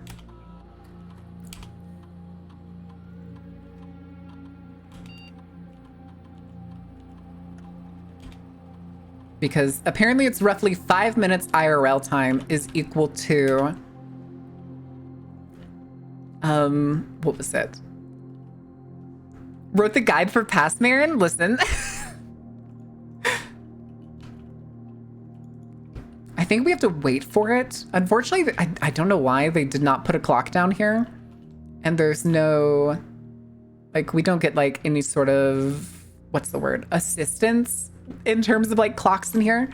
Because apparently it's roughly 5 minutes IRL time is equal to... what was it? Wrote the guide for Past Marin? Listen. I think we have to wait for it. Unfortunately, I don't know why they did not put a clock down here. And there's no, like, we don't get like any sort of, what's the word? Assistance in terms of like clocks in here.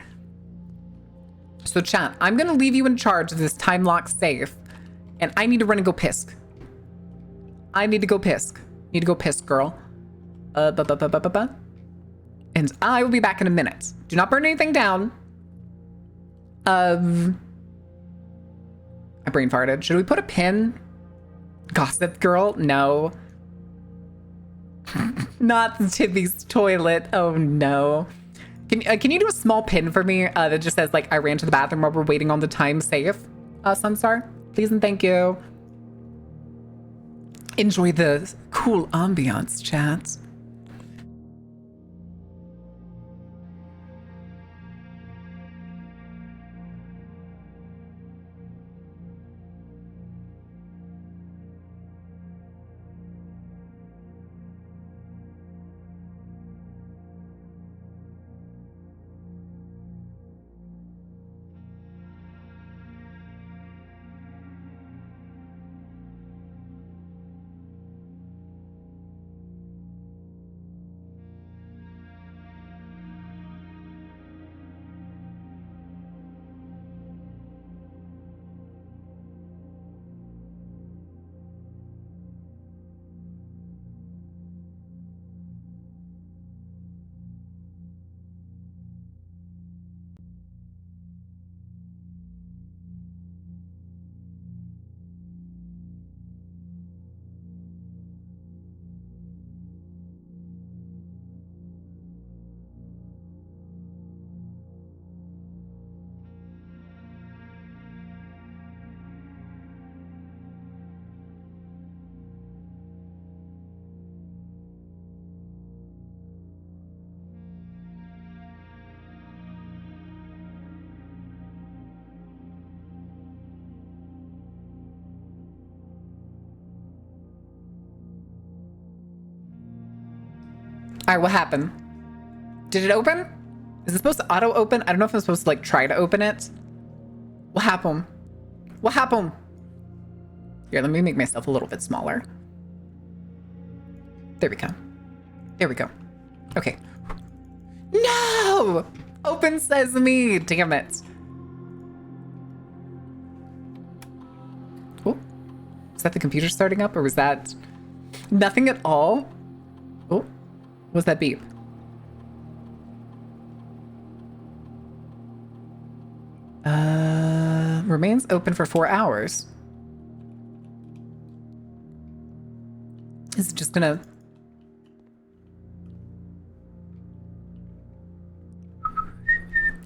So chat, I'm gonna leave you in charge of this time lock safe. And I need to run and go piss. I need to go piss. Need to go piss, girl. And I will be back in a minute. Do not burn anything down. I brain farted. Should we put a pin? Gossip girl? No. Not Timmy's toilet. Oh no. Can you do a small pin for me that just says like I ran to the bathroom while we're waiting on the time safe? Sunstar? Please and thank you. Enjoy the cool ambiance, chat. All right, what happened? Did it open? Is it supposed to auto open? I don't know if I'm supposed to like try to open it. What happened? What happened? Here, let me make myself a little bit smaller. There we go. There we go. Okay. No! Open sesame! Damn it. Oh, was that the computer starting up or was that nothing at all? Oh. What's that beep? Remains open for 4 hours. Is it just gonna...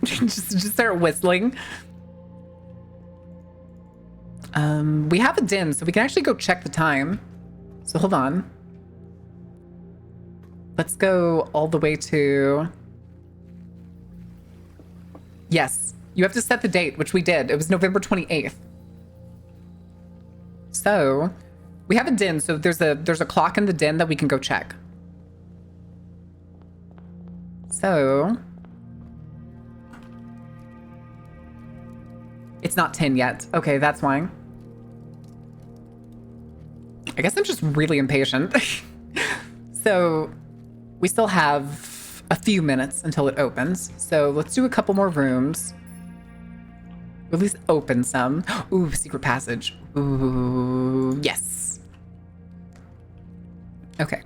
just start whistling? We have a din, so we can actually go check the time. So hold on. Let's go all the way to... Yes, you have to set the date, which we did. It was November 28th. So we have a din, so there's a clock in the din that we can go check. So it's not 10 yet. Okay, that's why. I guess I'm just really impatient. So we still have a few minutes until it opens. So let's do a couple more rooms. Or at least open some. Ooh, secret passage. Ooh, yes. Okay.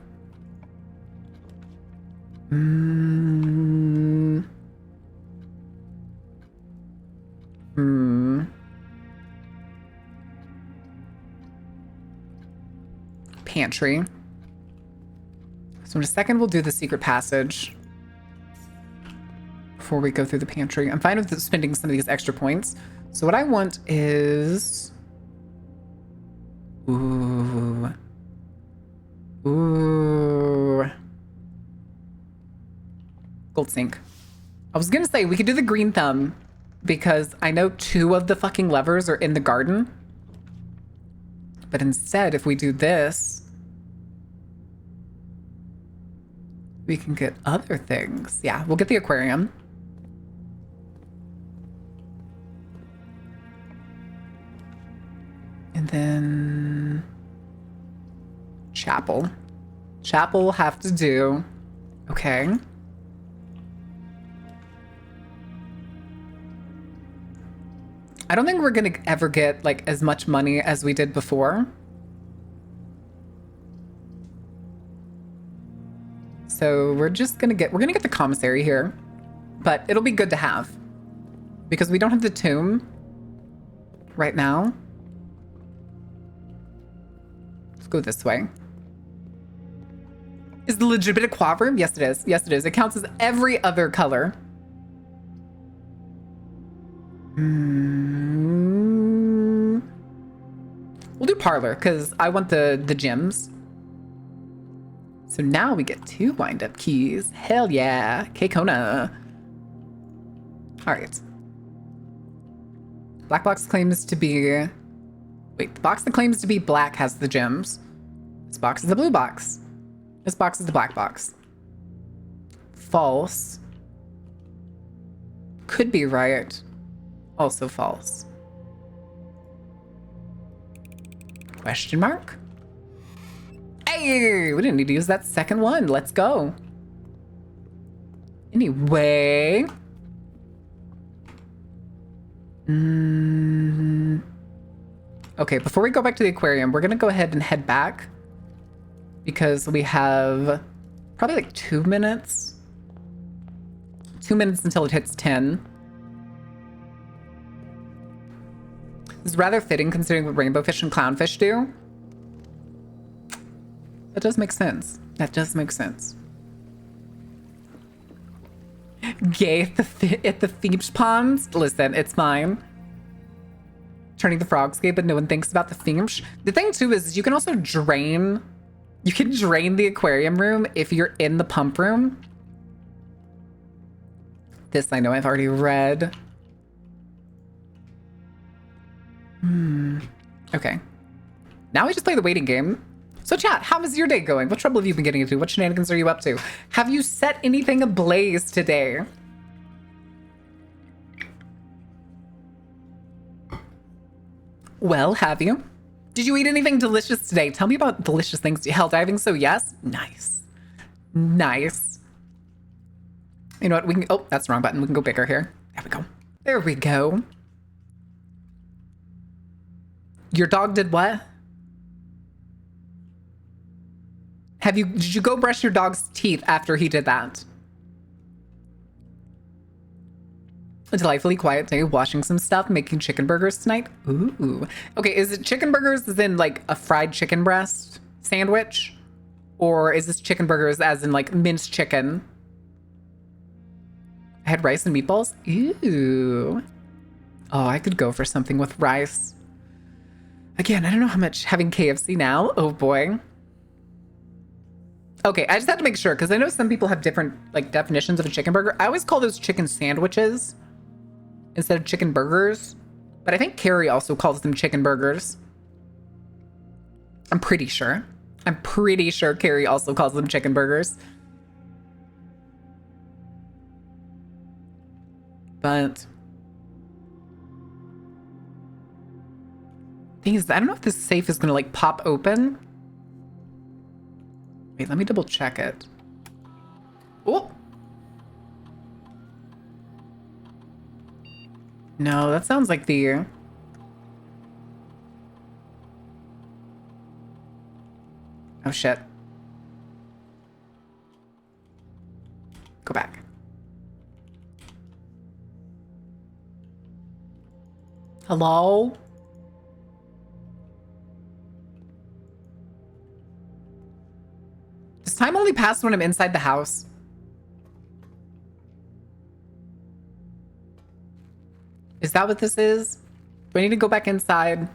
Pantry. So in a second, we'll do the secret passage before we go through the pantry. I'm fine with spending some of these extra points. So what I want is... Ooh. Gold sink. I was gonna say we could do the green thumb because I know 2 of the fucking levers are in the garden. But instead, if we do this, we can get other things. Yeah, we'll get the aquarium. And then chapel. Chapel will have to do. Okay. I don't think we're gonna ever get like as much money as we did before. So we're gonna get the commissary here, but it'll be good to have because we don't have the tomb right now. Let's go this way. Is the legitimate aqua room? Yes, it is. Yes, it is. It counts as every other color. We'll do parlor because I want the gems. So now we get 2 wind-up keys. Hell yeah. K-Kona. All right. Black box claims to be... Wait, the box that claims to be black has the gems. This box is the blue box. This box is the black box. False. Could be right. Also false. Question mark? Hey, we didn't need to use that second one. Let's go. Anyway. Okay, before we go back to the aquarium, we're going to go ahead and head back because we have probably like 2 minutes. 2 minutes until it hits 10. This is rather fitting considering what rainbow fish and clownfish do. That does make sense. That does make sense. Gay at the Thebes ponds? Listen, it's fine. Turning the frogs gay, but no one thinks about the Thebes. The thing too is you can also drain... You can drain the aquarium room if you're in the pump room. This I know I've already read. Okay. Now we just play the waiting game. So chat, how is your day going? What trouble have you been getting into? What shenanigans are you up to? Have you set anything ablaze today? Well, have you? Did you eat anything delicious today? Tell me about delicious things. Hell diving, so yes? Nice. Nice. You know what? We can... Oh, that's the wrong button. We can go bigger here. There we go. There we go. Your dog did what? Did you go brush your dog's teeth after he did that? A delightfully quiet day, washing some stuff, making chicken burgers tonight. Ooh. Okay, is it chicken burgers as in like a fried chicken breast sandwich? Or is this chicken burgers as in like minced chicken? I had rice and meatballs. Ew. Oh, I could go for something with rice. Again, I don't know how much having KFC now. Oh boy. Okay, I just had to make sure because I know some people have different like definitions of a chicken burger. I always call those chicken sandwiches instead of chicken burgers. But I think Carrie also calls them chicken burgers. I'm pretty sure. I'm pretty sure Carrie also calls them chicken burgers. But thing is, I don't know if this safe is gonna like pop open. Wait, let me double check it. Oh. No, that sounds like the... Oh shit. Go back. Hello? Does time only pass when I'm inside the house? Is that what this is? Do I need to go back inside?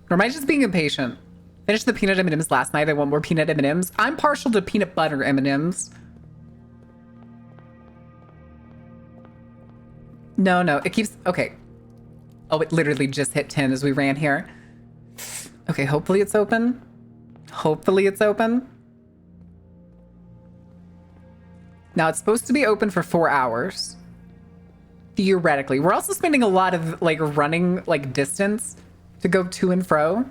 Or am I just being impatient? Finished the peanut M&Ms last night. I want more peanut M&Ms. I'm partial to peanut butter M&Ms. No, it keeps... Okay. Oh, it literally just hit 10 as we ran here. Okay, hopefully it's open. Hopefully it's open. Now, it's supposed to be open for 4 hours. Theoretically. We're also spending a lot of, like, running, like, distance to go to and fro.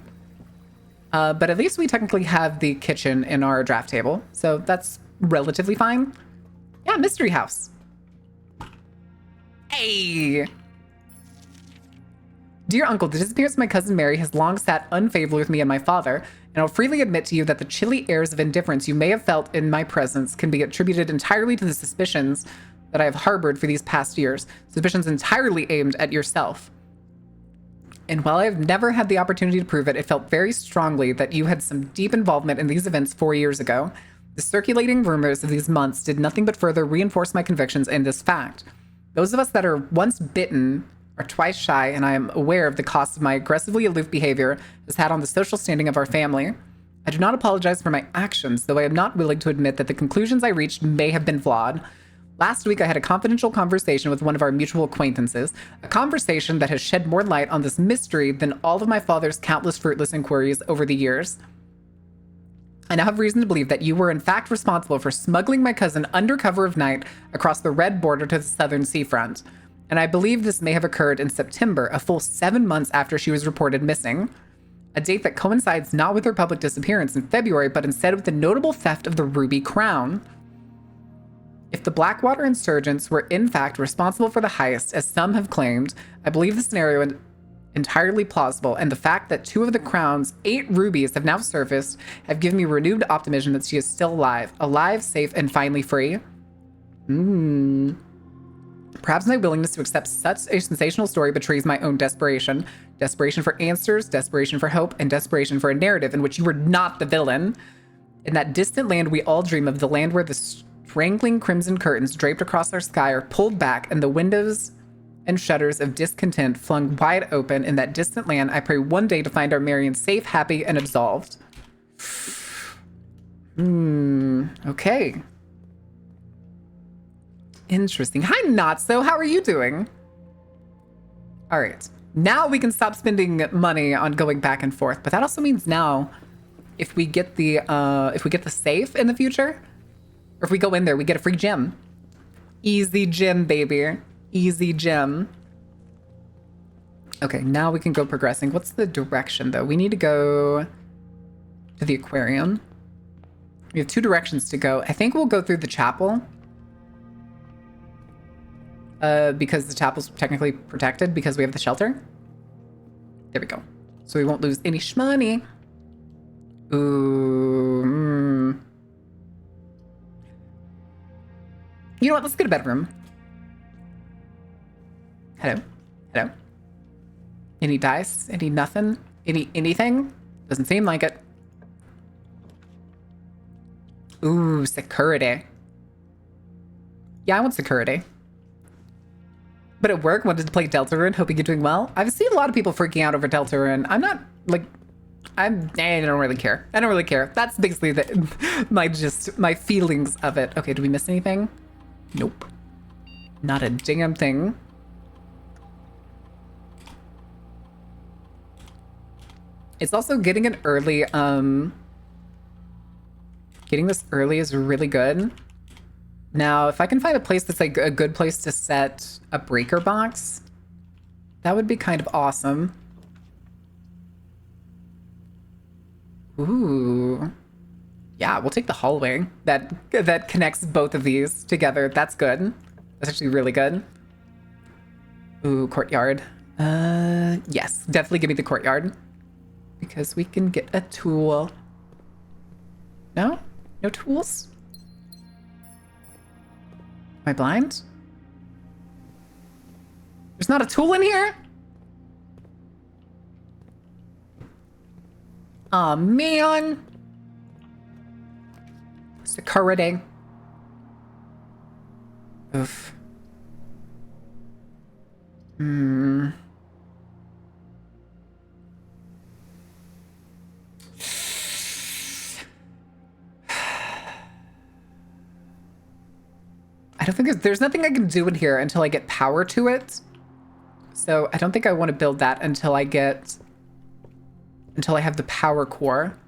But at least we technically have the kitchen in our draft table. So that's relatively fine. Yeah, mystery house. Hey! Dear Uncle, the disappearance of my cousin Mary has long sat unfavorably with me and my father, and I'll freely admit to you that the chilly airs of indifference you may have felt in my presence can be attributed entirely to the suspicions that I have harbored for these past years. Suspicions entirely aimed at yourself. And while I have never had the opportunity to prove it, it felt very strongly that you had some deep involvement in these events 4 years ago. The circulating rumors of these months did nothing but further reinforce my convictions in this fact. Those of us that are once bitten are twice shy, and I am aware of the cost of my aggressively aloof behavior has had on the social standing of our family. I do not apologize for my actions, though I am not willing to admit that the conclusions I reached may have been flawed. Last week, I had a confidential conversation with one of our mutual acquaintances, a conversation that has shed more light on this mystery than all of my father's countless fruitless inquiries over the years. I now have reason to believe that you were in fact responsible for smuggling my cousin under cover of night across the red border to the southern seafront. And I believe this may have occurred in September, a full 7 months after she was reported missing. A date that coincides not with her public disappearance in February, but instead with the notable theft of the Ruby Crown. If the Blackwater insurgents were in fact responsible for the heist, as some have claimed, I believe the scenario is entirely plausible, and the fact that 2 of the Crown's 8 rubies have now surfaced have given me renewed optimism that she is still alive, safe, and finally free. Perhaps my willingness to accept such a sensational story betrays my own desperation. Desperation for answers, desperation for hope, and desperation for a narrative in which you were not the villain. In that distant land we all dream of, the land where the strangling crimson curtains draped across our sky are pulled back and the windows and shutters of discontent flung wide open, in that distant land, I pray one day to find our Marion safe, happy, and absolved. Okay. Interesting. Hi, Not-So. How are you doing? All right. Now we can stop spending money on going back and forth, but that also means now, if we get the safe in the future, or if we go in there, we get a free gem. Easy gem, baby. Easy gem. Okay, now we can go progressing. What's the direction, though? We need to go to the aquarium. We have 2 directions to go. I think we'll go through the chapel. Because the chapel's technically protected because we have the shelter. There we go. So we won't lose any shmoney. Ooh. You know what? Let's get a bedroom. Hello. Hello. Any dice? Any nothing? Anything? Doesn't seem like it. Ooh, security. Yeah, I want security. But at work, wanted to play Deltarune, hoping you're doing well. I've seen a lot of people freaking out over Deltarune. I'm not, like, I don't really care. I don't really care. That's basically my feelings of it. Okay, did we miss anything? Nope. Not a damn thing. It's also getting it early, getting this early is really good. Now, if I can find a place that's like a good place to set a breaker box, that would be kind of awesome. Ooh. Yeah, we'll take the hallway that connects both of these together. That's good. That's actually really good. Ooh, courtyard. Yes, definitely give me the courtyard. Because we can get a tool. No? No tools? Am I blind? There's not a tool in here? Aw, man. Security. Oof. I don't think there's nothing I can do in here until I get power to it. So I don't think I want to build that until I have the power core,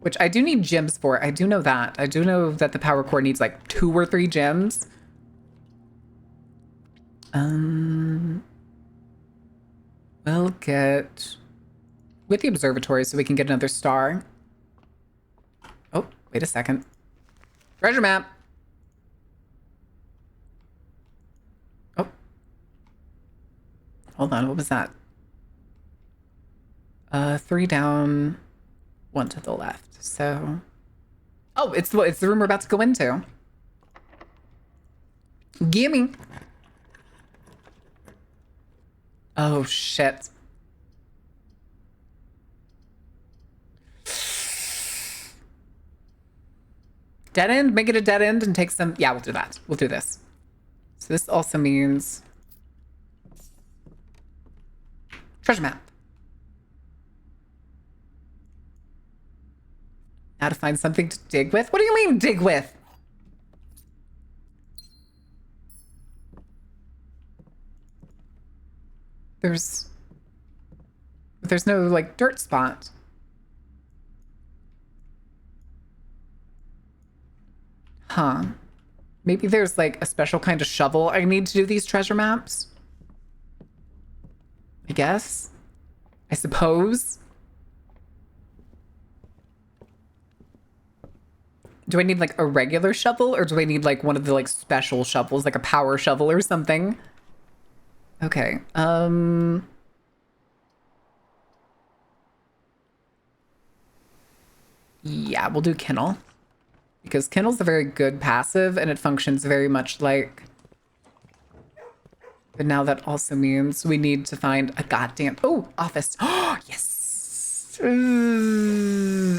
which I do need gems for. I do know that. I do know that the power core needs like 2 or 3 gems. We'll get with the observatory so we can get another star. Oh, wait a second. Treasure map. Oh. Hold on, what was that? 3 down, 1 to the left. So, oh, it's the room we're about to go into. Gimme. Oh shit. Dead end. Make it a dead end and take some. Yeah, we'll do that. We'll do this. So this also means treasure map. Now to find something to dig with? What do you mean dig with? There's no like dirt spot. Huh. Maybe there's like a special kind of shovel I need to do these treasure maps. I guess. I suppose. Do I need like a regular shovel or do I need like one of the like special shovels, like a power shovel or something? Okay. Yeah, we'll do Kennel. Because Kennel's a very good passive and it functions very much like... But now that also means we need to find a goddamn... Oh, office. Oh, yes.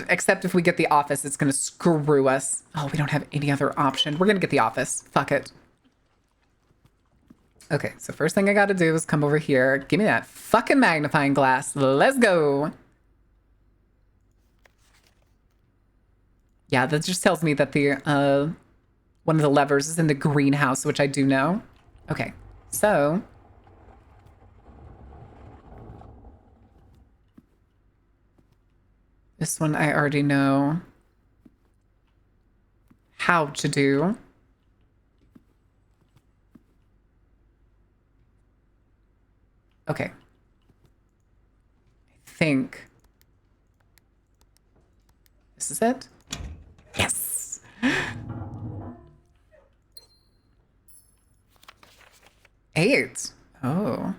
Except if we get the office, it's going to screw us. Oh, we don't have any other option. We're going to get the office. Fuck it. Okay, so first thing I got to do is come over here. Give me that fucking magnifying glass. Let's go. Yeah, that just tells me that the one of the levers is in the greenhouse, which I do know. Okay, so... This one I already know how to do. Okay. I think this is it. Yes. 8. Oh.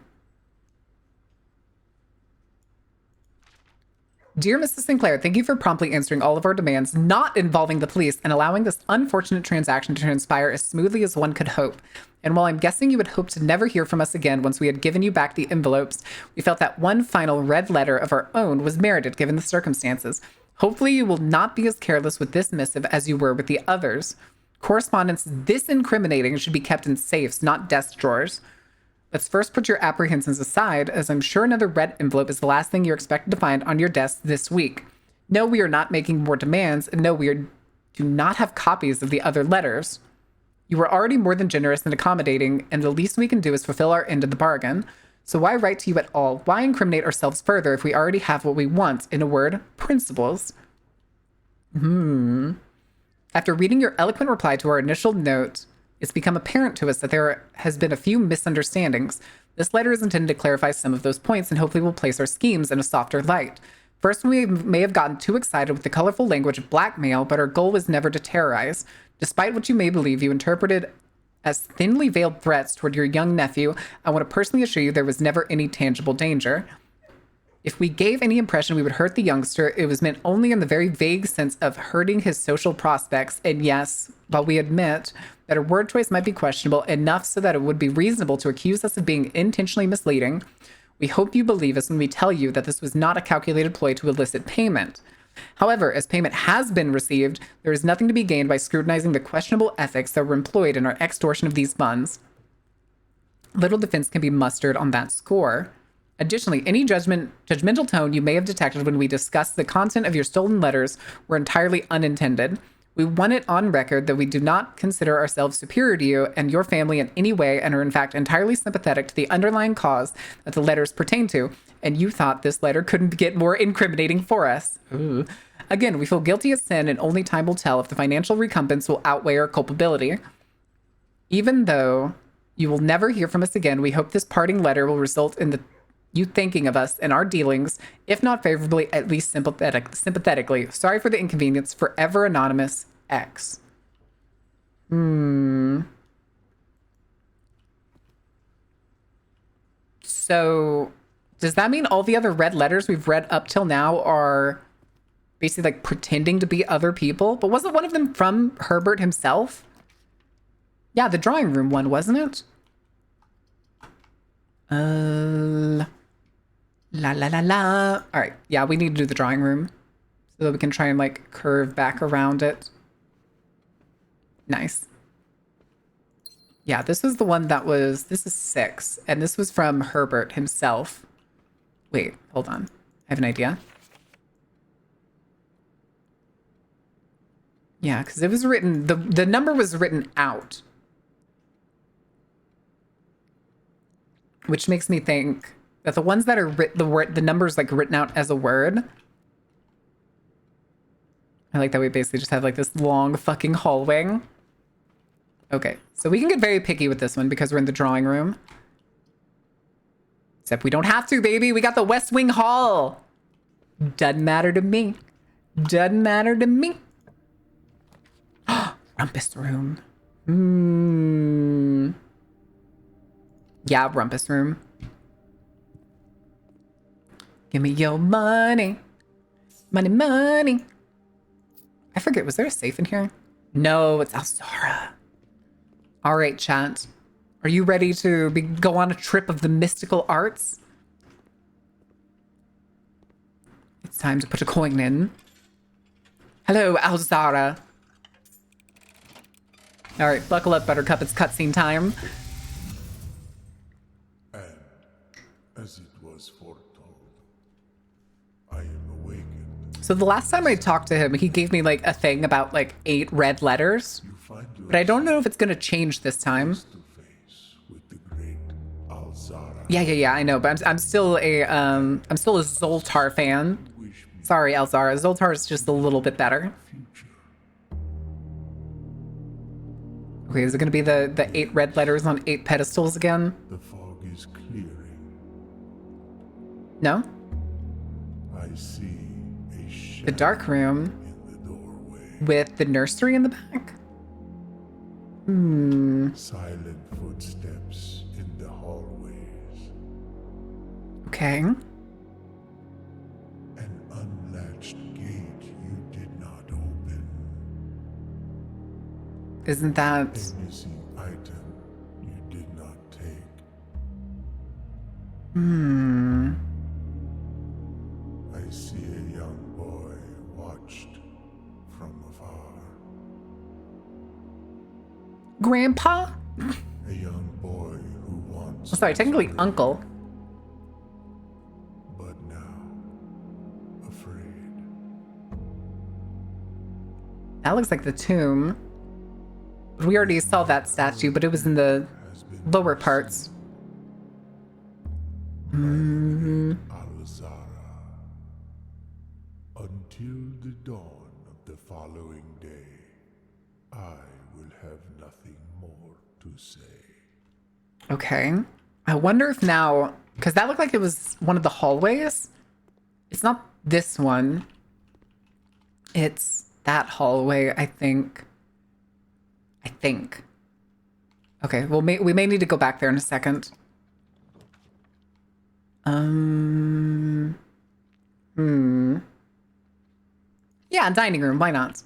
Dear Mrs. Sinclair, thank you for promptly answering all of our demands not involving the police and allowing this unfortunate transaction to transpire as smoothly as one could hope. And while I'm guessing you would hope to never hear from us again once we had given you back the envelopes, we felt that one final red letter of our own was merited given the circumstances. Hopefully you will not be as careless with this missive as you were with the others. Correspondence this incriminating should be kept in safes, not desk drawers. Let's first put your apprehensions aside, as I'm sure another red envelope is the last thing you're expected to find on your desk this week. No, we are not making more demands, and no, do not have copies of the other letters. You were already more than generous and accommodating, and the least we can do is fulfill our end of the bargain. So why write to you at all? Why incriminate ourselves further if we already have what we want? In a word, principles. After reading your eloquent reply to our initial note, it's become apparent to us that there has been a few misunderstandings. This letter is intended to clarify some of those points and hopefully will place our schemes in a softer light. First, we may have gotten too excited with the colorful language of blackmail, but our goal was never to terrorize. Despite what you may believe you interpreted as thinly veiled threats toward your young nephew, I want to personally assure you there was never any tangible danger. If we gave any impression we would hurt the youngster, it was meant only in the very vague sense of hurting his social prospects. And yes, while we admit that our word choice might be questionable enough so that it would be reasonable to accuse us of being intentionally misleading, we hope you believe us when we tell you that this was not a calculated ploy to elicit payment. However, as payment has been received, there is nothing to be gained by scrutinizing the questionable ethics that were employed in our extortion of these funds. Little defense can be mustered on that score. Additionally, any judgmental tone you may have detected when we discussed the content of your stolen letters were entirely unintended. We want it on record that we do not consider ourselves superior to you and your family in any way and are in fact entirely sympathetic to the underlying cause that the letters pertain to, and you thought this letter couldn't get more incriminating for us. Ooh. Again, we feel guilty as sin and only time will tell if the financial recompense will outweigh our culpability. Even though you will never hear from us again, we hope this parting letter will result in you thinking of us and our dealings, if not favorably, at least sympathetically. Sorry for the inconvenience. Forever Anonymous X. So, does that mean all the other red letters we've read up till now are basically like pretending to be other people? But wasn't one of them from Herbert himself? Yeah, the drawing room one, wasn't it? La la la la. All right. Yeah, we need to do the drawing room so that we can try and like curve back around it. Nice. Yeah, this was the one that was, this is 6, and this was from Herbert himself. Wait, hold on. I have an idea. Yeah, because it was written, the number was written out. Which makes me think that the ones that are the numbers like written out as a word. I like that we basically just have like this long fucking hallway. Okay, so we can get very picky with this one because we're in the drawing room. Except we don't have to, baby. We got the West Wing Hall. Doesn't matter to me. Doesn't matter to me. Rumpus room. Yeah, rumpus room. Give me your money. Money, money. I forget, was there a safe in here? No, it's Alzara. All right, chat. Are you ready to go on a trip of the mystical arts? It's time to put a coin in. Hello, Alzara. All right, buckle up, Buttercup. It's cutscene time. And as it was foretold, I am awakened. So the last time I talked to him, he gave me like a thing about like 8 red letters. You find But I don't know if it's going to change this time. yourself to face with the great Alzara. Yeah, I know, but I'm still a Zoltar fan. Wish me Sorry, Alzara. Zoltar is just a little bit better. future. Okay, is it going to be the 8 red letters on 8 pedestals again? The fog is clearing. No? I see a shadow The dark room in the doorway. with the nursery in the back? Silent footsteps in the hallways. Okay. An Isn't that... A missing item you did not take. I see a young boy watched from afar. Grandpa? A young boy who wants. Sorry, technically uncle. But now, afraid. That looks like the tomb. We already saw that statue, but it was in the Has been lower parts. Alzara. Until the dawn of the following day, I will have nothing more to say. Okay. I wonder if now, because that looked like it was one of the hallways. It's not this one. It's that hallway, I think. Okay, well, we may need to go back there in a second. Yeah, dining room, why not?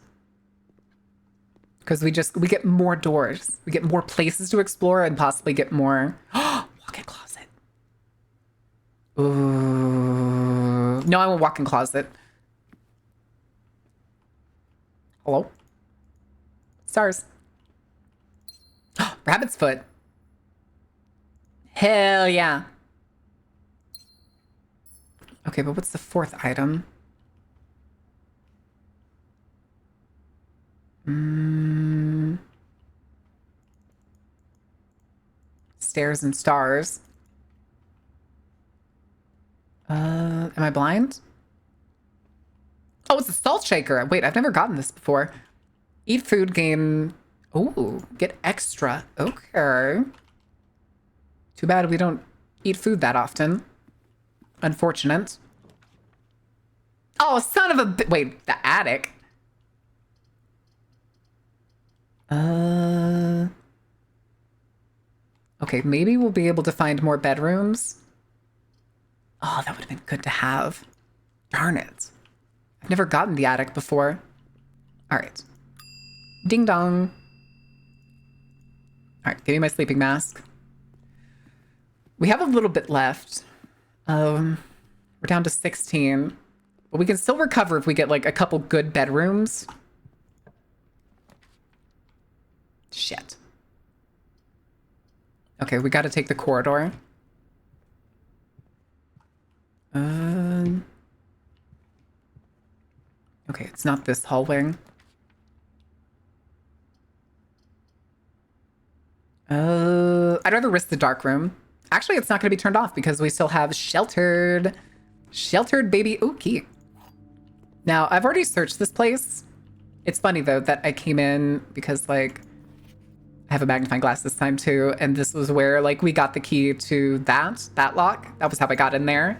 Because we get more doors. We get more places to explore and possibly get more... walk-in closet. Ooh. No, I won't walk-in closet. Hello? Stars. Rabbit's foot. Hell yeah. Okay, but what's the fourth item? Stairs and stars. Am I blind? Oh, it's a salt shaker. Wait, I've never gotten this before. Eat food, gain... Ooh, get extra. Okay. Too bad we don't eat food that often. Unfortunate. Oh, son of a... Wait, the attic. Okay, maybe we'll be able to find more bedrooms. Oh, that would have been good to have. Darn it. I've never gotten the attic before. All right. Ding dong. All right, give me my sleeping mask. We have a little bit left. We're down to 16. But we can still recover if we get like a couple good bedrooms. Shit. Okay, we got to take the corridor. Okay, it's not this hallway. I'd rather risk the dark room. Actually, it's not going to be turned off because we still have sheltered. Sheltered baby. Ooh, key. Now, I've already searched this place. It's funny, though, that I came in because, like, I have a magnifying glass this time, too. And this was where, like, we got the key to that lock. That was how I got in there.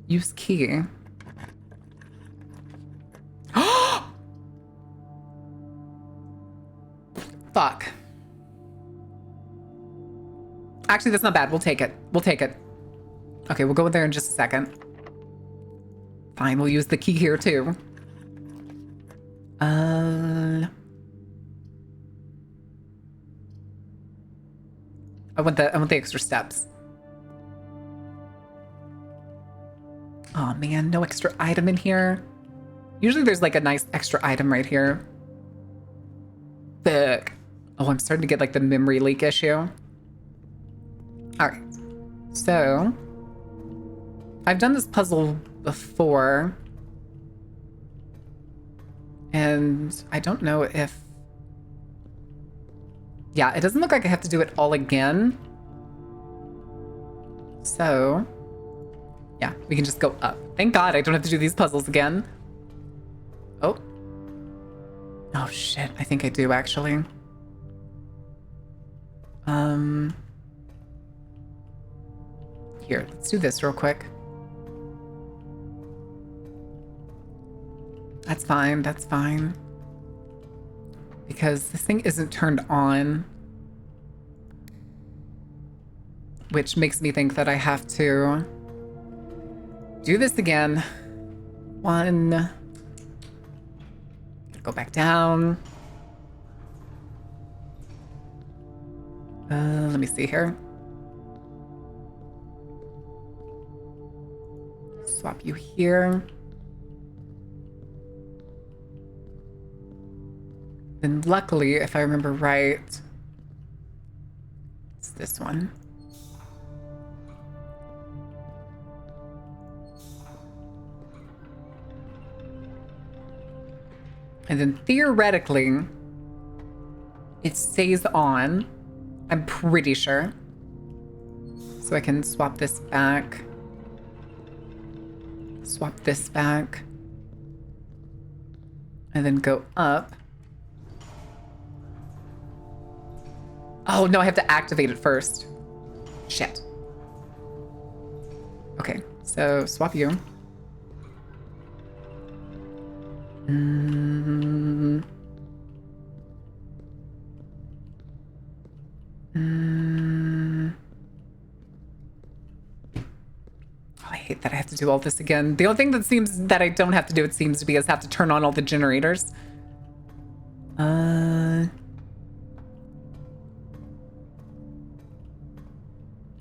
Use key. Fuck. Actually, that's not bad. We'll take it. We'll take it. Okay, we'll go in there in just a second. Fine, we'll use the key here too. I want the extra steps. Oh man, no extra item in here. Usually there's like a nice extra item right here. Fuck. Oh, I'm starting to get like the memory leak issue. All right. So I've done this puzzle before. And I don't know if... Yeah, it doesn't look like I have to do it all again. So, yeah, we can just go up. Thank God I don't have to do these puzzles again. Oh. Oh, shit. I think I do, actually. Here, let's do this real quick. That's fine, that's fine. Because this thing isn't turned on. Which makes me think that I have to do this again. 1, Go back down. Let me see here. Swap you here. And luckily, if I remember right, it's this one. And then theoretically, it stays on. I'm pretty sure. So I can swap this back. Swap this back. And then go up. Oh, no, I have to activate it first. Shit. Okay, so swap you. Oh, I hate that I have to do all this again. The only thing that seems that I don't have to do, it seems to be, is have to turn on all the generators.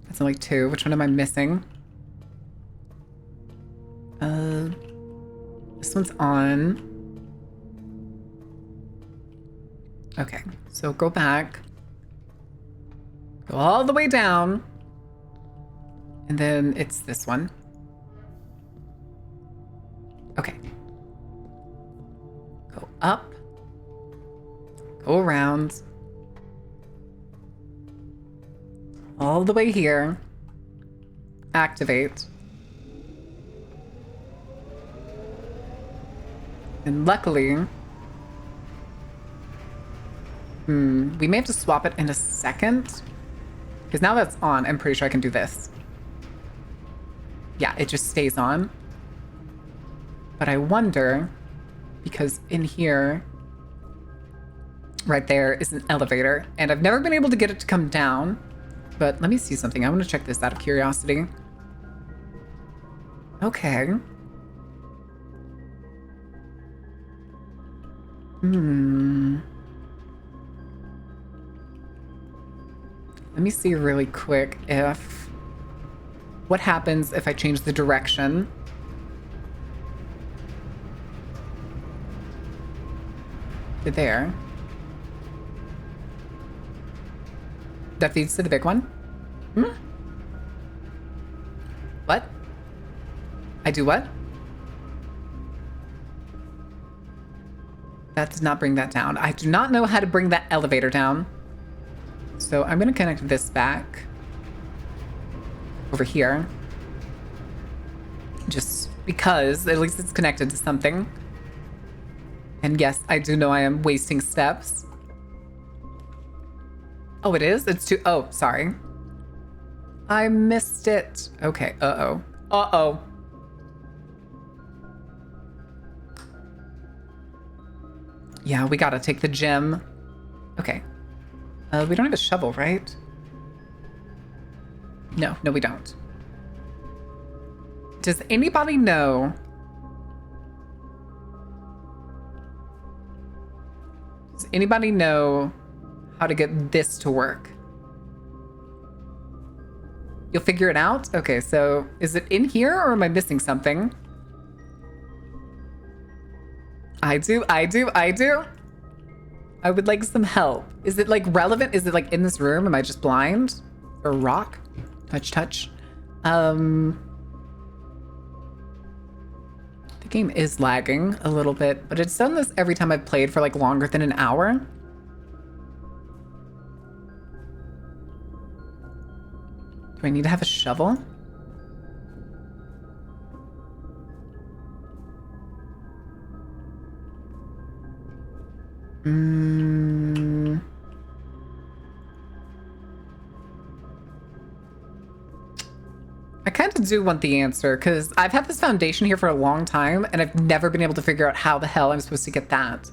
That's only 2. Which one am I missing? This one's on. Okay, so go back. Go all the way down. And then it's this one. Okay. Go up. Go around. All the way here. Activate. And luckily, we may have to swap it in a second. Because now that's on, I'm pretty sure I can do this. Yeah, it just stays on. But I wonder, because in here, right there is an elevator. And I've never been able to get it to come down. But let me see something. I want to check this out of curiosity. Okay. Let me see really quick if... What happens if I change the direction? To there. That feeds to the big one? What? I do what? That does not bring that down. I do not know how to bring that elevator down. So I'm going to connect this back over here. Just because at least it's connected to something. And yes, I do know I am wasting steps. Oh, it is? It's too... Oh, sorry. I missed it. Okay, uh-oh. Uh-oh. Yeah, we gotta take the gem. Okay. We don't have a shovel, right? No, we don't. Does anybody know... Does anybody know how to get this to work? You'll figure it out? Okay, so is it in here or am I missing something? I do. I would like some help. Is it like relevant? Is it like in this room? Am I just blind? Or rock? Touch. The game is lagging a little bit, but it's done this every time I've played for like longer than an hour. Do I need to have a shovel? I kind of do want the answer because I've had this foundation here for a long time and I've never been able to figure out how the hell I'm supposed to get that.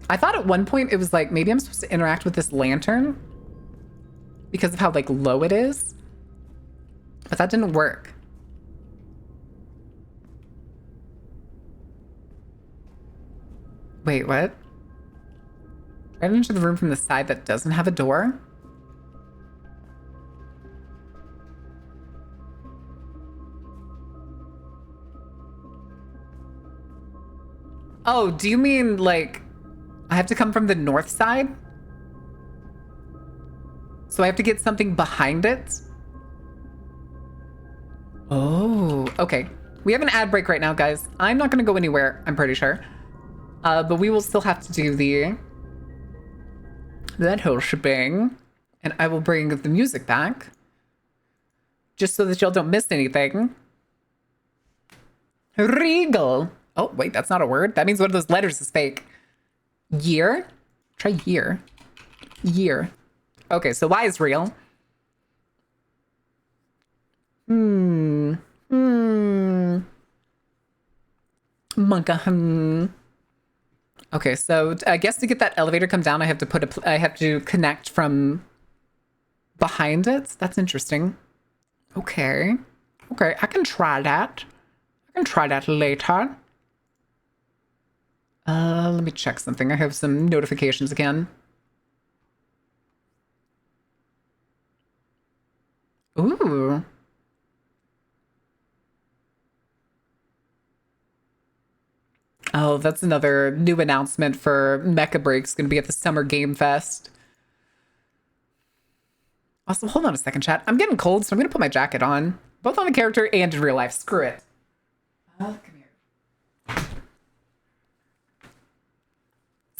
I thought at one point it was like maybe I'm supposed to interact with this lantern because of how like low it is, but that didn't work. Wait, what? Right into the room from the side that doesn't have a door? Oh, do you mean like I have to come from the north side? So I have to get something behind it? Oh, okay. We have an ad break right now, guys. I'm not gonna go anywhere, I'm pretty sure. But we will still have to do that whole shebang. And I will bring the music back. Just so that y'all don't miss anything. Regal. Oh, wait, that's not a word. That means one of those letters is fake. Year? Try year. Year. Okay, so Y is real. Monka. Okay, so I guess to get that elevator come down, I have to I have to connect from behind it. That's interesting. Okay. Okay, I can try that. I can try that later. Let me check something. I have some notifications again. Ooh. Oh, that's another new announcement for Mecha Break's going to be at the Summer Game Fest. Also, hold on a second, chat. I'm getting cold, so I'm going to put my jacket on. Both on the character and in real life. Screw it. Oh, come here.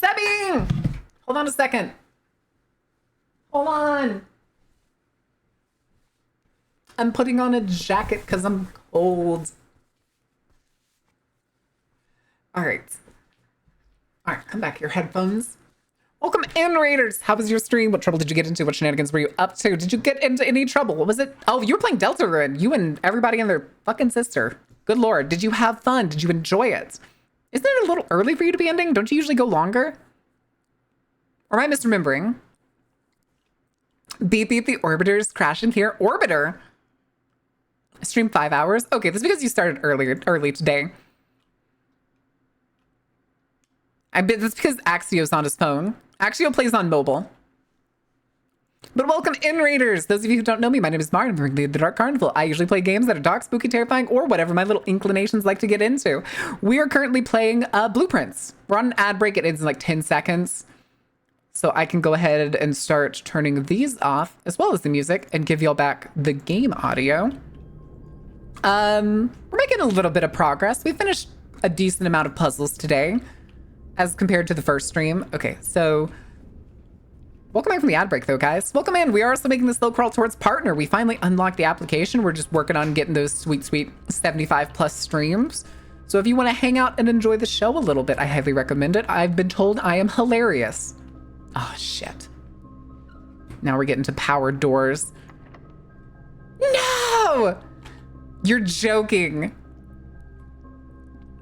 Sebby! Hold on a second. Hold on. I'm putting on a jacket because I'm cold. All right. All right, come back here, headphones. Welcome in, Raiders. How was your stream? What trouble did you get into? What shenanigans were you up to? Did you get into any trouble? What was it? Oh, you were playing Deltarune. You and everybody and their fucking sister. Good Lord. Did you have fun? Did you enjoy it? Isn't it a little early for you to be ending? Don't you usually go longer? Or am I misremembering? Beep, beep, the Orbiter's crashing here. Orbiter? Stream 5 hours? Okay, that's because you started early today. I bet that's because Axio's on his phone. Axio plays on mobile. But welcome in, Raiders! Those of you who don't know me, my name is Martin. I'm the Dark Carnival. I usually play games that are dark, spooky, terrifying, or whatever my little inclinations like to get into. We are currently playing Blueprints. We're on an ad break. It ends in like 10 seconds. So I can go ahead and start turning these off, as well as the music, and give y'all back the game audio. We're making a little bit of progress. We finished a decent amount of puzzles today, as compared to the first stream. Okay, so welcome back from the ad break, though, guys. Welcome in. We are also making the slow crawl towards partner. We finally unlocked the application. We're just working on getting those sweet, sweet 75 plus streams. So if you want to hang out and enjoy the show a little bit, I highly recommend it. I've been told I am hilarious. Oh, shit. Now we're getting to powered doors. No! You're joking.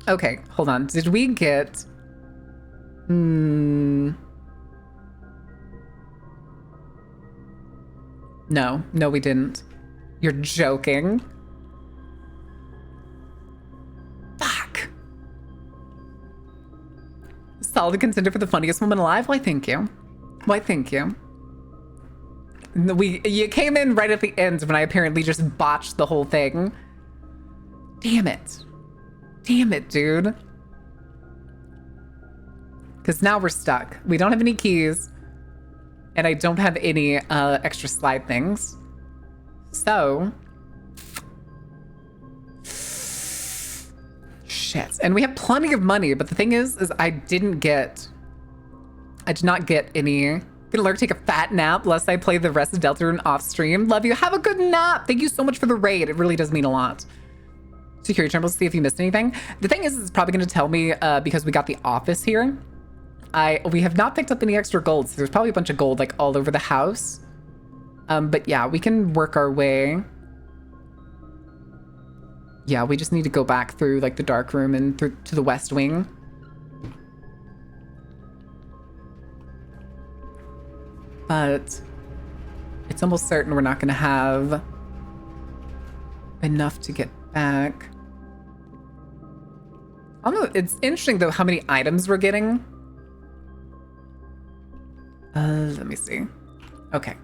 Okay, hold on. Did we get... No, we didn't. You're joking. Fuck. Solid contender for the funniest woman alive? Why, thank you. Why, thank you. You came in right at the end when I apparently just botched the whole thing. Damn it. Damn it, dude. Because now we're stuck. We don't have any keys. And I don't have any extra slide things. So. Shit. And we have plenty of money. But the thing is I did not get any. Gonna learn to take a fat nap lest I play the rest of Deltarune off stream. Love you. Have a good nap. Thank you so much for the raid. It really does mean a lot. Security terminal to see if you missed anything. The thing is, it's probably going to tell me because we got the office here. We have not picked up any extra gold, so there's probably a bunch of gold like all over the house. But yeah, we can work our way. Yeah, we just need to go back through like the dark room and through to the west wing. But it's almost certain we're not going to have enough to get back. I don't know. It's interesting though how many items we're getting. Let me see. Okay.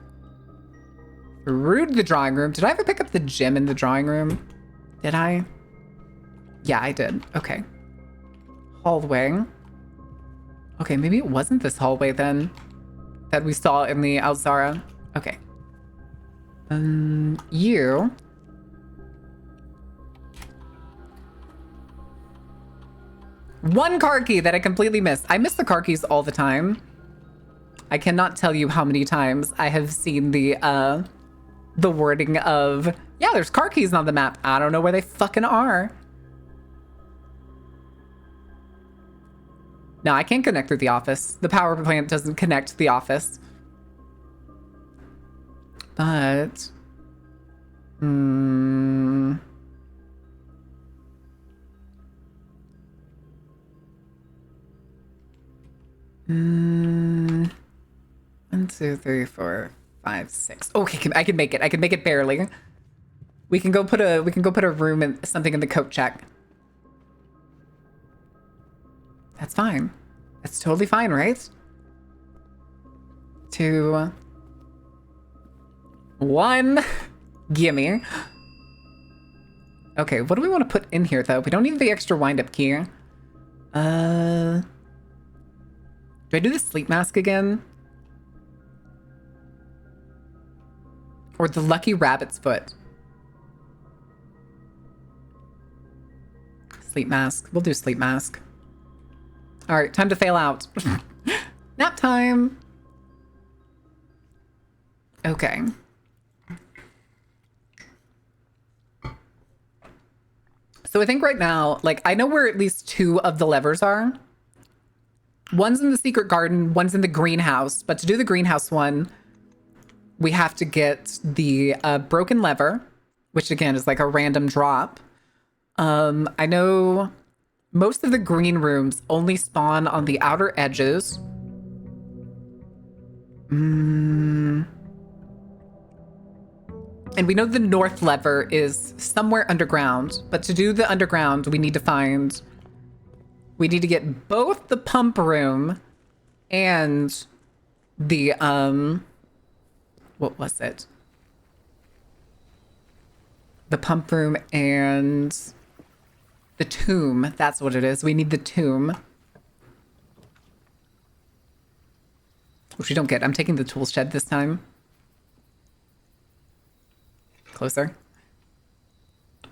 Through the drawing room. Did I ever pick up the gym in the drawing room? Did I? Yeah, I did. Okay. Hallway. Okay, maybe it wasn't this hallway then that we saw in the Alzara. Okay. You. One car key that I completely missed. I miss the car keys all the time. I cannot tell you how many times I have seen the wording of, yeah, there's car keys on the map. I don't know where they fucking are. No, I can't connect through the office. The power plant doesn't connect to the office. But... One, two, three, four, five, six. Okay, I can make it. I can make it barely. We can go put a room and something in the coat check. That's fine. That's totally fine, right? 2, 1. Gimme. Okay, what do we want to put in here though? We don't need the extra wind-up key. Do I do the sleep mask again? Or the lucky rabbit's foot? Sleep mask. We'll do sleep mask. All right, time to fail out. Nap time. Okay. So I think right now, like, I know where at least 2 of the levers are. One's in the secret garden, one's in the greenhouse. But to do the greenhouse one, we have to get the broken lever, which again is like a random drop. I know most of the green rooms only spawn on the outer edges. And we know the north lever is somewhere underground, but to do the underground, we need to get both the pump room and the, what was it? The pump room and the tomb. That's what it is. We need the tomb. Which we don't get. I'm taking the tool shed this time. Closer.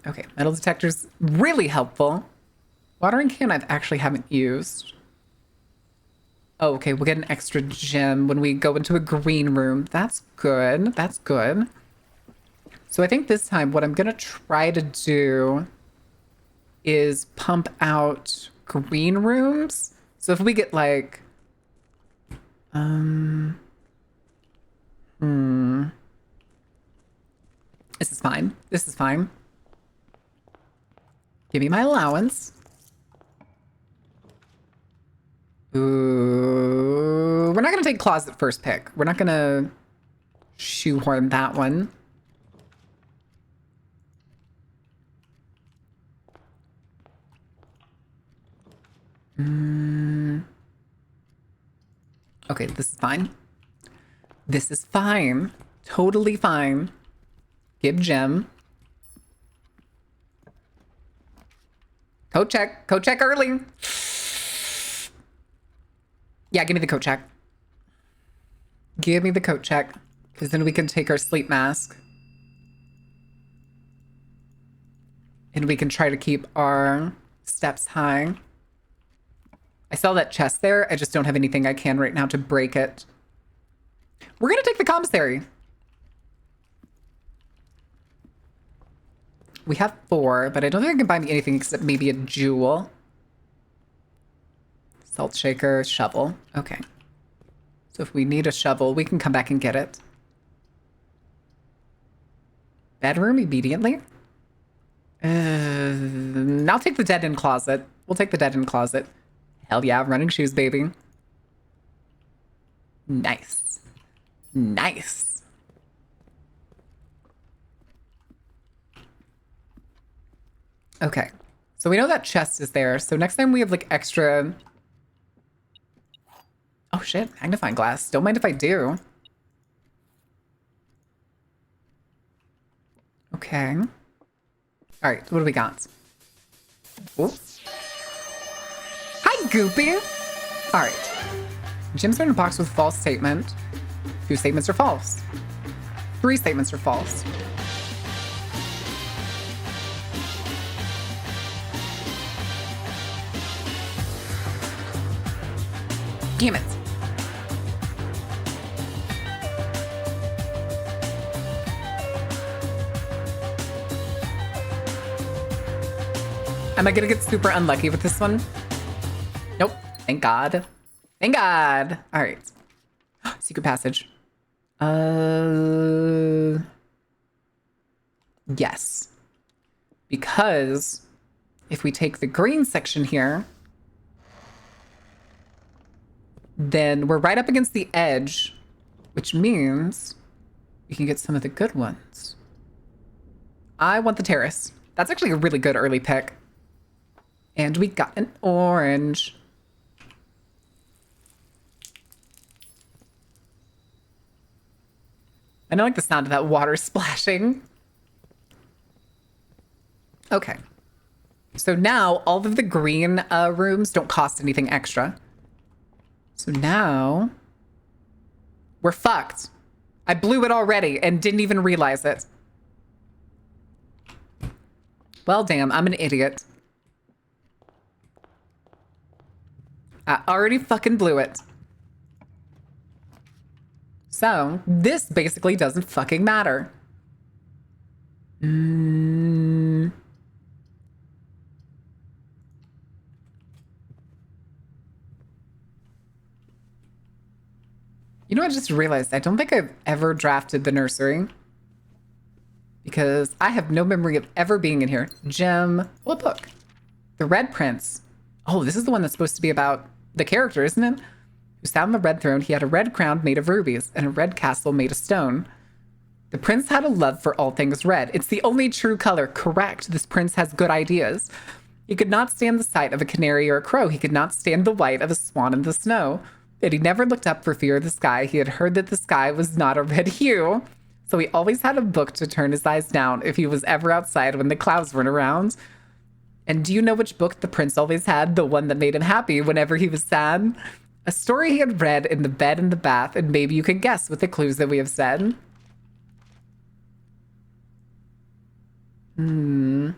Okay, metal detectors, really helpful. Watering can I actually haven't used. Oh, okay, we'll get an extra gem when we go into a green room. That's good, that's good. So I think this time what I'm gonna try to do is pump out green rooms. So if we get like, This is fine. This is fine. Give me my allowance. Ooh, we're not gonna take closet first pick. We're not gonna shoehorn that one. Okay, this is fine. This is fine. Totally fine. Give gem. Code check. Code check early. Yeah, give me the coat check. Give me the coat check. Because then we can take our sleep mask. And we can try to keep our steps high. I saw that chest there. I just don't have anything I can right now to break it. We're going to take the commissary. We have 4, but I don't think I can buy me anything except maybe a jewel. Salt shaker, shovel. Okay. So if we need a shovel, we can come back and get it. Bedroom immediately. I'll take the dead-end closet. We'll take the dead-end closet. Hell yeah, running shoes, baby. Nice. Nice. Okay. So we know that chest is there. So next time we have like extra... Oh shit, magnifying glass. Don't mind if I do. Okay. All right, what do we got? Ooh. Hi, Goopy. All right. Gems are in a box with false statement. 2 statements are false. 3 statements are false. Damn it. Am I gonna get super unlucky with this one? Nope. Thank God. Thank God. All right. Secret passage. Yes. Because if we take the green section here, then we're right up against the edge, which means we can get some of the good ones. I want the terrace. That's actually a really good early pick. And we got an orange. I don't like the sound of that water splashing. Okay. So now all of the green rooms don't cost anything extra. So now we're fucked. I blew it already and didn't even realize it. Well, damn, I'm an idiot. I already fucking blew it. So this basically doesn't fucking matter. You know, I just realized I don't think I've ever drafted the nursery because I have no memory of ever being in here. Gem, what book? The Red Prince. Oh, this is the one that's supposed to be about the character, isn't it? Who sat on the red throne. He had a red crown made of rubies and a red castle made of stone. The prince had a love for all things red. It's the only true color. Correct. This prince has good ideas. He could not stand the sight of a canary or a crow. He could not stand the white of a swan in the snow. Yet he never looked up for fear of the sky. He had heard that the sky was not a red hue. So he always had a book to turn his eyes down if he was ever outside when the clouds weren't around. And do you know which book the prince always had? The one that made him happy whenever he was sad? A story he had read in the bed in the bath, and maybe you can guess with the clues that we have said. Okay,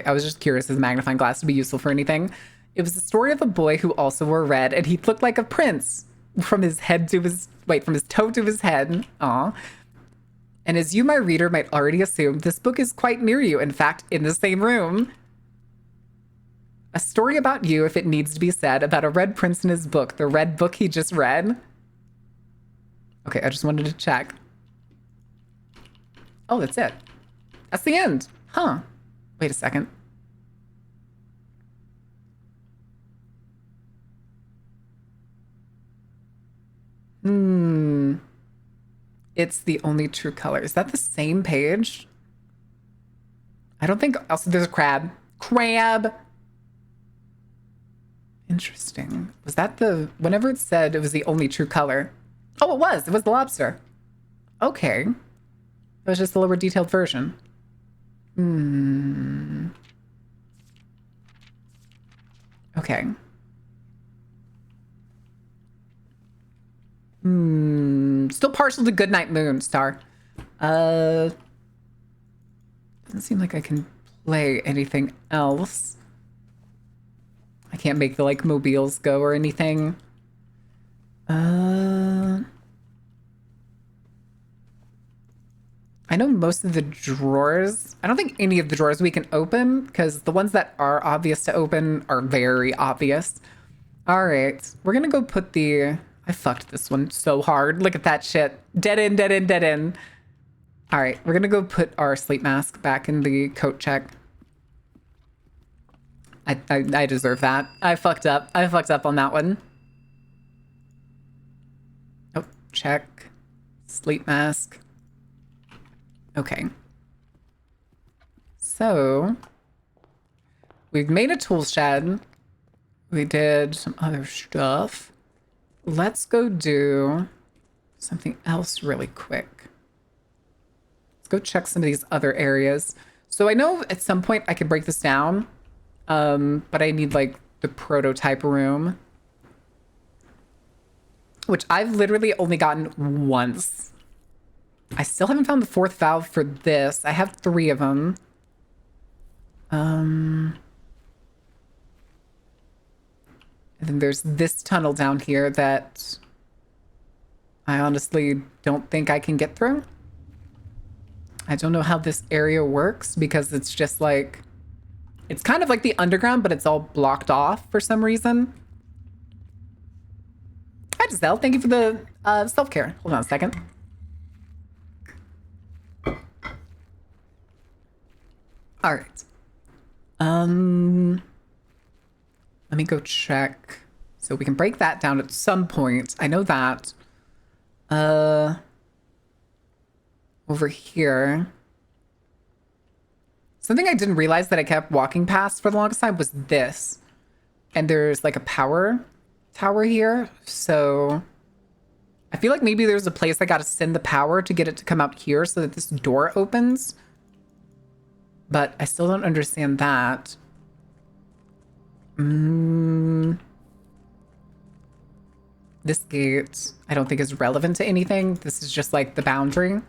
I was just curious if the magnifying glass would be useful for anything. It was the story of a boy who also wore red, and he looked like a prince from his head to his, from his toe to his head. Aw. And as you, my reader, might already assume, this book is quite near you. In fact, in the same room. A story about you, if it needs to be said, about a red prince in his book, the red book he just read. Okay, I just wanted to check. Oh, that's it. That's the end. Huh. Wait a second. It's the only true color. Is that the same page? I don't think. Also, there's a crab. Crab. Interesting. Was that the... Whenever it said it was the only true color. Oh, it was. It was the lobster. Okay. It was just a lower detailed version. Okay. Still partial to Goodnight Moon, Star. Doesn't seem like I can play anything else. I can't make the, like, mobiles go or anything. I know most of the drawers. I don't think any of the drawers we can open because the ones that are obvious to open are very obvious. All right, we're gonna go put the... I fucked this one so hard. Look at that shit. Dead end, dead end, dead end. All right, we're gonna go put our sleep mask back in the coat check. I deserve that. I fucked up. I fucked up on that one. Oh, check. Sleep mask. Okay. So, we've made a tool shed. We did some other stuff. let's go do something else really quick. Let's go check some of these other areas. So I know at some point I could break this down, but I need like the prototype room, which I've literally only gotten once. I still haven't found the fourth valve for this. I have 3 of them. And then there's this tunnel down here that I honestly don't think I can get through. I don't know how this area works because it's just like, it's kind of like the underground, but it's all blocked off for some reason. Hi, Giselle. Thank you for the self-care. Hold on a second. All right. Let me go check. So we can break that down at some point. I know that. Over here. Something I didn't realize that I kept walking past for the longest time was this. And there's like a power tower here. So I feel like maybe there's a place I gotta send the power to get it to come out here so that this door opens. But I still don't understand that. This gate, I don't think is relevant to anything. This is just like the boundary.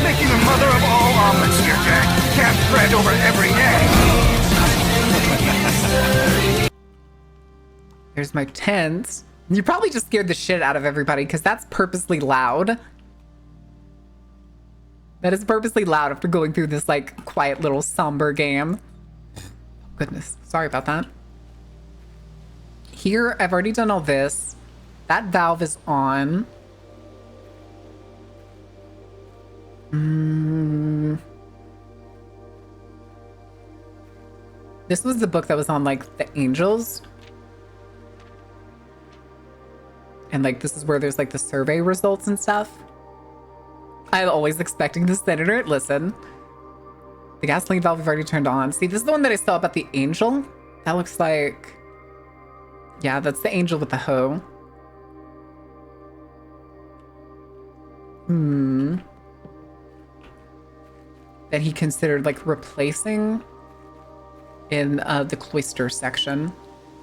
Making the mother of all omelets here, Jack. Can't fret over every egg. There's my tent. You probably just scared the shit out of everybody because that's purposely loud. That is purposely loud after going through this like quiet little somber game. Goodness, sorry about that. Here, I've already done all this. That valve is on. This was the book that was on like the angels. And like this is where there's like the survey results and stuff. I'm always expecting the senator. Listen. The gasoline valve we've already turned on. See, this is the one that I saw about the angel. That looks like... Yeah, that's the angel with the hoe. That he considered like replacing in the cloister section.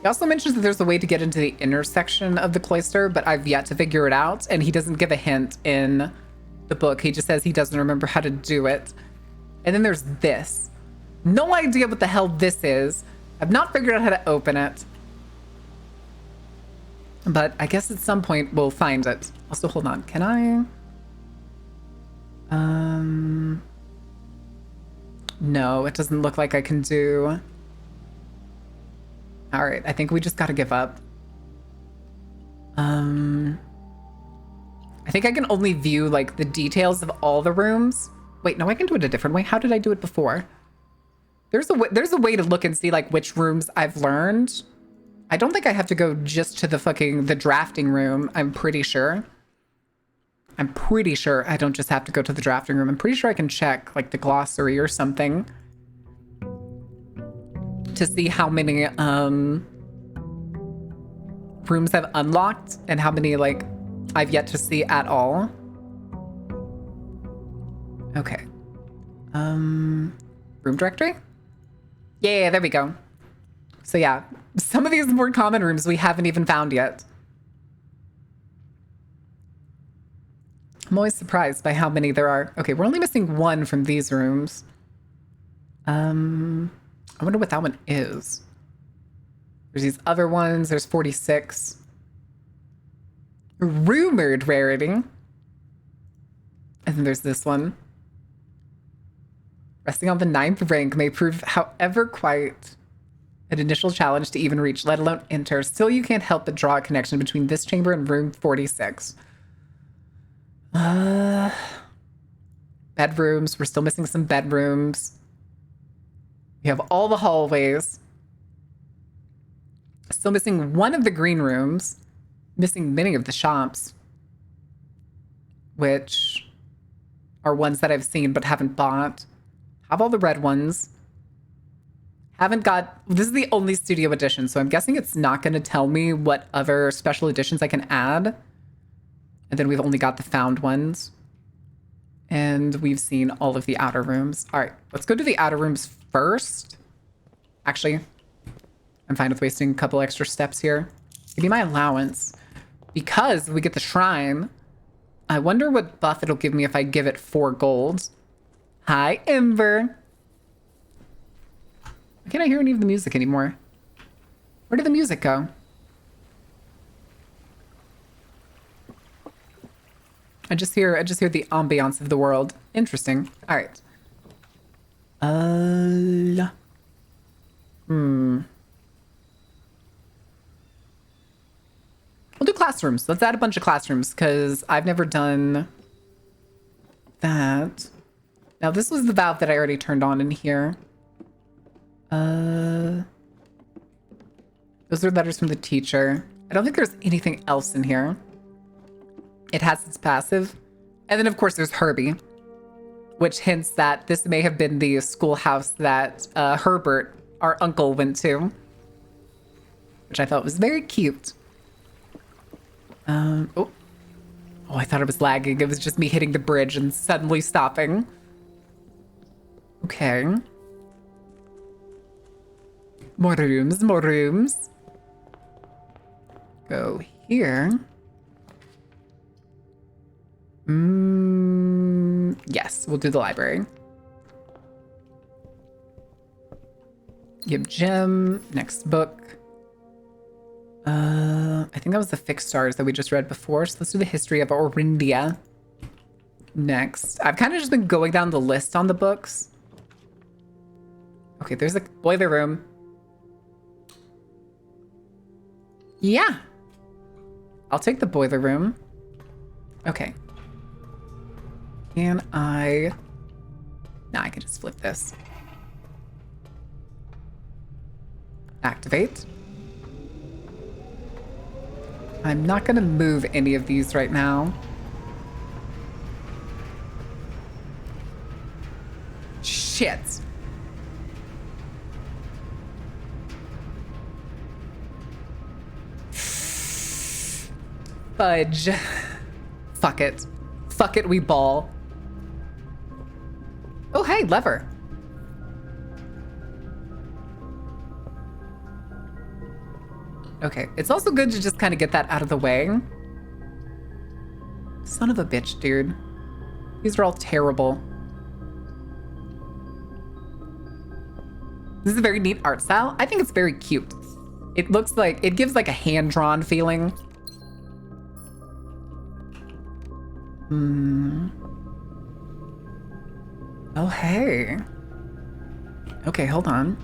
He also mentions that there's a way to get into the inner section of the cloister, but I've yet to figure it out. And he doesn't give a hint in the book. He just says he doesn't remember how to do it. And then there's this. No idea what the hell this is. I've not figured out how to open it. But I guess at some point we'll find it. Also, hold on. Can I? No, it doesn't look like I can do. All right, I think we just gotta give up. I think I can only view like the details of all the rooms. Wait, no, I can do it a different way. How did I do it before? There's a way to look and see like which rooms I've learned. I don't think I have to go just to the drafting room. I'm pretty sure I don't just have to go to the drafting room. I'm pretty sure I can check like the glossary or something to see how many rooms I've unlocked and how many like I've yet to see at all. Okay. Room directory? Yeah, there we go. So yeah, some of these more common rooms we haven't even found yet. I'm always surprised by how many there are. Okay, we're only missing 1 from these rooms. I wonder what that one is. There's these other ones. There's 46. Rumored rarity. And then there's this one. Resting on the 9th rank may prove, however, quite an initial challenge to even reach, let alone enter. Still, you can't help but draw a connection between this chamber and room 46. Bedrooms. We're still missing some bedrooms. We have all the hallways. Still missing 1 of the green rooms. Missing many of the shops, which are ones that I've seen but haven't bought. Have all the red ones. Haven't got, this is the only studio edition, so I'm guessing it's not going to tell me what other special editions I can add. And then we've only got the found ones. And we've seen all of the outer rooms. All right, let's go to the outer rooms first. Actually, I'm fine with wasting a couple extra steps here. Give me my allowance. Because we get the shrine, I wonder what buff it'll give me if I give it 4 gold. Hi, Ember. Why can't I hear any of the music anymore? Where did the music go? I just hear the ambiance of the world. Interesting. All right. We'll do classrooms. Let's add a bunch of classrooms because I've never done that. Now this was the valve that I already turned on in here. Those are letters from the teacher. I don't think there's anything else in here. It has its passive. And then, of course, there's Herbie, which hints that this may have been the schoolhouse that Herbert, our uncle, went to, which I thought was very cute. Oh, I thought it was lagging. It was just me hitting the bridge and suddenly stopping. Okay. More rooms, more rooms. Go here. Yes, we'll do the library. Yep, gem. Next book. I think that was the fixed stars that we just read before. So let's do the history of Orindia next. I've kind of just been going down the list on the books. Okay, there's a boiler room. Yeah. I'll take the boiler room. Okay. Can I... Nah, I can just flip this. Activate. I'm not gonna move any of these right now. Shit. Fudge. Fuck it. Fuck it, we ball. Oh, hey, lever. Okay, it's also good to just kind of get that out of the way. Son of a bitch, dude. These are all terrible. This is a very neat art style. I think it's very cute. It looks like, it gives like a hand-drawn feeling. Oh, hey. Okay, hold on.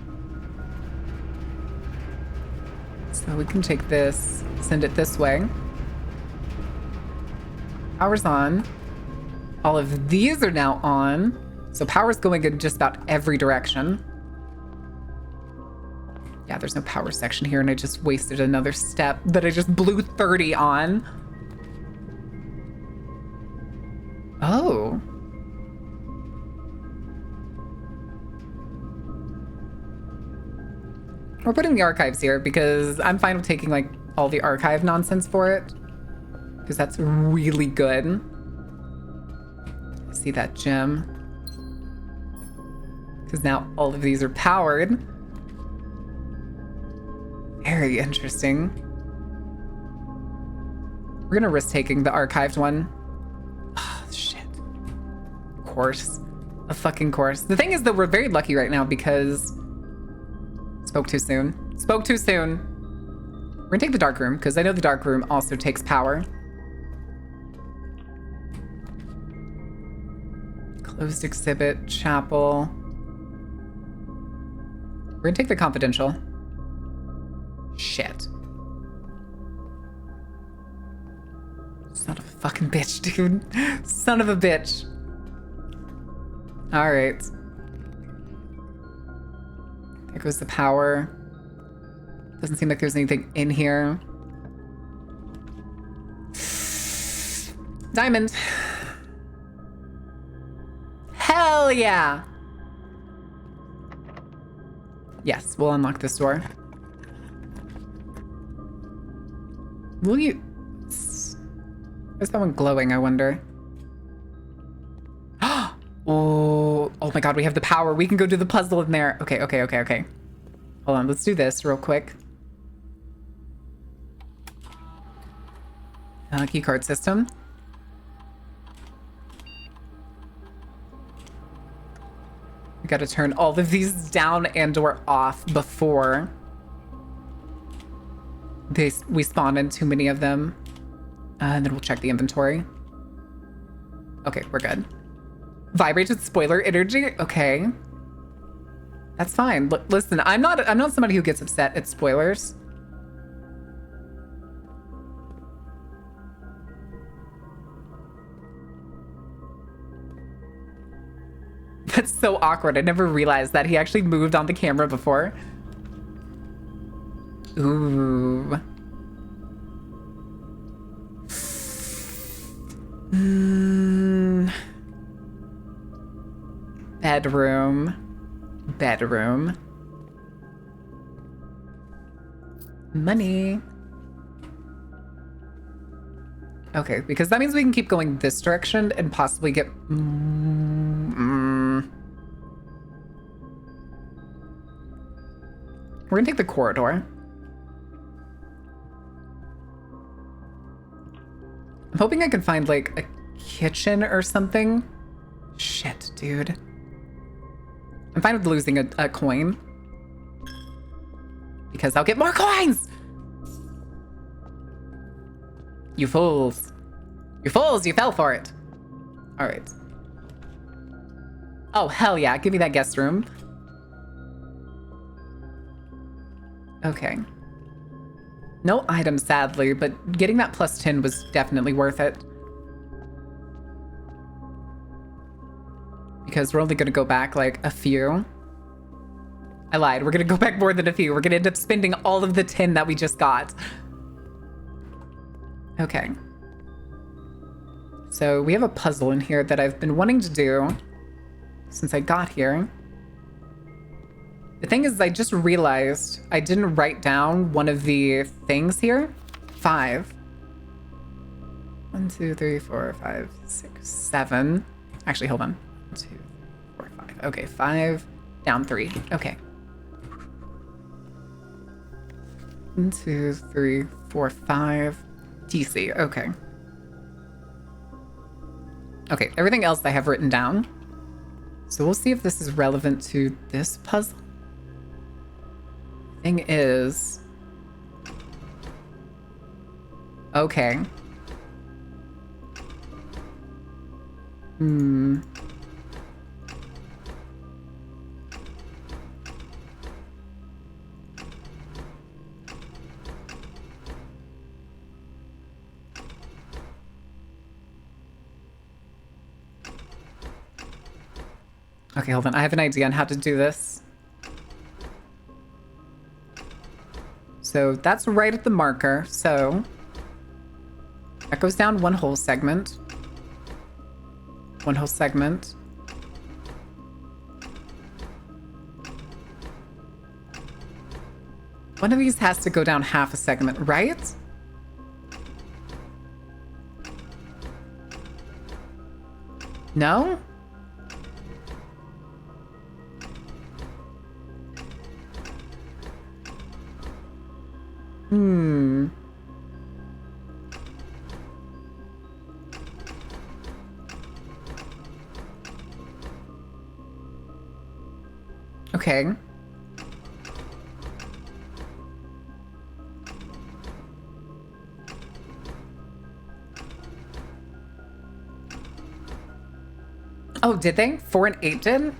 So we can take this, send it this way. Power's on. All of these are now on. So power's going in just about every direction. Yeah, there's no power section here, and I just wasted another step that I just blew 30 on. Oh. We're putting the archives here because I'm fine with taking like all the archive nonsense for it. Because that's really good. See that gem? Because now all of these are powered. Very interesting. We're gonna risk taking the archived one. Oh, shit. Of course. A fucking course. The thing is that we're very lucky right now because... Spoke too soon. Spoke too soon. We're gonna take the dark room because I know the dark room also takes power. Closed exhibit, chapel. We're gonna take the confidential. Shit. Son of a fucking bitch, dude. Son of a bitch. All right. There goes the power. Doesn't seem like there's anything in here. Diamond. Hell yeah. Yes, we'll unlock this door. Will you... Where's that one glowing, I wonder? Oh my god, we have the power. We can go do the puzzle in there. Okay. Hold on, let's do this real quick. Key card system. We gotta turn all of these down and or off before we spawn in too many of them. And then we'll check the inventory. Okay, we're good. Vibrate with spoiler energy? Okay. That's fine. Listen, I'm not somebody who gets upset at spoilers. That's so awkward. I never realized that he actually moved on the camera before. Ooh. Bedroom. Money. Okay, because that means we can keep going this direction and possibly get... We're gonna take the corridor. I'm hoping I can find, like, a kitchen or something. Shit, dude. I'm fine with losing a coin. Because I'll get more coins! You fools. You fools, you fell for it. Alright. Oh, hell yeah, give me that guest room. Okay. No items, sadly, but getting that plus 10 was definitely worth it. Because we're only gonna go back, like, a few. I lied, we're gonna go back more than a few. We're gonna end up spending all of the 10 that we just got. Okay. So we have a puzzle in here that I've been wanting to do since I got here. The thing is, I just realized I didn't write down one of the things here. 5. 1, 2, 3, 4, 5, 6, 7. Actually, hold on. 1, 2, 4, 5. Okay, 5, down 3. Okay. 1, 2, 3, 4, 5. TC. Okay. Okay, everything else I have written down. So we'll see if this is relevant to this puzzle. Thing is... Okay. Okay, hold on. I have an idea on how to do this. So that's right at the marker. So that goes down one whole segment. One whole segment. One of these has to go down half a segment, right? No? Okay. Oh, did they? 4 and 8 did?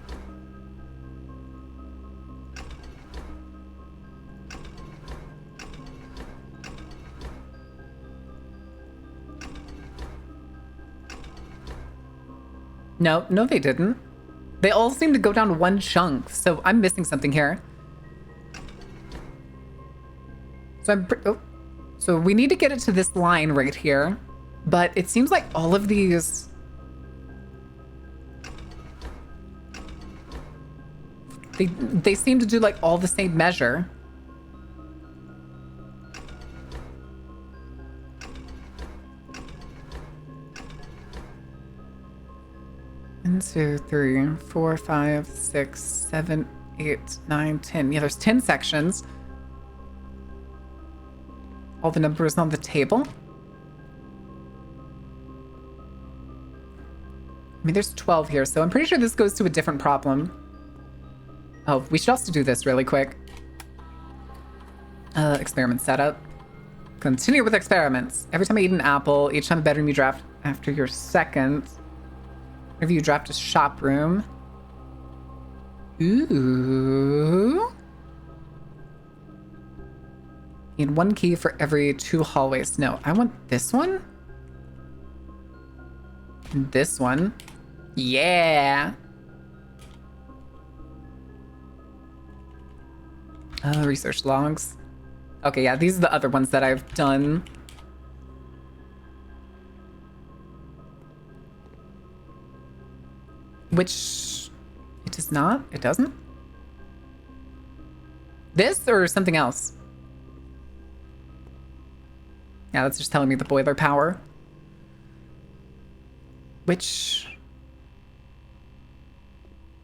No, they didn't. They all seem to go down one chunk, so I'm missing something here. So we need to get it to this line right here, but it seems like all of these... They seem to do like all the same measure. One, two, three, four, 5, 6, 7, 8, 9, 10. Yeah, there's 10 sections. All the numbers on the table. I mean, there's 12 here, so I'm pretty sure this goes to a different problem. Oh, we should also do this really quick. Experiment setup. Continue with experiments. Every time I eat an apple, each time a bedroom you draft after your second, whenever you draft a shop room. Ooh. Need 1 key for every 2 hallways. No, I want this one. And this one. Yeah. Research logs. Okay, yeah, these are the other ones that I've done. Which it does not? It doesn't? This or something else? Yeah, that's just telling me the boiler power. Which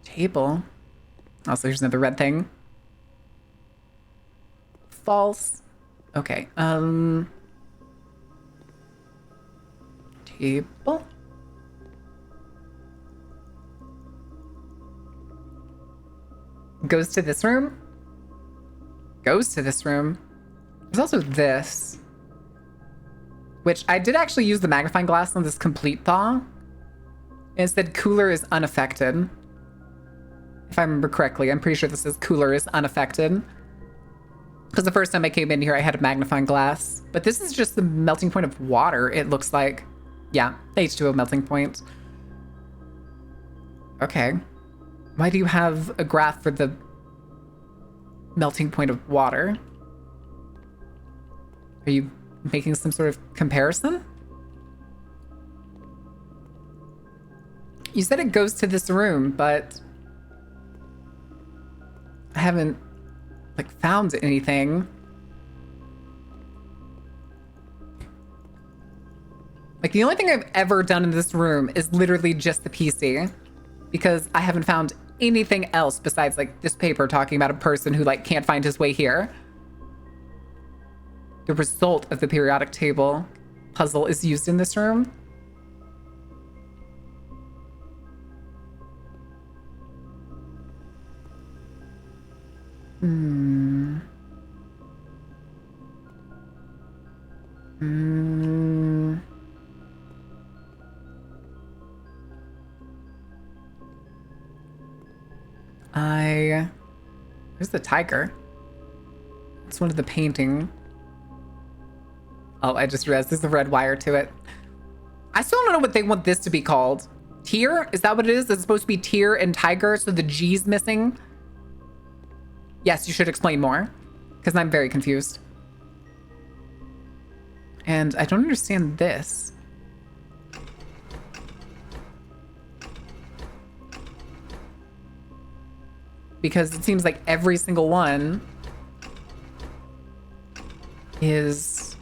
table? Also, here's another red thing. False. Okay. Table. Goes to this room. Goes to this room. There's also this. Which I did actually use the magnifying glass on this complete thaw. It said cooler is unaffected. If I remember correctly, I'm pretty sure this is cooler is unaffected. Because the first time I came in here, I had a magnifying glass. But this is just the melting point of water, it looks like. Yeah, H2O melting point. Okay. Why do you have a graph for the melting point of water? Are you making some sort of comparison? You said it goes to this room, but I haven't like found anything. Like the only thing I've ever done in this room is literally just the PC, because I haven't found anything else besides like this paper talking about a person who like can't find his way here. The result of the periodic table puzzle is used in this room. Where's the tiger? It's one of the painting. Oh, I just realized there's a red wire to it. I still don't know what they want this to be called. Tear? Is that what it is? It's supposed to be tear and tiger, so the G's missing? Yes, you should explain more, because I'm very confused. And I don't understand this. Because it seems like every single one is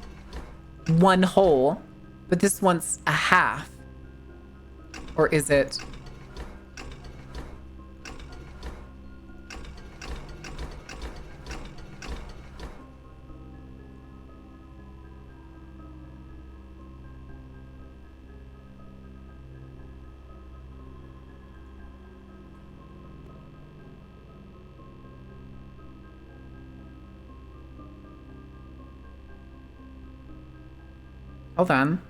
one whole, but this one's a half. Or is it? Hold on.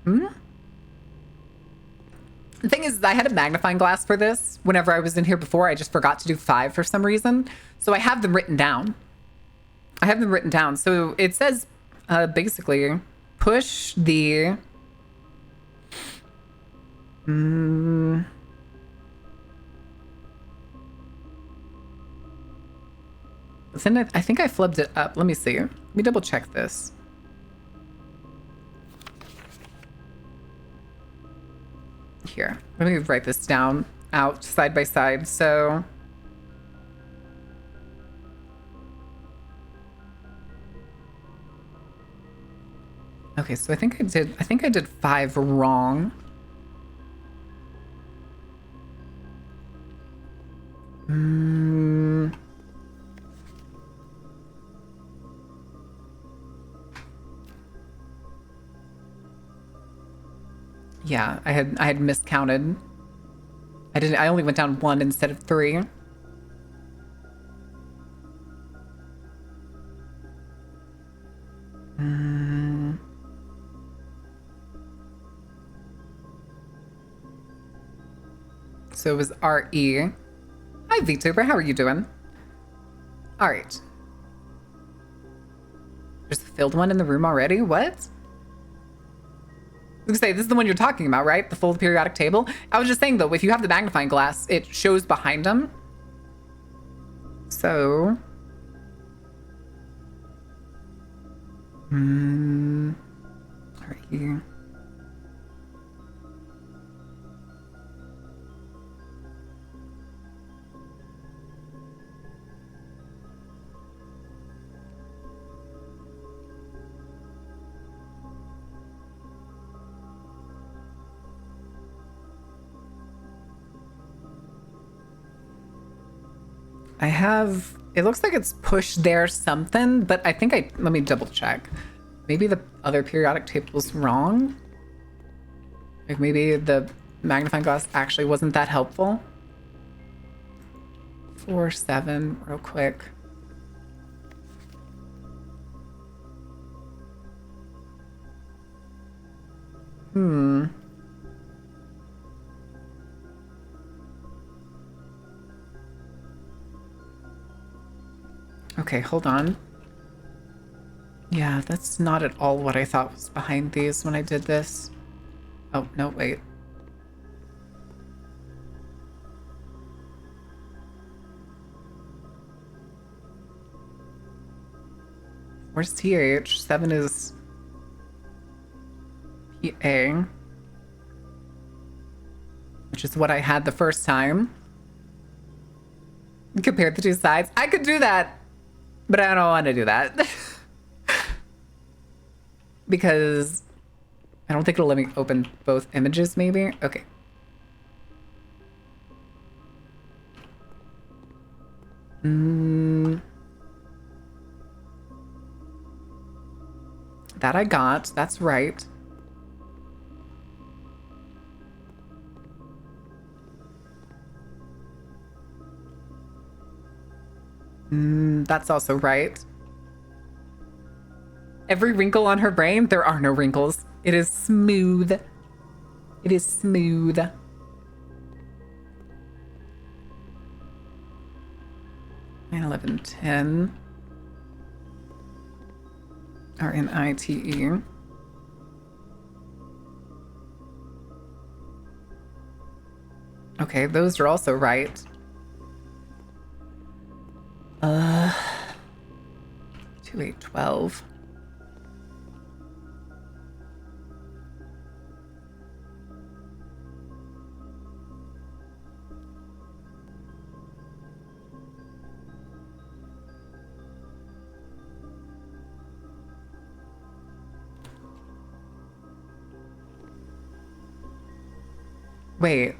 The thing is, I had a magnifying glass for this. Whenever I was in here before, I just forgot to do 5 for some reason. So I have them written down. So it says, basically, push the... Then I think I flipped it up. Let me see. Let me double check this. Here, let me write this down. out side by side, so... Okay, so I think I did 5 wrong. Yeah, I had miscounted. I only went down 1 instead of 3. So it was RE. Hi, VTuber. How are you doing? All right. There's a filled one in the room already? What? I was gonna say, this is the one you're talking about, right? The full periodic table? I was just saying, though, if you have the magnifying glass, it shows behind them. So... right here. I have, it looks like it's pushed there something, but I think let me double check. Maybe the other periodic table's wrong? Like maybe the magnifying glass actually wasn't that helpful? 4, 7, real quick. Okay, hold on. Yeah, that's not at all what I thought was behind these when I did this. Oh, no, wait. Where's TH? 7 is PA. Which is what I had the first time. Compare the two sides. I could do that. But I don't want to do that. Because I don't think it'll let me open both images, maybe? Okay. That I got. That's right. That's also right. Every wrinkle on her brain? There are no wrinkles. It is smooth. It is smooth. 9, 11, 10 are in ITE. Okay, those are also right. 2, 8, 12. Wait.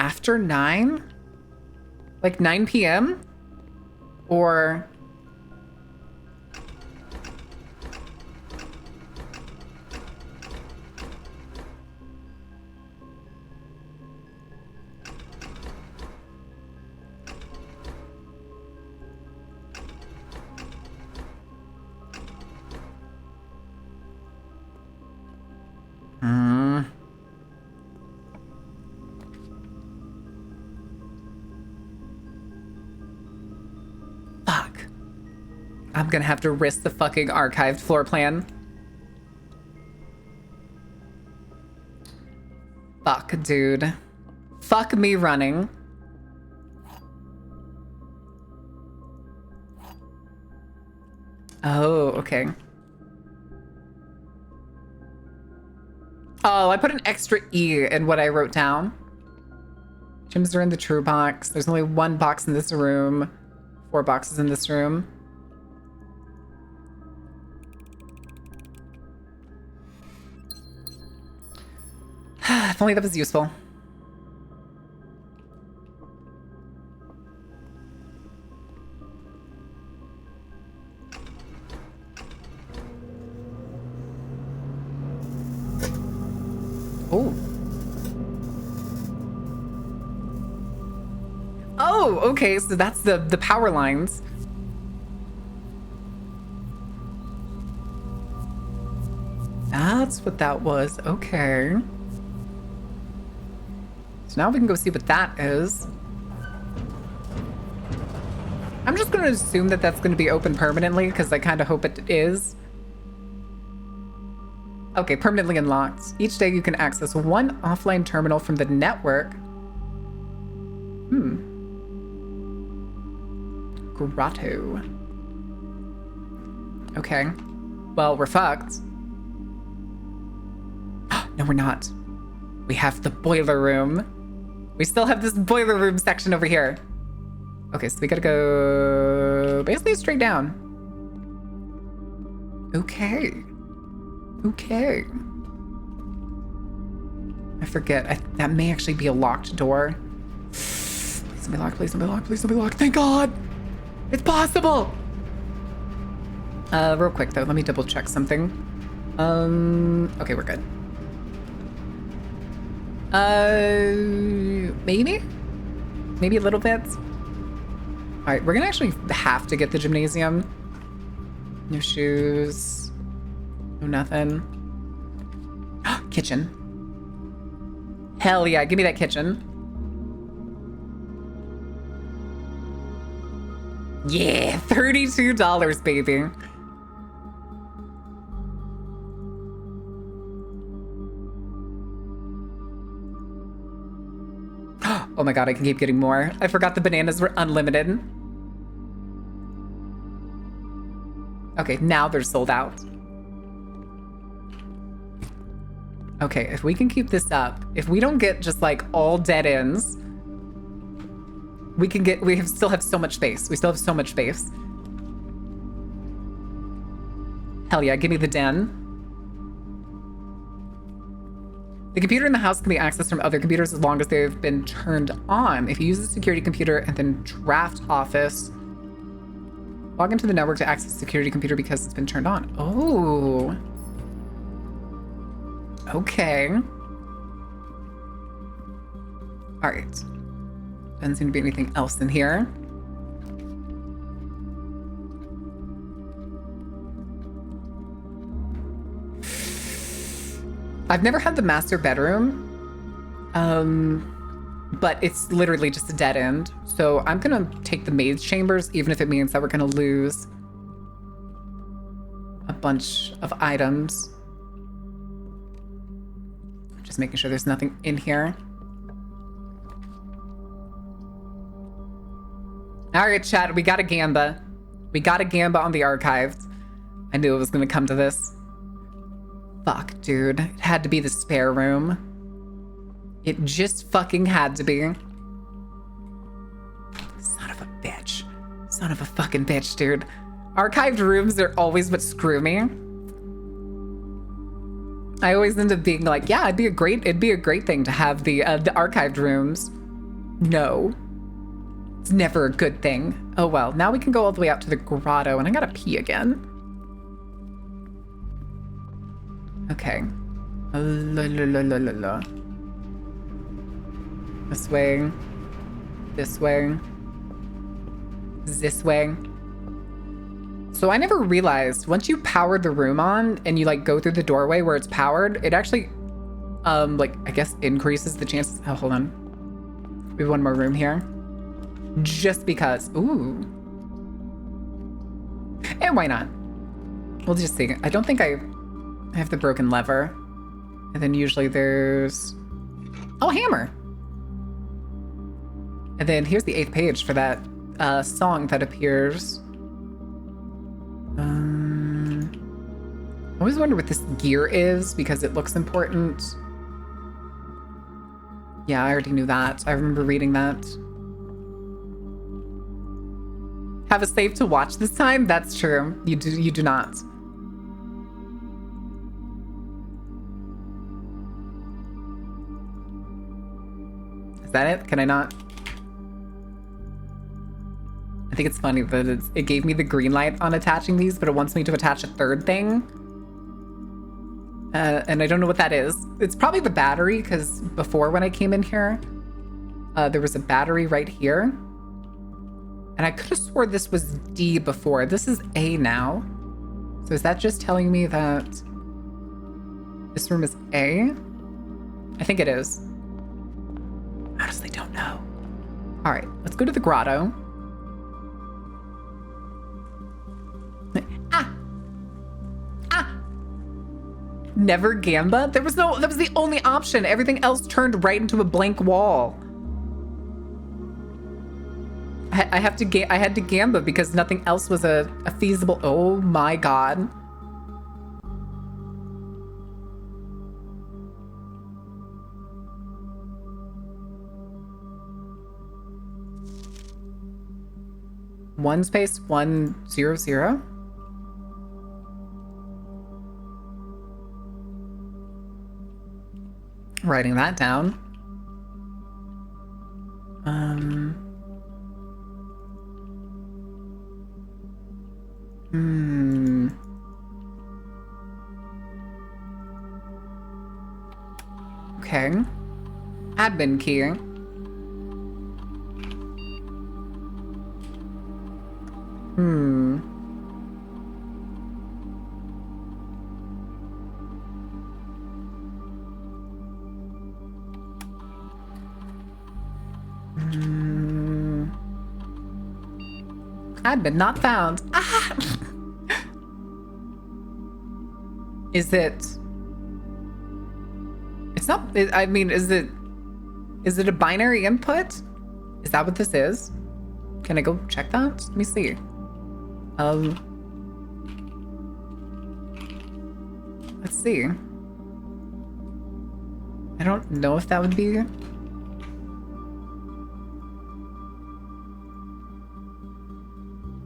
After 9? Like 9 p.m? Or... Fuck. I'm gonna have to risk the fucking archived floor plan. Fuck, dude. Fuck me running. Oh, okay. Oh, I put an extra E in what I wrote down. Gyms are in the true box. There's only one box in this room. 4 boxes in this room. If only that was useful. Oh. Oh, okay, so that's the power lines. That's what that was. Okay. So now we can go see what that is. I'm just going to assume that that's going to be open permanently because I kind of hope it is. Okay, permanently unlocked. Each day you can access one offline terminal from the network. Grotto. Okay. Well, we're fucked. No, we're not. We have the boiler room. We still have this boiler room section over here. Okay, so we gotta go basically straight down. Okay. Okay. I forget. That may actually be a locked door. Please don't be locked, please don't be locked, please don't be locked. Thank God! It's possible! Real quick though, let me double check something. Okay, we're good. Maybe? Maybe a little bit? Alright, we're gonna actually have to get the gymnasium. No shoes. No nothing. Kitchen. Hell yeah, give me that kitchen. Yeah, $32, baby. Oh my God, I can keep getting more. I forgot the bananas were unlimited. Okay, now they're sold out. Okay, if we can keep this up, if we don't get just like all dead ends, still have so much space. We still have so much space. Hell yeah, give me the den. The computer in the house can be accessed from other computers as long as they've been turned on. If you use the security computer and then draft office, log into the network to access the security computer because it's been turned on. Oh. Okay. All right. Doesn't seem to be anything else in here. I've never had the master bedroom, but it's literally just a dead end. So I'm gonna take the maid's chambers, even if it means that we're gonna lose a bunch of items. Just making sure there's nothing in here. All right, chat, we got a Gamba. We got a Gamba on the archived. I knew it was gonna come to this. Fuck, dude. It had to be the spare room. It just fucking had to be. Son of a bitch. Son of a fucking bitch, dude. Archived rooms are always what screw me. I always end up being like, yeah, it'd be a great thing to have the archived rooms. No. It's never a good thing. Oh well, now we can go all the way out to the grotto, and I gotta pee again. Okay. This way. This way. This way. So I never realized once you power the room on and you like go through the doorway where it's powered, it actually like I guess increases the chances. Oh, hold on. We have one more room here. Just because. Ooh. And why not? We'll just see. I don't think I have the broken lever. And then usually there's... Oh, a hammer! And then here's the 8th page for that song that appears. always wonder what this gear is because it looks important. Yeah, I already knew that. I remember reading that. Have a save to watch this time? That's true. You do not. Is that it? Can I not? I think it's funny that it gave me the green light on attaching these, but it wants me to attach a third thing. And I don't know what that is. It's probably the battery, because before when I came in here, there was a battery right here. And I could have swore this was D before. This is A now. So is that just telling me that this room is A? I think it is. Honestly, don't know. All right, let's go to the grotto. Never Gamba? That was the only option. Everything else turned right into a blank wall. I had to Gamba because nothing else was a feasible. Oh my god. One space 100. Writing that down. Okay. Admin key. Admin not found. Ah! Is it? It's not. I mean, is it a binary input? Is that what this is? Can I go check that? Let me see. Let's see. I don't know if that would be.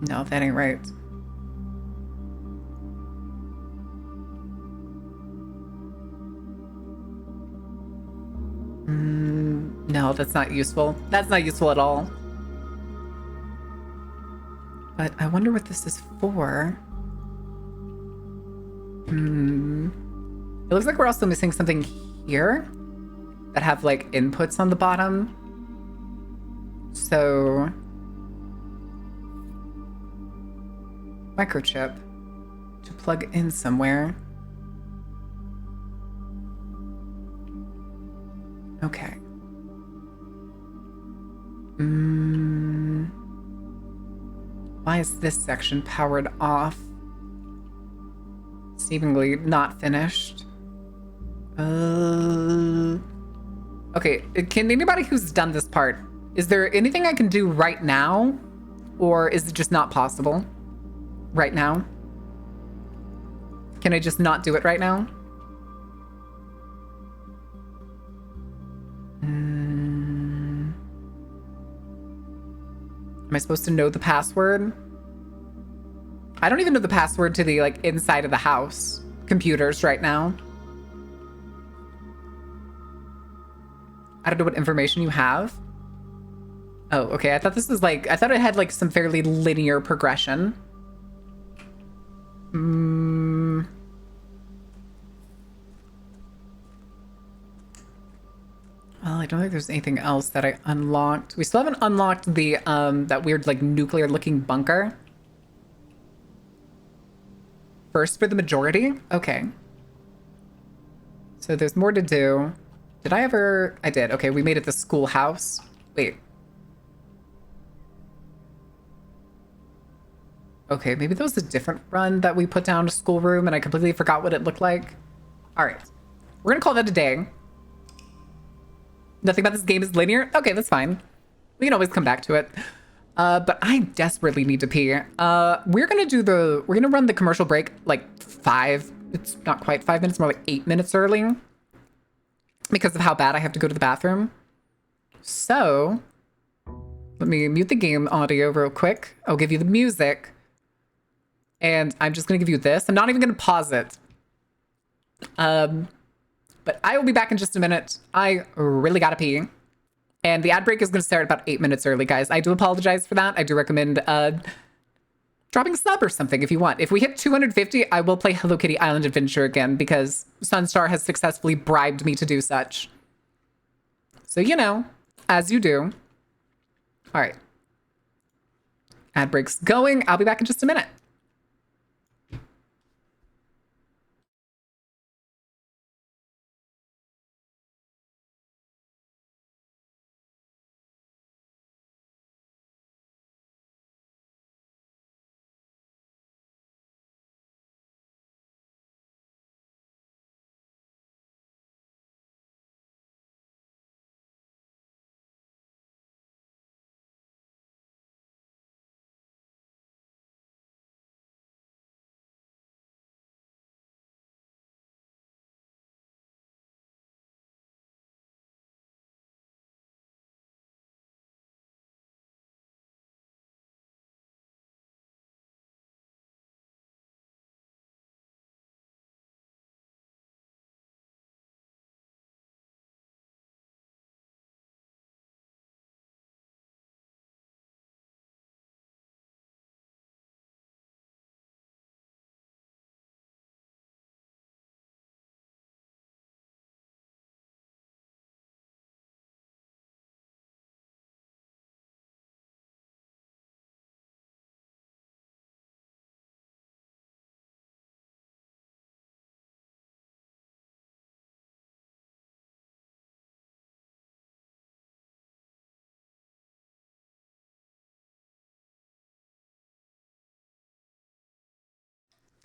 No, that ain't right. No, that's not useful. That's not useful at all. But I wonder what this is for. It looks like we're also missing something here that have like inputs on the bottom. So microchip to plug in somewhere. Okay. Why is this section powered off? Seemingly not finished. Okay, can anybody who's done this part, is there anything I can do right now? Or is it just not possible? Right now? Can I just not do it right now? Am I supposed to know the password? I don't even know the password to the like inside of the house computers right now. I don't know what information you have. Oh, okay. I thought this was like, I thought it had like some fairly linear progression. Well, I don't think there's anything else that I unlocked. We still haven't unlocked the that weird like nuclear looking bunker. First for the majority? Okay. So there's more to do. Did I ever? I did. Okay, we made it the schoolhouse. Wait. Okay, maybe that was a different run that we put down to schoolroom and I completely forgot what it looked like. All right. We're gonna call that a day. Nothing about this game is linear? Okay, that's fine. We can always come back to it. But I desperately need to pee. We're gonna run the commercial break like 5 It's not quite 5 minutes, more like 8 minutes early because of how bad I have to go to the bathroom. So let me mute the game audio real quick. I'll give you the music. And I'm just going to give you this. I'm not even going to pause it. But I will be back in just a minute. I really got to pee. And the ad break is going to start about 8 minutes early, guys. I do apologize for that. I do recommend dropping a sub or something if you want. If we hit 250, I will play Hello Kitty Island Adventure again because Sunstar has successfully bribed me to do such. So, you know, as you do. All right. Ad break's going. I'll be back in just a minute.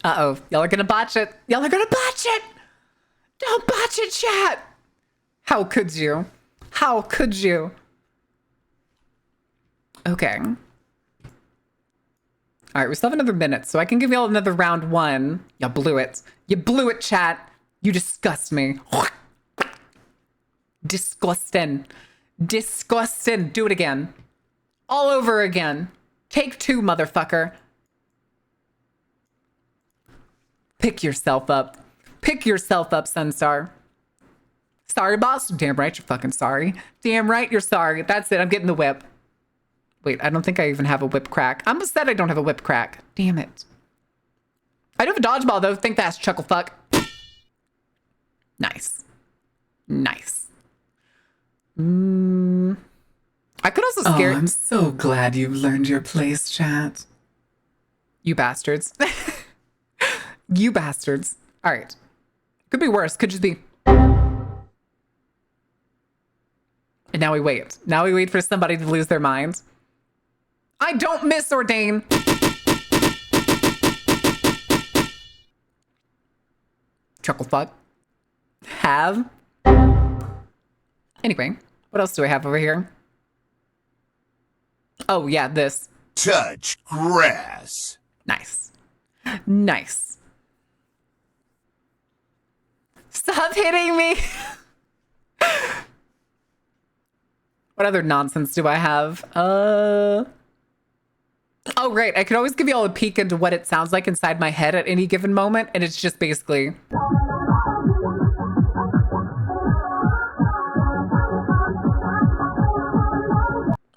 Uh-oh. Y'all are gonna botch it. Y'all are gonna botch it! Don't botch it, chat! How could you? How could you? Okay. All right, we still have another minute, so I can give y'all another round one. Y'all blew it. You blew it, chat. You disgust me. Disgusting. Disgusting. Do it again. All over again. Take two, motherfucker. Pick yourself up. Pick yourself up, Sunstar. Sorry, boss? Damn right you're fucking sorry. Damn right you're sorry. That's it. I'm getting the whip. Wait, I don't think I even have a whip crack. I'm upset I don't have a whip crack. Damn it. I do have a dodgeball, though. Think fast, chuckle fuck. Nice. Nice. I could also scare... Oh, I'm so glad you've learned your place, chat. You bastards. You bastards. All right. Could be worse. Could just be... And now we wait. Now we wait for somebody to lose their minds. I don't miss Ordain. Chuckle fuck. Have. Anyway, what else do I have over here? Oh, yeah, this. Touch grass. Nice. Nice. Stop hitting me. What other nonsense do I have? Oh, right. I could always give you all a peek into what it sounds like inside my head at any given moment. And it's just basically...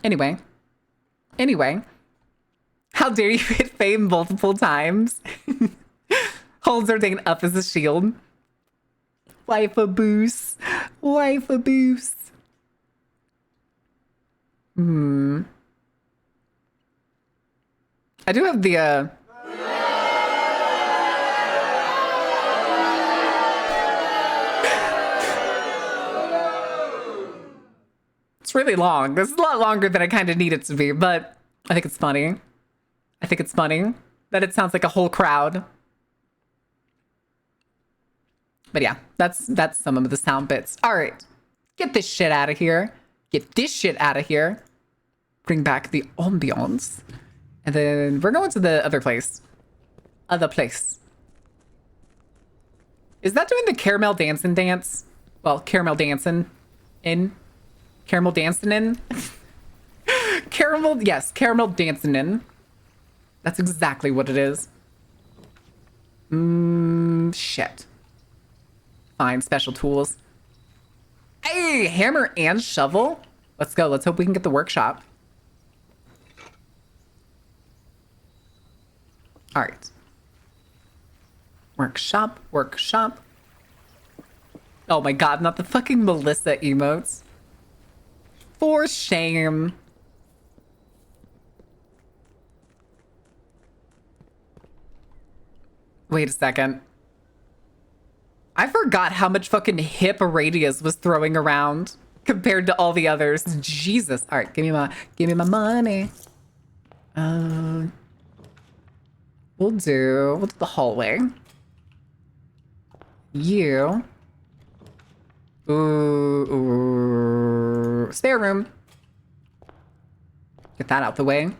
Anyway. How dare you hit fame multiple times? Holds Ordain up as a shield. Wife a boost. Wife a boost. I do have the, It's really long. This is a lot longer than I kind of need it to be, but I think it's funny. I think it's funny that it sounds like a whole crowd. But yeah, that's some of the sound bits. All right, get this shit out of here. Get this shit out of here. Bring back the ambiance. And then we're going to the other place. Other place. Is that doing the caramel dancing dance? Well, caramel dancing in. Caramel dancing in. Caramel, yes, caramel dancing in. That's exactly what it is. Shit. Fine, special tools. Hey, hammer and shovel. Let's go. Let's hope we can get the workshop. All right. Workshop, workshop. Oh my god, not the fucking Melissa emotes. For shame. Wait a second. I forgot how much fucking hip Radius was throwing around compared to all the others. Jesus. All right, give me my money. We'll do the hallway. You. Ooh, spare room. Get that out the way.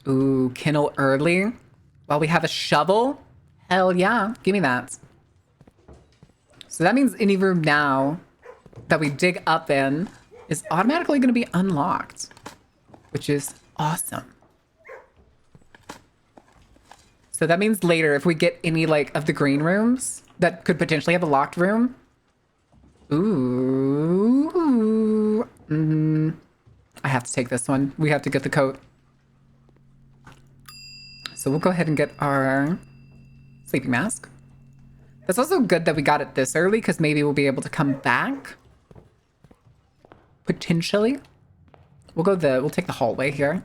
Ooh, kennel early. While we have a shovel? Hell yeah, give me that. So that means any room now that we dig up in is automatically going to be unlocked, which is awesome. So that means later, if we get any like of the green rooms that could potentially have a locked room. Ooh. I have to take this one. We have to get the coat. So we'll go ahead and get our sleeping mask. That's also good that we got it this early because maybe we'll be able to come back. Potentially. We'll take the hallway here.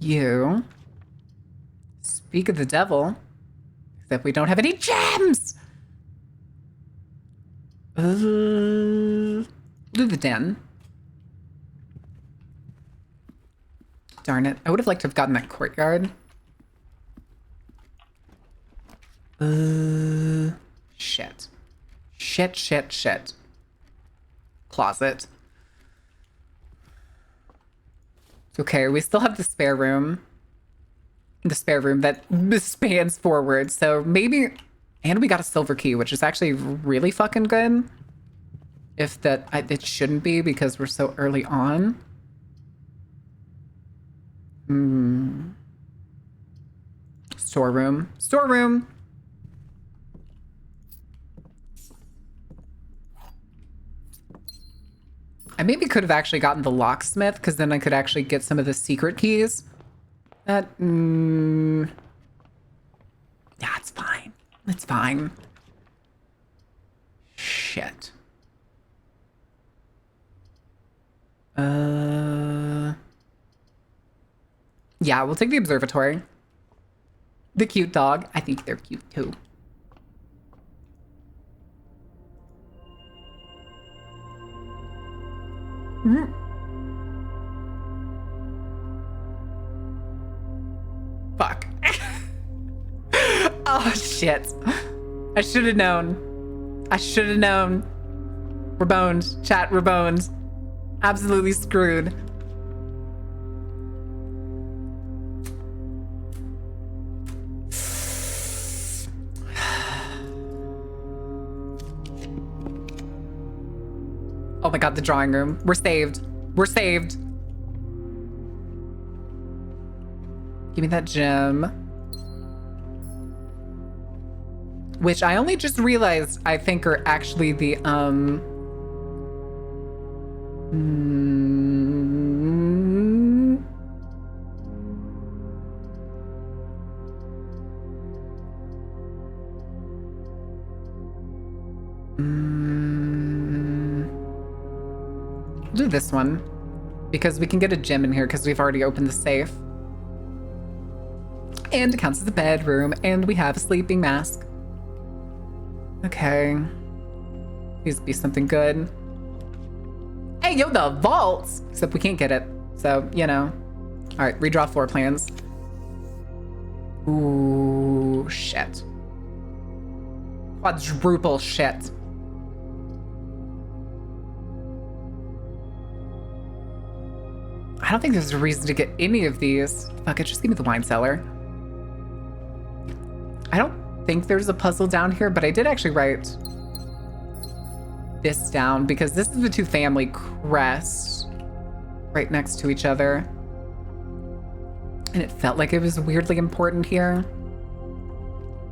You. Speak of the devil. Except we don't have any gems! Do the den. Darn it. I would have liked to have gotten that courtyard. Shit. Shit. Closet. It's okay. We still have the spare room. The spare room that spans forward. So maybe... And we got a silver key, which is actually really fucking good. If that... it shouldn't be because we're so early on. Storeroom. Storeroom! I maybe could have actually gotten the locksmith, because then I could actually get some of the secret keys. That, yeah, it's fine. It's fine. Shit. Yeah, we'll take the observatory. The cute dog. I think they're cute too. Fuck. Oh, shit. I should have known. I should have known. We're boned. Chat, we're boned. Absolutely screwed. Oh my god, the drawing room. We're saved. We're saved. Give me that gem. Which I only just realized I think are actually the, do this one. Because we can get a gem in here because we've already opened the safe. And it counts as a bedroom, and we have a sleeping mask. Okay. Needs to be something good. Hey, yo, the vaults! Except we can't get it. So, you know. Alright, redraw floor plans. Ooh, shit. Quadruple shit. I don't think there's a reason to get any of these. Fuck it, just give me the wine cellar. I don't think there's a puzzle down here, but I did actually write this down because this is the two family crests right next to each other. And it felt like it was weirdly important here.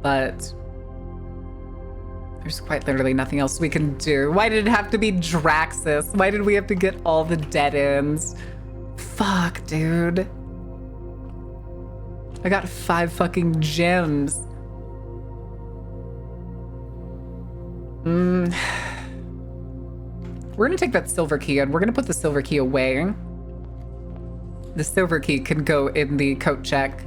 But there's quite literally nothing else we can do. Why did it have to be Draxus? Why did we have to get all the dead ends? Fuck, dude. I got 5 fucking gems. We're gonna take that silver key and we're gonna put the silver key away. The silver key can go in the coat check.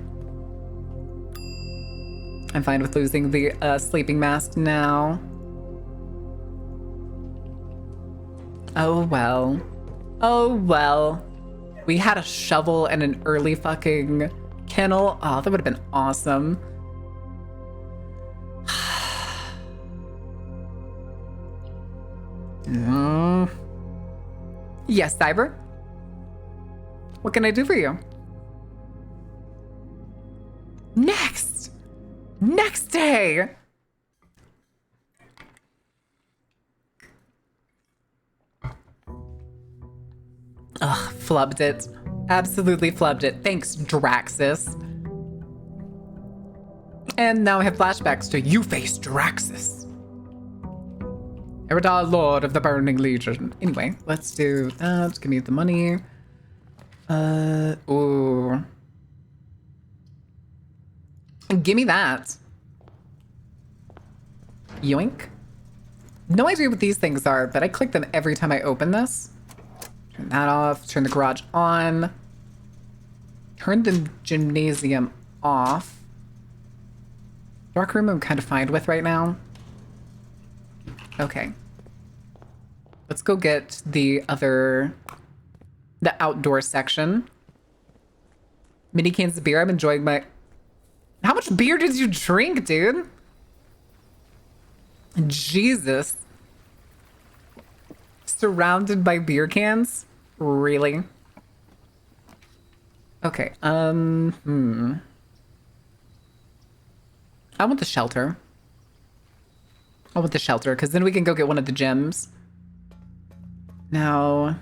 I'm fine with losing the sleeping mask now. Oh well. Oh well. We had a shovel and an early fucking kennel. Oh, that would have been awesome. Yes, Cyber? What can I do for you? Next day! Ugh, flubbed it. Absolutely flubbed it. Thanks, Draxus. And now I have flashbacks to You Face Draxus. Eridar, Lord of the Burning Legion. Anyway, let's do that. Give me the money. Ooh. Give me that. Yoink. No idea what these things are, but I click them every time I open this. Turn that off. Turn the garage on. Turn the gymnasium off. Dark room I'm kind of fine with right now. Okay. Let's go get the outdoor section. Mini cans of beer. I'm enjoying my... How much beer did you drink, dude? Jesus. Surrounded by beer cans? Really? Okay, I want the shelter. I want the shelter, because then we can go get one of the gems. Now...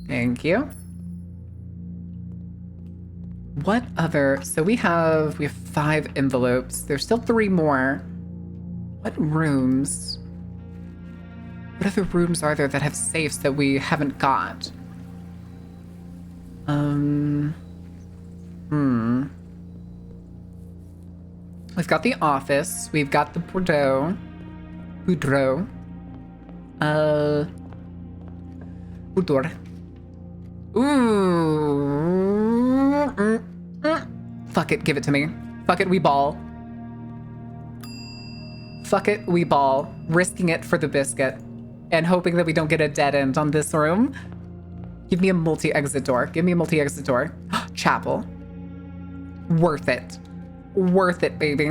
Thank you. What other... So we have 5 envelopes. There's still 3 more. What rooms? What other rooms are there that have safes that we haven't got? We've got the office. We've got the Boudreaux. Boudoir. Ooh. Fuck it, give it to me. Fuck it, we ball. Fuck it, we ball. Risking it for the biscuit. And hoping that we don't get a dead end on this room. Give me a multi-exit door. Give me a multi-exit door. Chapel. Worth it. Worth it, baby.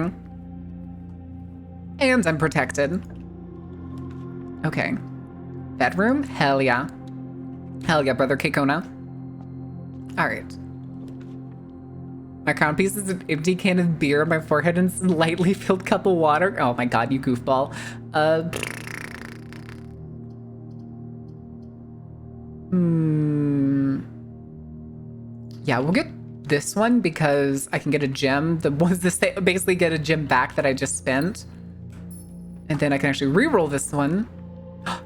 And I'm protected. Okay. Bedroom? Hell yeah. Hell yeah, brother Kekona. Alright. My crown piece is an empty can of beer on my forehead and slightly filled cup of water. Oh my god, you goofball. Yeah, we'll get this one because I can get a gem. Basically get a gem back that I just spent. And then I can actually re-roll this one.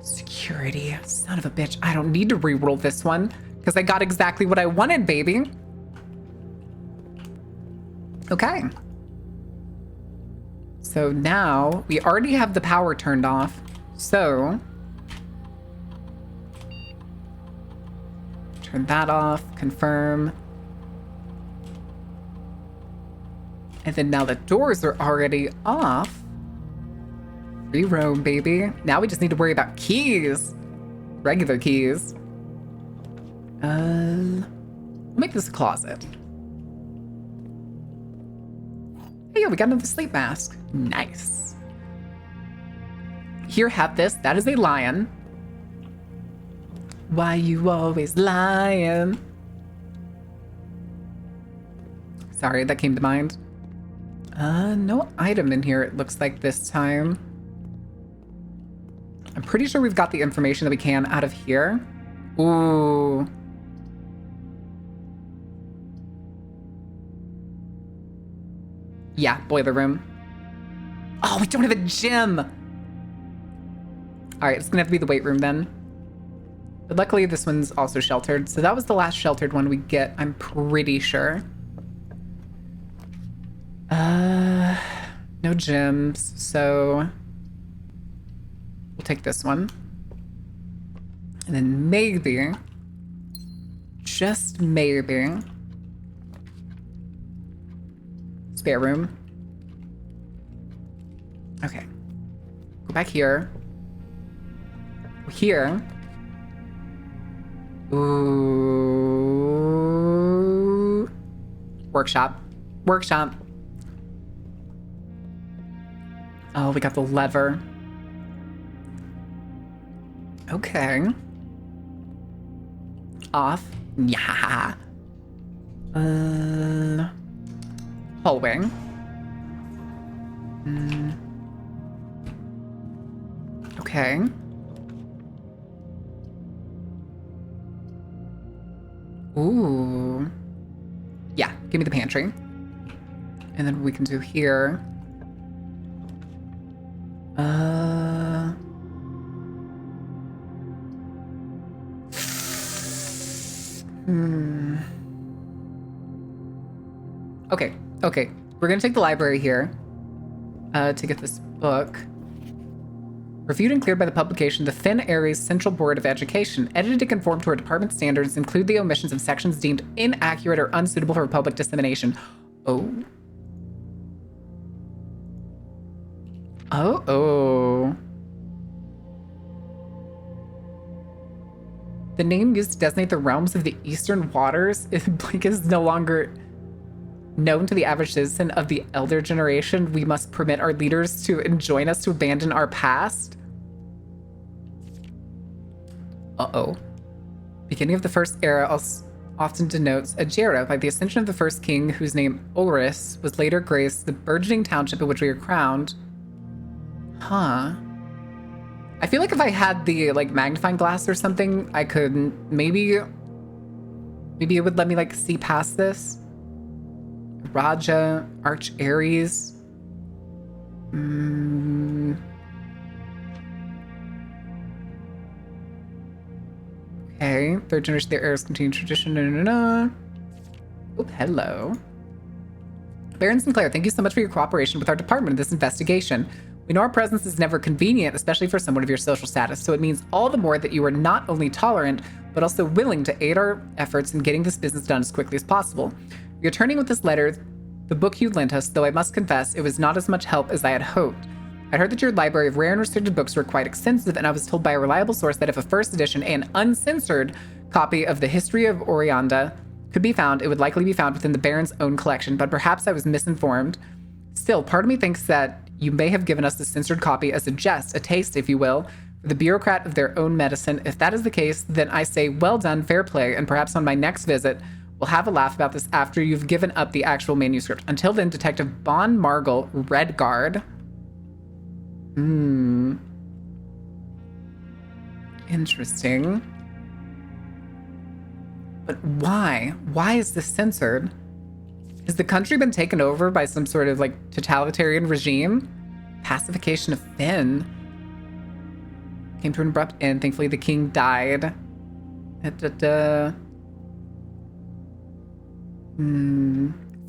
Security, son of a bitch. I don't need to re-roll this one because I got exactly what I wanted, baby. Okay. So now we already have the power turned off. So turn that off, confirm. And then now the doors are already off. Free roam, baby. Now we just need to worry about keys. Regular keys. We'll make this a closet. Hey, yeah, we got another sleep mask. Nice. Here, have this. That is a lion. Why you always lying? Sorry, that came to mind. No item in here, it looks like this time. I'm pretty sure we've got the information that we can out of here. Ooh. Yeah, boiler room. Oh, we don't have a gym. All right, it's gonna have to be the weight room then. But luckily this one's also sheltered. So that was the last sheltered one we get, I'm pretty sure. No gyms, so we'll take this one. And then maybe, just maybe, spare room. Okay. Go back here. Here. Ooh. Workshop. Workshop. Oh, we got the lever. Okay. Off. Yeah. Hallway. Okay. Ooh. Yeah, give me the pantry. And then we can do here. Okay. We're gonna take the library here to get this book. Reviewed and cleared by the publication, the Finn Aries Central Board of Education, edited to conform to our department standards, include the omissions of sections deemed inaccurate or unsuitable for public dissemination. Oh. Oh. The name used to designate the realms of the Eastern Waters is no longer known to the average citizen of the elder generation. We must permit our leaders to enjoin us to abandon our past. Uh-oh. Beginning of the first era often denotes a Jera by the ascension of the first king, whose name Oris was later graced the burgeoning township in which we are crowned. Huh. I feel like if I had the magnifying glass or something, I could maybe it would let me see past this. Raja, Arch Aries. Okay, third generation, their heirs continue tradition. Oh, hello. Baron Sinclair, thank you so much for your cooperation with our department in this investigation. We know our presence is never convenient, especially for someone of your social status, so it means all the more that you are not only tolerant, but also willing to aid our efforts in getting this business done as quickly as possible. Returning with this letter, the book you lent us, though I must confess, it was not as much help as I had hoped. I heard that your library of rare and restricted books were quite extensive, and I was told by a reliable source that if a first edition and uncensored copy of the History of Orianda could be found, it would likely be found within the Baron's own collection, but perhaps I was misinformed. Still, part of me thinks that you may have given us the censored copy as a jest, a taste, if you will, for the bureaucrat of their own medicine. If that is the case, then I say well done, fair play, and perhaps on my next visit, we'll have a laugh about this after you've given up the actual manuscript. Until then, Detective Bon Margle, Redguard. Interesting. But why? Why is this censored? Has the country been taken over by some sort of totalitarian regime? Pacification of Finn came to an abrupt end. Thankfully, the king died.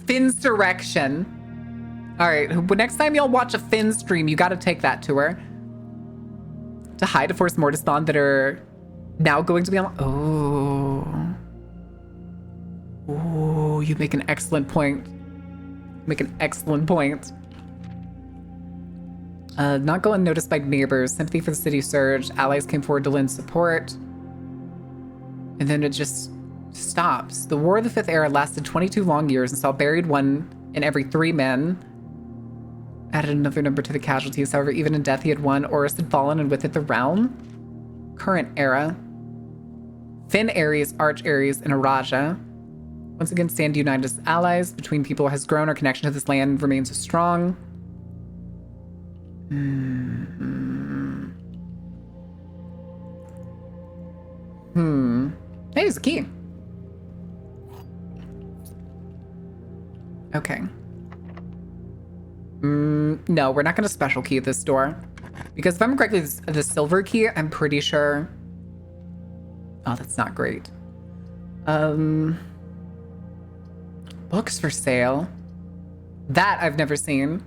Finn's direction. All right, next time y'all watch a Finn stream, you got to take that to her. To hide to force Mortisbond that are now going to be on. Oh, you make an excellent point. Not go unnoticed by neighbors. Sympathy for the city surged. Allies came forward to lend support. And then it just stops. The War of the Fifth Era lasted 22 long years and saw buried 1 in every 3 men. Added another number to the casualties. However, even in death, he had won. Oris had fallen, and with it the realm. Current era. Finn Aries, Arch Aries, and Araja. Once again, stand united as allies. Between people has grown. Our connection to this land remains strong. Hey, there's a key. Okay. No, we're not going to special key this door. Because if I'm correctly, the silver key, I'm pretty sure... Oh, that's not great. Books for sale. That I've never seen.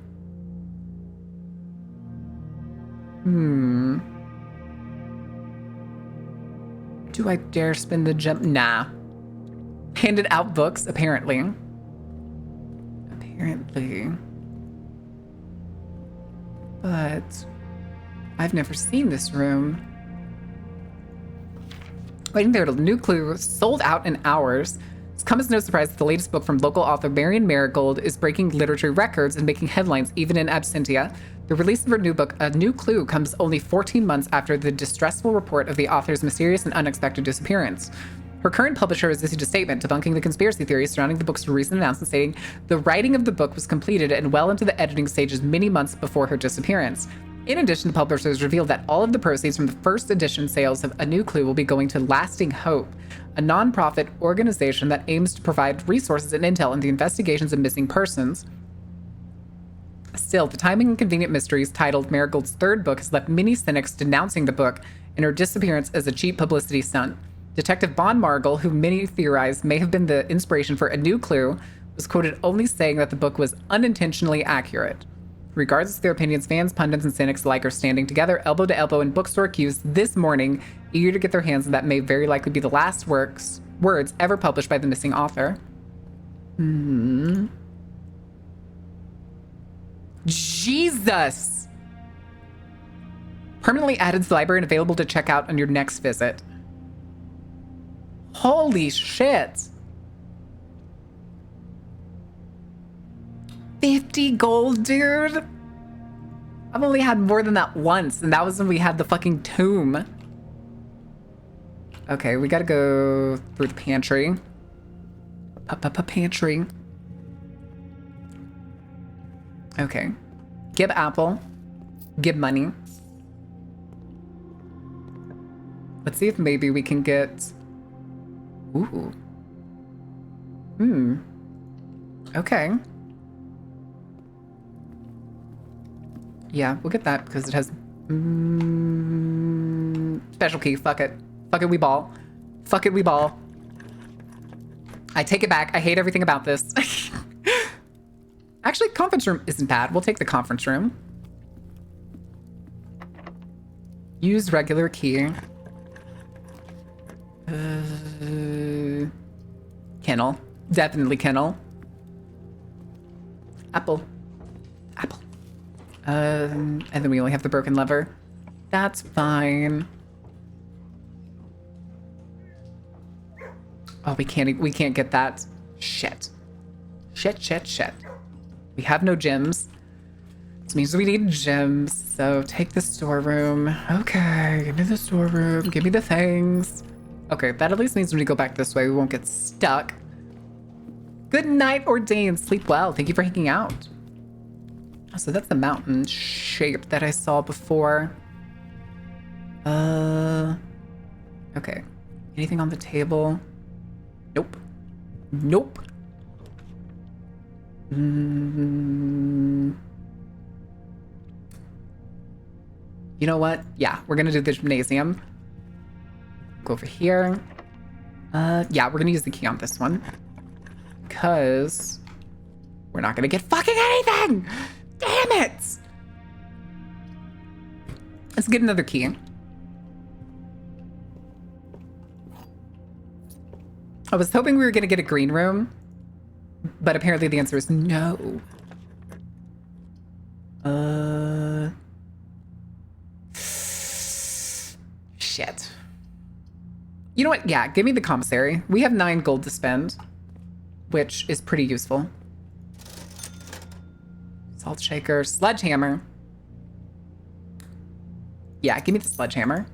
Do I dare spin the gem? Nah. Handed out books, apparently. Apparently. But I've never seen this room. Waiting there, a new clue, sold out in hours. It's come as no surprise that the latest book from local author Marion Marigold is breaking literary records and making headlines even in absentia. The release of her new book, A New Clue, comes only 14 months after the distressful report of the author's mysterious and unexpected disappearance. Her current publisher has issued a statement debunking the conspiracy theories surrounding the book's recent announcement, stating the writing of the book was completed and well into the editing stages many months before her disappearance. In addition, the publisher has revealed that all of the proceeds from the first edition sales of A New Clue will be going to Lasting Hope, a nonprofit organization that aims to provide resources and intel in the investigations of missing persons. Still, the timing and convenient mysteries titled Marigold's third book has left many cynics denouncing the book and her disappearance as a cheap publicity stunt. Detective Bon Margle, who many theorize may have been the inspiration for A New Clue, was quoted only saying that the book was unintentionally accurate. Regardless of their opinions, fans, pundits, and cynics alike are standing together, elbow to elbow in bookstore queues this morning, eager to get their hands on that may very likely be the last words ever published by the missing author. Jesus! Permanently added to the library and available to check out on your next visit. Holy shit! 50 gold, dude? I've only had more than that once, and that was when we had the fucking tomb. Okay, we gotta go through the pantry. Pantry. Okay. Give apple. Give money. Let's see if maybe we can get... Ooh. Okay. Yeah, we'll get that because it has special key. Fuck it. Fuck it, we ball. Fuck it, we ball. I take it back. I hate everything about this. Actually, conference room isn't bad. We'll take the conference room. Use regular key. Kennel. Definitely kennel. Apple. Apple. And then we only have the broken lever. That's fine. Oh, we can't get that. Shit. Shit. We have no gems. This means we need gems. So take the storeroom. Okay, give me the storeroom. Give me the things. Okay, that at least means when we go back this way, we won't get stuck. Good night, Ordained. Sleep well. Thank you for hanging out. So that's the mountain shape that I saw before. Okay. Anything on the table? Nope. Nope. You know what? Yeah, we're gonna do the gymnasium. Go over here. Yeah, we're gonna use the key on this one. Because we're not gonna get fucking anything! Damn it! Let's get another key. I was hoping we were gonna get a green room, but apparently the answer is no. Shit. You know what? Yeah, give me the commissary. We have 9 gold to spend, which is pretty useful. Salt shaker, sledgehammer. Yeah, give me the sledgehammer.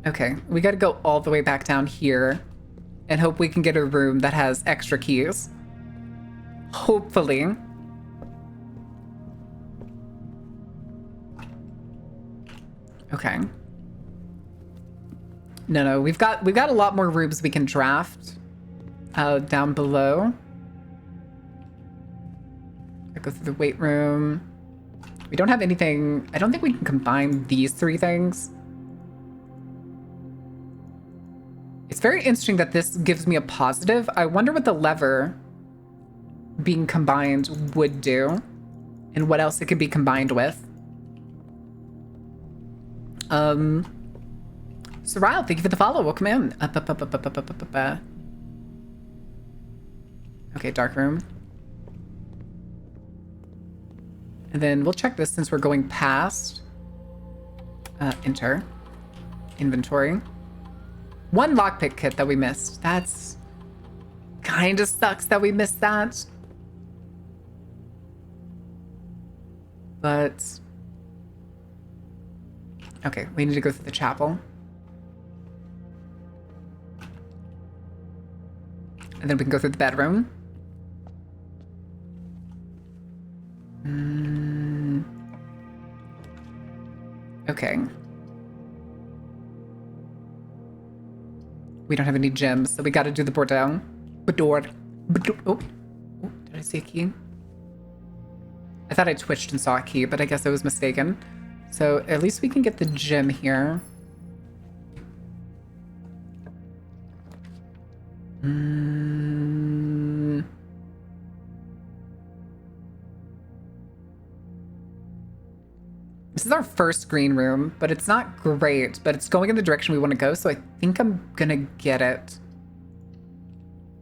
Okay, we gotta go all the way back down here and hope we can get a room that has extra keys. Hopefully. Okay. No, we've got a lot more rooms we can draft down below. I go through the weight room. We don't have anything. I don't think we can combine these three things. It's very interesting that this gives me a positive. I wonder what the lever being combined would do and what else it could be combined with. Sorrel, thank you for the follow. Welcome in. Okay, dark room. And then we'll check this since we're going past. Enter. Inventory. One lockpick kit that we missed. That's kind of sucks that we missed that. But okay, we need to go through the chapel. And then we can go through the bedroom. Okay. We don't have any gems, so we gotta do the Bordeaux. Oh, did I see a key? I thought I twitched and saw a key, but I guess I was mistaken. So at least we can get the gem here. This is our first green room, but it's not great, but it's going in the direction we want to go, so I think I'm gonna get it.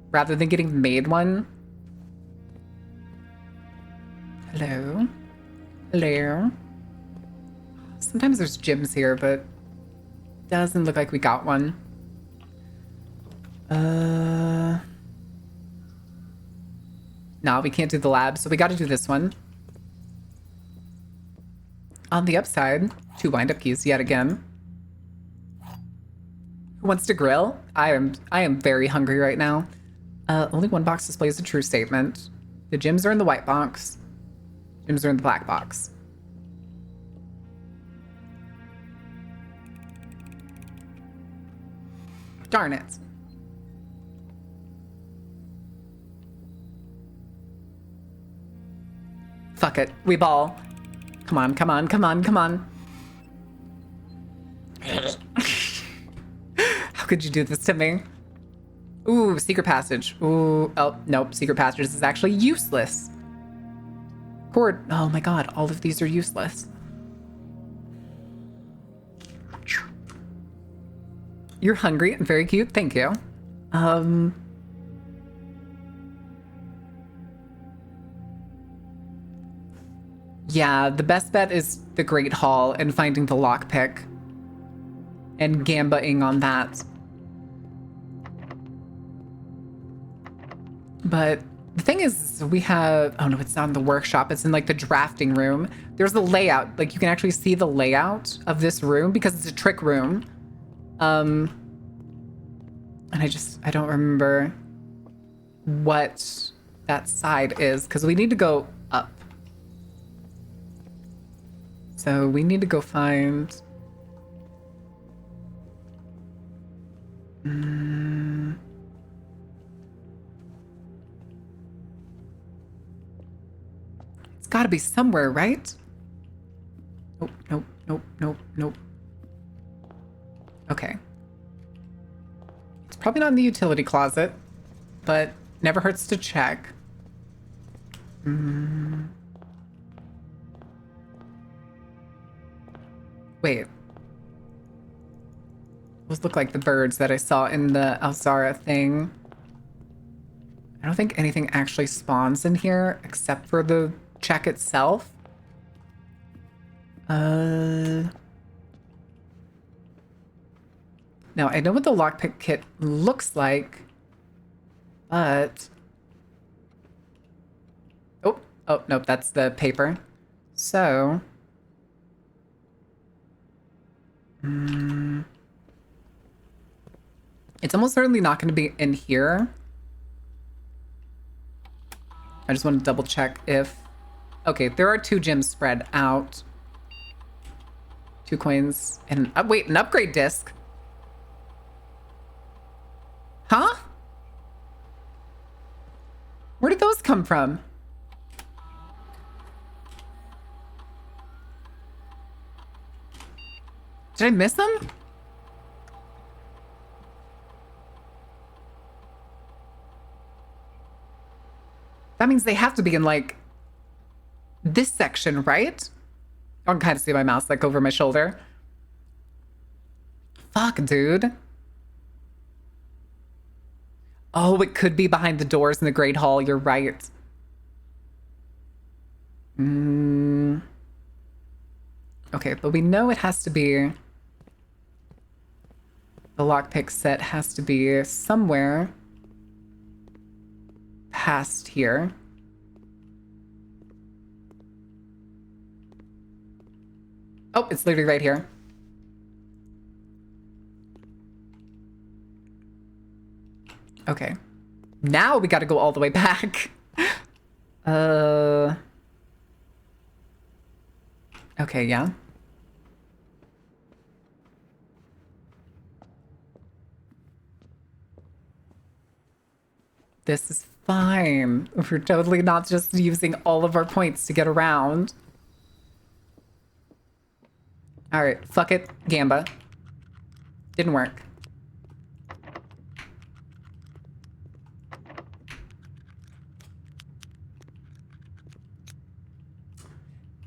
Rather than getting made one. Hello? Hello? Sometimes there's gyms here, but doesn't look like we got one. No, we can't do the lab, so we gotta do this one. On the upside, 2 wind-up keys yet again. Who wants to grill? I am very hungry right now. Only one box displays a true statement. The gems are in the white box. Gems are in the black box. Darn it. Fuck it. We ball. Come on, come on, come on, come on. How could you do this to me? Ooh, secret passage. Ooh, oh, nope. Secret passage is actually useless. Cord. Oh my god, all of these are useless. You're hungry and very cute. Thank you. Yeah, the best bet is the Great Hall and finding the lockpick and gambaing on that. But the thing is, we have, oh no, it's not in the workshop. It's in like the drafting room. There's the layout. Like you can actually see the layout of this room because it's a trick room. And I don't remember what that side is because we need to go up. So we need to go find... It's gotta be somewhere, right? Nope, nope, nope, nope, nope. Okay. It's probably not in the utility closet, but never hurts to check. Wait. Those look like the birds that I saw in the Alzara thing. I don't think anything actually spawns in here except for the check itself. Now, I know what the lockpick kit looks like, but... Oh, nope, that's the paper. So... It's almost certainly not going to be in here. I just want to double check if... Okay, there are 2 gems spread out. 2 coins and... wait, an upgrade disc? Huh? Where did those come from? Did I miss them? That means they have to be in, like, this section, right? I can kind of see my mouse, like, over my shoulder. Fuck, dude. Oh, it could be behind the doors in the Great Hall. You're right. Okay, but we know it has to be... The lockpick set has to be somewhere past here. Oh, it's literally right here. Okay. Now we gotta go all the way back. Okay, yeah. This is fine. We're totally not just using all of our points to get around. All right, fuck it, Gamba. Didn't work.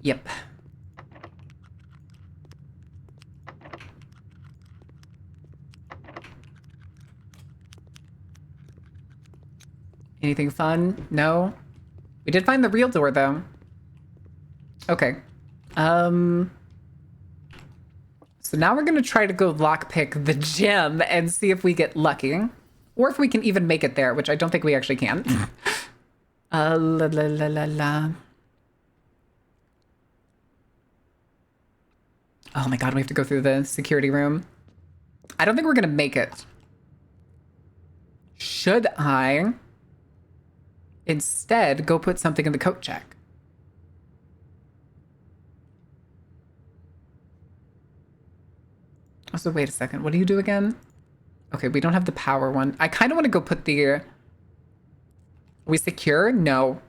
Yep. Anything fun? No? We did find the real door, though. Okay. So now we're gonna try to go lockpick the gem and see if we get lucky. Or if we can even make it there, which I don't think we actually can. La la la la la. Oh my god, we have to go through the security room. I don't think we're gonna make it. Should I instead go put something in the coat check? Also, wait a second. What do you do again? Okay, we don't have the power one. I kind of want to go put the... Are we secure? No.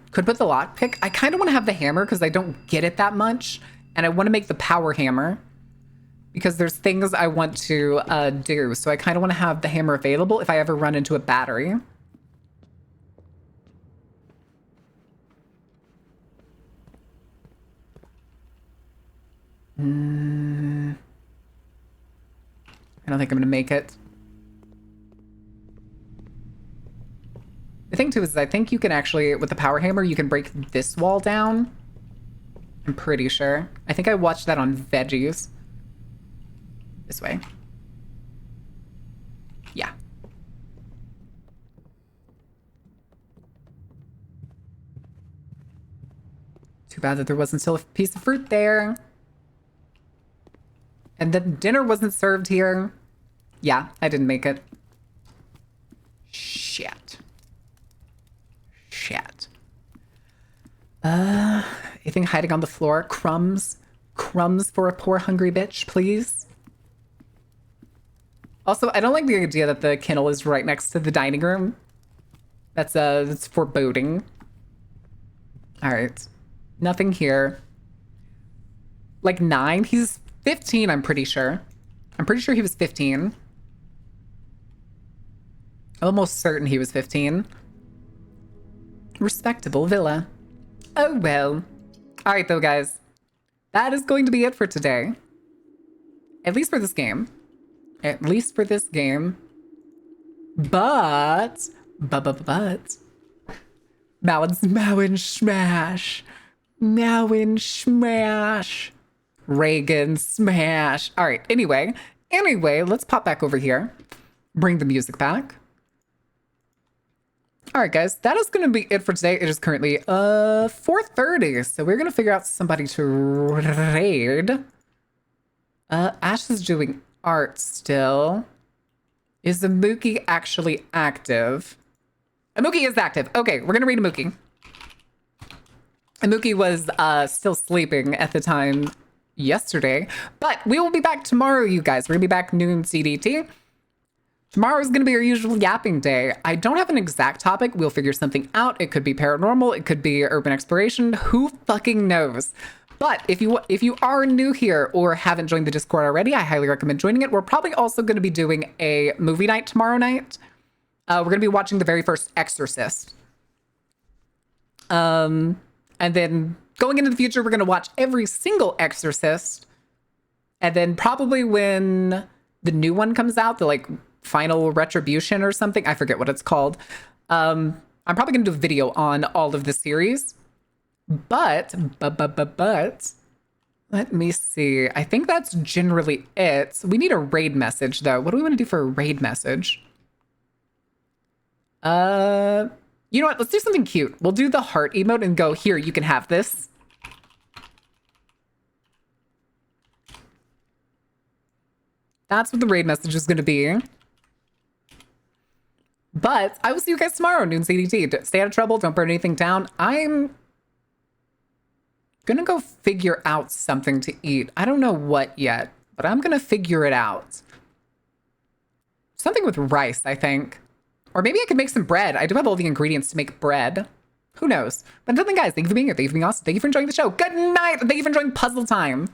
Could put the lockpick. I kind of want to have the hammer because I don't get it that much. And I want to make the power hammer because there's things I want to do. So I kind of want to have the hammer available if I ever run into a battery. I don't think I'm going to make it. The thing, too, is I think you can actually, with the power hammer, you can break this wall down. I'm pretty sure. I think I watched that on Veggies. This way. Yeah. Too bad that there wasn't still a piece of fruit there. And then dinner wasn't served here. Yeah, I didn't make it. Shit. Shit. Anything hiding on the floor? Crumbs? Crumbs for a poor hungry bitch, please? Also, I don't like the idea that the kennel is right next to the dining room. That's foreboding. All right. Nothing here. Like 9? He's 15, I'm pretty sure. I'm pretty sure he was 15. I'm almost certain he was 15. Respectable villa. Oh well. All right, though, guys. That is going to be it for today. At least for this game. At least for this game. But. Mowin smash. Mowin smash. Reagan smash. All right. Anyway, let's pop back over here. Bring the music back. All right, guys, that is going to be it for today. It is currently 4:30, so we're going to figure out somebody to raid. Ash is doing art still. Is the Mookie actually active? Mookie is active. Okay, we're gonna read Mookie. Mookie was still sleeping at the time yesterday, but we will be back tomorrow, you guys. We're gonna be back noon CDT. Tomorrow is gonna be our usual yapping day. I don't have an exact topic. We'll figure something out. It could be paranormal. It could be urban exploration. Who fucking knows? But if you are new here or haven't joined the Discord already, I highly recommend joining it. We're probably also going to be doing a movie night tomorrow night. We're going to be watching the very first Exorcist. And then going into the future, we're going to watch every single Exorcist. And then probably when the new one comes out, the like Final Retribution or something, I forget what it's called. I'm probably going to do a video on all of the series. But let me see. I think that's generally it. We need a raid message though. What do we want to do for a raid message? You know what? Let's do something cute. We'll do the heart emote and go, here, you can have this. That's what the raid message is going to be. But I will see you guys tomorrow, noon CDT. Stay out of trouble. Don't burn anything down. I'm gonna go figure out something to eat. I don't know what yet, but I'm gonna figure it out. Something with rice, I think. Or maybe I could make some bread. I do have all the ingredients to make bread. Who knows? But until then, guys, thank you for being here. Thank you for being awesome. Thank you for enjoying the show. Good night. Thank you for enjoying puzzle time.